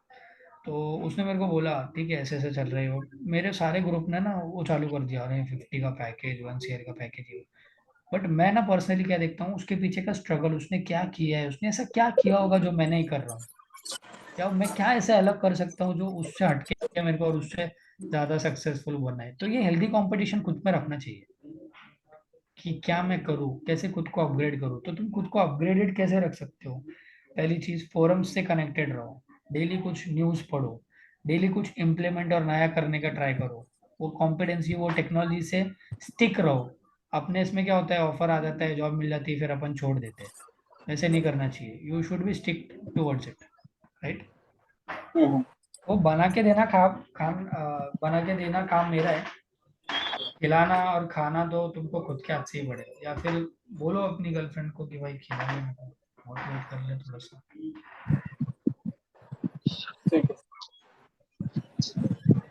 तो उसने मेरे को बोला ठीक है ऐसे ऐसे चल रहे हो, मेरे सारे ग्रुप ने ना वो चालू कर दिया, अरे 50 का पैकेज, 1 CR का पैकेज। बट मैं ना पर्सनली क्या देखता हूँ, उसके पीछे का स्ट्रगल, उसने क्या किया है, उसने ऐसा क्या किया होगा जो मैं नहीं कर रहा हूँ, या मैं क्या ऐसे अलग कर सकता हूँ जो उससे हटके मेरे को और उससे ज्यादा सक्सेसफुल बनना है। तो ये हेल्दी कंपटीशन खुद में रखना चाहिए कि क्या मैं करूँ, कैसे खुद को अपग्रेड करूँ। तो तुम खुद को अपग्रेडेड कैसे रख सकते हो? पहली चीज, फोरम्स से कनेक्टेड रहो, डेली कुछ न्यूज़ पढ़ो, डेली कुछ इम्प्लीमेंट और नया करने का ट्राई करो, वो कॉम्पिटेंसी, वो टेक्नोलॉजी से स्टिक रहो। अपने इसमें क्या होता है, ऑफर आ जाता है, जॉब मिल जाती है, फिर अपन छोड़ देते हैं, वैसे नहीं करना चाहिए, you should B stick towards it, right? वो बना के देना बना के देना काम मेरा है, खिलाना और खाना तो तुमको खुद के हाथ से ही पड़ेगा, या फिर बोलो अपनी गर्लफ्रेंड को कि भाई खिला ले, मेरे को मोटिवेट कर ले थोड़ा सा।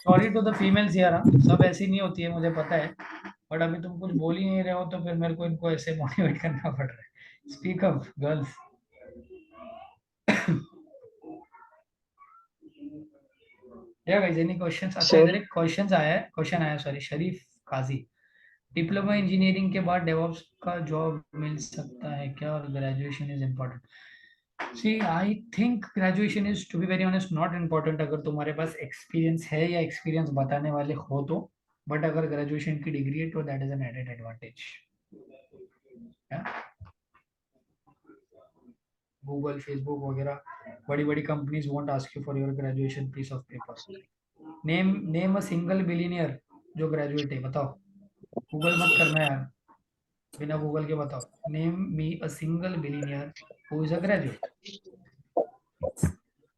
सॉरी टू द फीमेल्स यार, सब ऐसी नहीं होती है मुझे पता है, बट अभी तुम कुछ बोल ही नहीं रहे हो तो फिर मेरे को इनको ऐसे मोटिवेट करना पड़ रहा है। Speak up girls. या गाइस एनी क्वेश्चंस? अच्छा इधर एक क्वेश्चन आया सॉरी, शरीफ काजी, डिप्लोमा इंजीनियरिंग के बाद डेवऑप्स का जॉब मिल सकता है क्या, और graduation is important? See I think graduation is, to be very honest, not important, अगर तुम्हारे पास एक्सपीरियंस है या एक्सपीरियंस बताने वाले हो तो। बट अगर ग्रेजुएशन की डिग्री है तो that is an added advantage. Google, Facebook वगैरह बड़ी बड़ी companies won't ask you for your graduation piece of paper. Name a single billionaire जो ग्रेजुएट है, बताओ. गूगल मत करना यार, बिना गूगल के बताओ. Name me a single billionaire who is a graduate.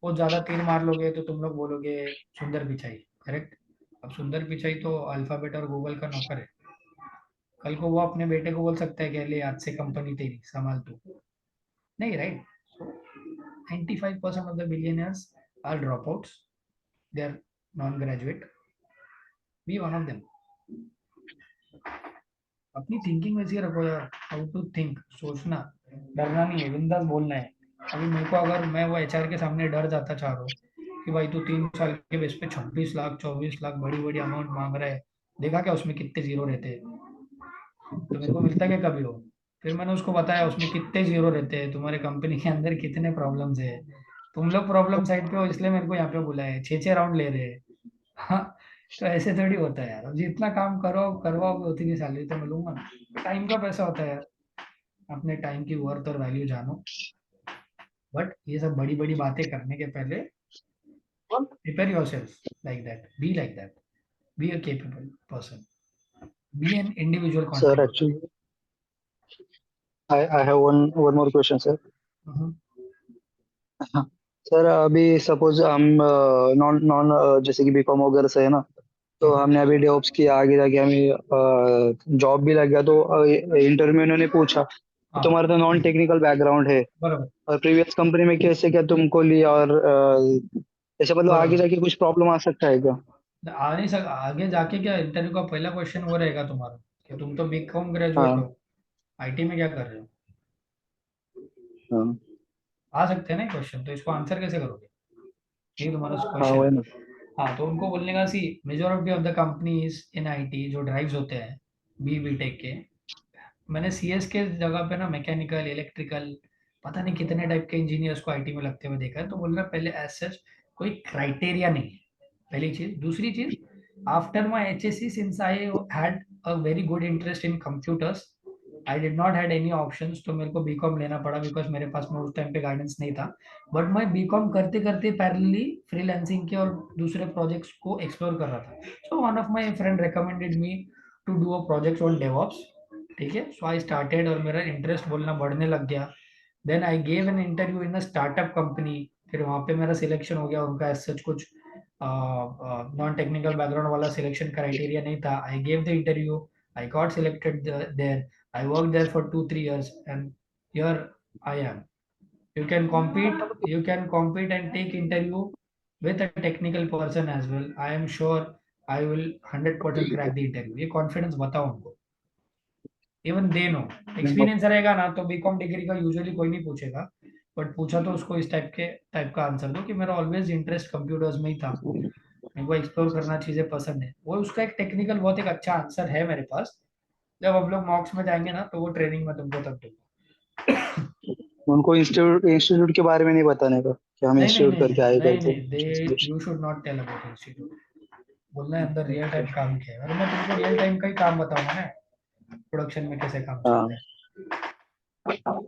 वो ज्यादा तीर मार लोगे तो तुम लोग बोलोगे सुंदर पिचाई. करेक्ट. अब सुंदर पिचाई तो अल्फाबेट और गूगल का नौकर है. कल को वो अपने बेटे को बोल सकता है कि ले आज से कंपनी तेरी संभाल तू. नहीं, right. 95% of the billionaires are dropouts. They are non-graduate. Be one of them. अपनी थिंकिंग वैसी रखो यार. हाउ टू थिंक, सोचना, डरना नहीं है, बिंदास बोलना है. अभी मेरे को अगर मैं वो एचआर के सामने डर जाता चारों कि भाई तू 3 साल के बेस पे 26 लाख 24 लाख बड़ी बड़ी अमाउंट मांग रहा है, देखा क्या उसमें कितने जीरो रहते हैं, तो मेरे को मिलता क्या कभी हो. फिर मैंने उसको बताया उसमें कितने जीरो रहते हैं, तुम्हारे कंपनी के अंदर कितने प्रॉब्लम्स है, तुम लोग प्रॉब्लम साइड पे हो इसलिए मेरे को यहाँ पे बुलाया है, 6 राउंड ले रहे हैं. हाँ, तो ऐसे थोड़ी होता है यार. अब जितना काम करो करवाओगे उतनी सैलरी तो मिलूंगा ना. टाइम का पैसा होता है यार. अपने टाइम की वर्थ और वैल्यू जानो. बट ये सब बड़ी बड़ी बातें करने के पहले prepare yourself like that. Be like that. Be a capable person. Be an individual Sir, contributor. actually, I have one more question, sir. Sir अभी सपोज हम नॉन नॉन जैसे कि बीकॉम वगैरह से है ना, तो हमने अभी डेवऑप्स किया, आगे जाके हमें जॉब भी लग गया, तो इंटरव्यू में उन्होंने पूछा कि तुम्हारा तो नॉन टेक्निकल बैकग्राउंड है बराबर. और प्रीवियस कंपनी में कैसे क्या तुमको लिया, और ऐसे मतलब आगे बराबर. जाके कुछ प्रॉब्लम आ सकता है क्या? आ नहीं सक आगे जाके क्या इंटरव्यू का पहला क्वेश्चन वो रहेगा तुम्हारा कि तुम तो बीकॉम ग्रेजुएट हाँ हो, आईटी में क्या कर रहे हो. हाँ आ सकते हैं ना क्वेश्चन, तो इसको आंसर कैसे करोगे, ये तुम्हारा हाँ वही क्वेश्चन. ना. हाँ, तो उनको बोलने का see majority of the companies in IT जो ड्राइव्स होते हैं बी टेक के. मैंने सीएस के जगह पे ना मैकेनिकल इलेक्ट्रिकल पता नहीं कितने टाइप के इंजीनियर्स को आईटी में लगते हुए देखा है. तो बोल रहा पहले एज सच कोई क्राइटेरिया नहीं है, पहली चीज. दूसरी चीज, after my HSC since I had a very good interest in computers, I did not had any options, तो मेरे को बीकॉम लेना पड़ा बिकॉज मेरे पास में उस टाइम पे गाइडेंस नहीं था. बट मैं बीकॉम करते करते पैरेलली फ्रीलांसिंग के और दूसरे प्रोजेक्ट्स को एक्सप्लोर कर रहा था. So one of my friend recommended me to do a project on DevOps. ठीक है. सो आई स्टार्टेड और मेरा इंटरेस्ट बोलना बढ़ने लग गया. Then I gave an interview in a startup company. फिर वहाँ पे मेरा सिलेक्शन हो गया. उनका एज सच कुछ नॉन टेक्निकल बैकग्राउंड वाला सिलेक्शन क्राइटेरिया नहीं था. I gave the interview, I got selected there. I worked there for 2-3 years and here I am. You can compete and take interview with a technical person as well. I am sure I will 100% crack the interview. ये confidence बताओ उनको. Even they know. Experience रहेगा ना तो बीकॉम डिग्री का यूजुअली कोई नहीं पूछेगा, बट पूछा तो उसको इस टाइप का आंसर दो कि मेरा ऑलवेज इंटरेस्ट कंप्यूटर्स में ही था, मेरे को एक्सप्लोर करना चीजें पसंद है. वो उसका एक टेक्निकल बहुत एक अच्छा आंसर है मेरे पास. जब हम लोग मॉक्स में जाएंगे ना तो वो ट्रेनिंग में तुमको तब दूंगा. उनको इंस्टीट्यूट के बारे में नहीं बताने का कि हम नहीं नहीं इंस्टीट्यूट नहीं करके आए नहीं करके. नहीं they you should not tell about institute. बोलना है अंदर रियल टाइम काम किया है. अरे मैं तुमको रियल टाइम का ही काम बताऊंगा ना, प्रोडक्शन में कैसे काम हाँ चलता है.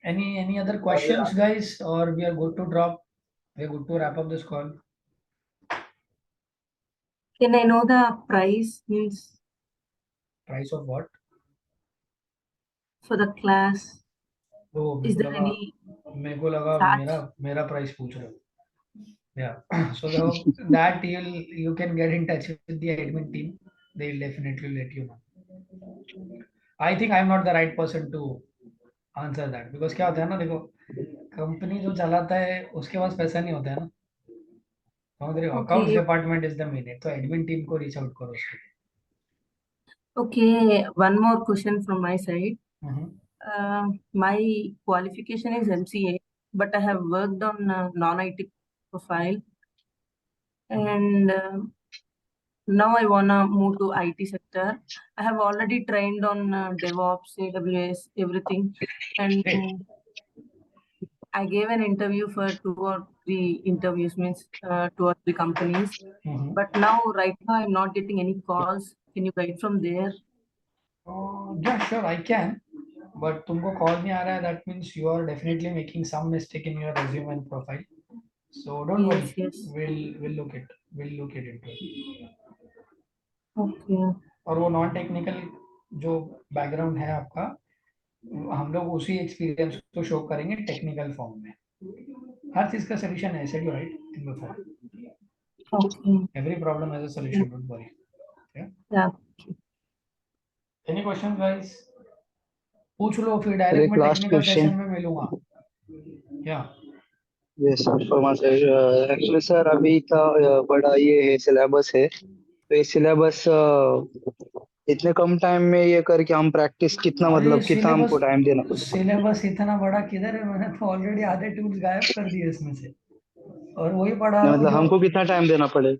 Any other questions, guys, or we are good to drop? We are good to wrap up this call. Can I know the price means Price of what? for the class? Oh, Is there any मेरे को लगा charge? मेरा प्राइस पूछ रहे हो. Yeah. So that you can get in touch with the admin team. They will definitely let you know. I think I'm not the right person to answer that because क्या होता है ना, देखो कंपनी जो चलाता है उसके पास पैसा नहीं होता है ना. समझ रहे हो. Accounts Okay, department is the main है, तो एडमिन टीम को रीच आउट करो उसके लिए. okay. One more question from my side. Mhm. My qualification is MCA, but I have worked on non-IT profile, and now I wanna move to IT sector. I have already trained on DevOps, AWS, everything, and Great. I gave an interview for 2 or 3 interviews, means 2 or 3 companies. But now, right now, I'm not getting any calls. Can you guide from there? Yeah, sure, I can. But तुमको call नहीं आ रहा है, that means you are definitely making some mistake in your resume and profile. So don't worry, Yes. we'll look it into it. Okay. और वो नॉन टेक्निकल जो बैकग्राउंड है आपका, हम लोग उसी एक्सपीरियंस को शो करेंगे टेक्निकल फॉर्म में. हर चीज का सोल्यूशन है, said you right in before. Okay. Every problem has a solution, don't worry. Yeah. Any questions guys? पूछ लो, फिर सर डायरेक्ट एक मैं लास्ट टेक्निकल क्वेश्चन. सेशन में मिलूंगा. या yes sir, for my sir actually sir अभी इतना बड़ा ये है सिलेबस है, तो ये सिलेबस इतने कम टाइम में ये करके हम प्रैक्टिस कितना अरे मतलब कितना हमको टाइम देना पड़ेगा? सिलेबस इतना बड़ा किधर है? मैंने तो ऑलरेडी आधे टूल्स गायब कर दिए इसमें से, और वही पढ़ा रहा हूँ मतलब जो. हमको कितना टाइम देना पड़ेगा?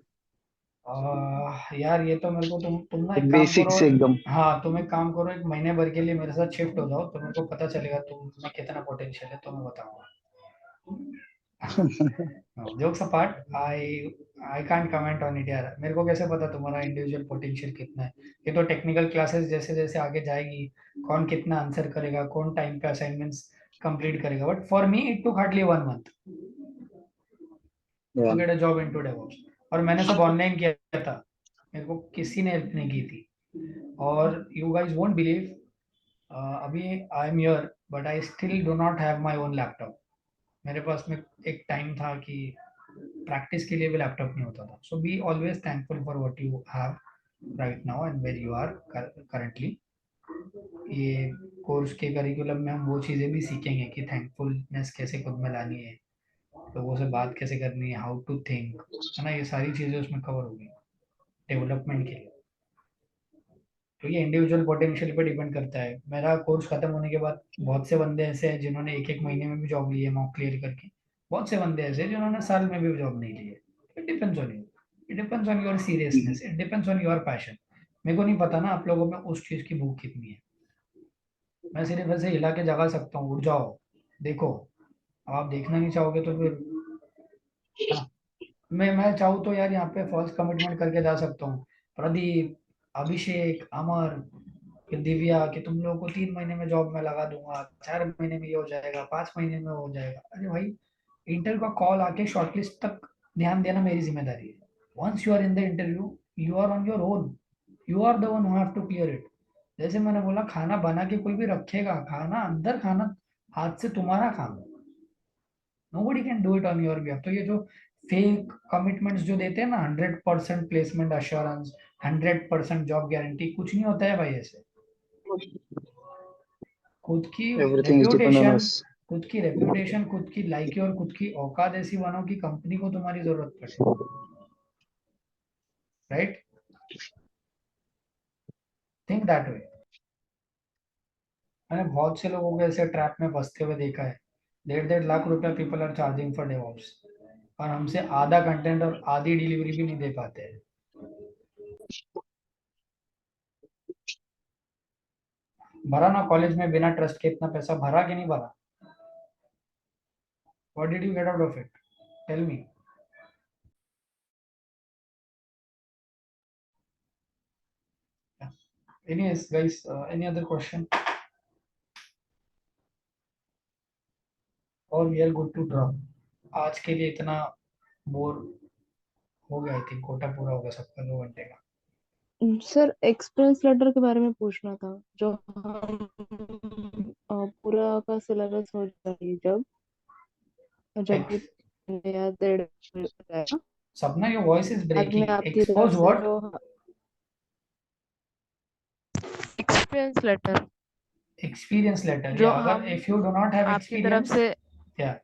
यार ये तो मेरे को तुम ना एक काम बेसिक करो. से एकदम. हाँ, तुम एक काम करो, 1 महीने भर के लिए मेरे साथ शिफ्ट हो जाओ, तो मेरे को पता चलेगा तुम्हें कितना पोटेंशियल है, तो मैं बताऊंगा. Jokes apart, I can't comment on it यार. मेरे को कैसे पता तुम्हारा इंडिविजुअल पोटेंशियल कितना है? ये तो टेक्निकल क्लासेस जैसे जैसे आगे जाएगी, कौन कितना आंसर करेगा, कौन टाइम पे असाइनमेंट्स कंप्लीट करेगा. But for me it took hardly 1 month to get a job into DevOps. और मैंने सब ऑनलाइन किया था, मेरे को किसी ने हेल्प नहीं की थी. और यू गाइस वोंट बिलीव, अभी I am here but I still do not have my own laptop. मेरे पास में एक टाइम था कि प्रैक्टिस के लिए भी लैपटॉप नहीं होता था. So be always thankful for what you have right now and where you are currently. ये कोर्स के करिकुलम में हम वो चीज़ें भी सीखेंगे कि थैंकफुलनेस कैसे खुद में लानी है, लोगों से बात कैसे करनी है, हाउ टू थिंक, है ना. ये सारी चीज़ें उसमें कवर होगी डेवलपमेंट के लिए. तो ये इंडिविजुअल पोटेंशियल पे डिपेंड करता है. मेरा कोर्स खत्म होने के बाद बहुत से बंदे ऐसे हैं जिन्होंने 1-1 महीने में भी जॉब ली है, मॉक क्लियर करके. बहुत से बंदे ऐसे हैं जिन्होंने साल में भी जॉब नहीं ली है. It depends on you, it depends on your seriousness, it depends on your passion. मेरे को नहीं पता ना आप लोगों में उस चीज़ की भूख कितनी है. मैं सिर्फ ऐसे हिला के जगा सकता हूँ, उठ जाओ देखो. आप देखना नहीं चाहोगे तो फिर, हाँ, मैं चाहूँ तो यार यहाँ पे फॉल्स कमिटमेंट करके जा सकता हूँ. प्रदीप, अभिषेक, अमर, फिर दिव्या, कि तुम लोगों को 3 महीने में जॉब में लगा दूंगा, 4 महीने में ये हो जाएगा, 5 महीने में हो जाएगा. अरे भाई, इंटर का कॉल आके शॉर्टलिस्ट तक ध्यान देना मेरी जिम्मेदारी है. Once you are in the interview, you are on your own, you are the one who have to clear it. जैसे मैंने बोला, खाना बना के कोई भी रखेगा, खाना अंदर खाना हाथ से तुम्हारा काम है. nobody can do it on your behalf. तो ये जो फेक कमिटमेंट्स जो देते हैं ना, 100% प्लेसमेंट अश्योरेंस, 100% जॉब गारंटी, कुछ नहीं होता है भाई ऐसे. खुद की everything is depend on reputation, us. खुद की रेप्यूटेशन, खुद की लाइकी और खुद की औकात ऐसी बनो कि कंपनी को तुम्हारी जरूरत पड़े. Right, think that way. मैंने बहुत से लोगों को ऐसे ट्रैप में फंसते हुए देखा है. 1.5 लाख रुपया people are charging for DevOps, और हमसे आधा कंटेंट और आधी डिलीवरी भी नहीं दे पाते हैं. भरा ना कॉलेज में बिना ट्रस्ट के इतना पैसा, भरा कि नहीं भरा? What did you get out of it? Tell me. Anyways guys, any other question? और we are good to drop. आज के लिए इतना बोर हो गया. आई थिंक कोटा पूरा हो गया सबका 2 घंटे का. सर एक्सपीरियंस लेटर के बारे में पूछना था, जो हम पूरा का सिलेबस हो जाएगी जब जब या 1.5 जाएगा. सपना, your voice is बाद में breaking. आपकी तरफ Expose से what? जो एक्सपीरियंस लेटर, Experience letter. जो Yeah, अगर हम if you do not have आपकी तरफ experience, से. yeah,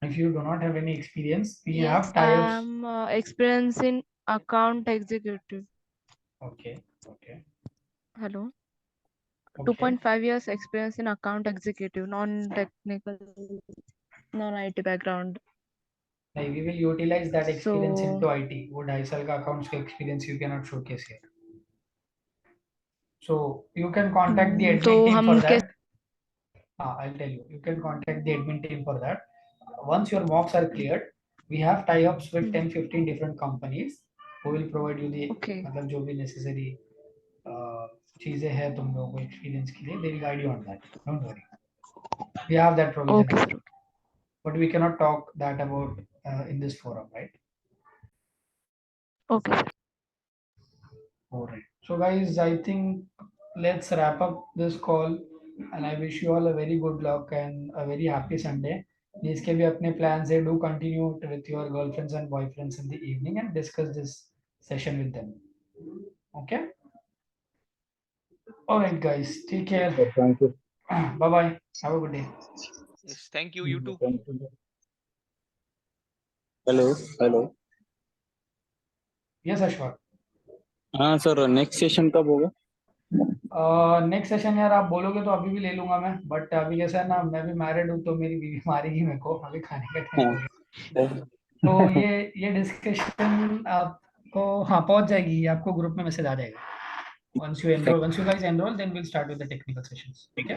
if you do not have any experience, we Yes, have I tie-ups. am experienced in account executive. Okay, okay, Hello. okay. 2.5 years experience in account executive, non-technical, non-IT background. नहीं, we will utilize that experience So into IT. वो 2.5 साल का accounts का experience you cannot showcase here. So you can contact the तो admin team हम for कैसे that. I'll tell you. You can contact the admin team for that. once your mocks are cleared, we have tie-ups with 10-15 different companies who will provide you the Okay. मतलब जो भी necessary चीजें हैं तुम लोगों को experience के लिए, they will guide you on that. Don't worry. We have that provision, Okay, as sir. well. But we cannot talk that about in this forum, right? Okay, sir. All right. So guys, I think let's wrap up this call, and I wish you all a very good luck and a very happy Sunday. जिसके भी अपने plans है, do continue with your girlfriends and boyfriends in the evening and discuss this session with them. Okay. All right, guys. Take care. Sir, thank you. Bye bye. Have a good day. Yes, thank you. You too. Thank you. Hello Yes, Ashwat. हाँ सर, नेक्स्ट सेशन कब होगा? नेक्स्ट सेशन यार आप बोलोगे तो अभी भी ले लूंगा मैं, बट अभी कैसा है ना, मैं भी मैरिड हूँ तो मेरी बीवी मारेगी मेरे को, अभी खाने का टाइम हो गया। तो ये डिस्कशन आपको हाँ पहुंच जाएगी, आपको ग्रुप में मैसेज आ जाएगा। once you guys enroll, then we'll start with the technical sessions. Okay?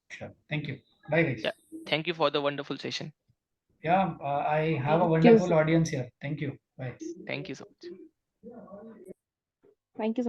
Sure. Thank you. Bye guys. Yeah. Thank you for the wonderful session. Yeah, I have a Thank you, wonderful sir. audience here. Thank you. Bye. Thank you so much. Thank you so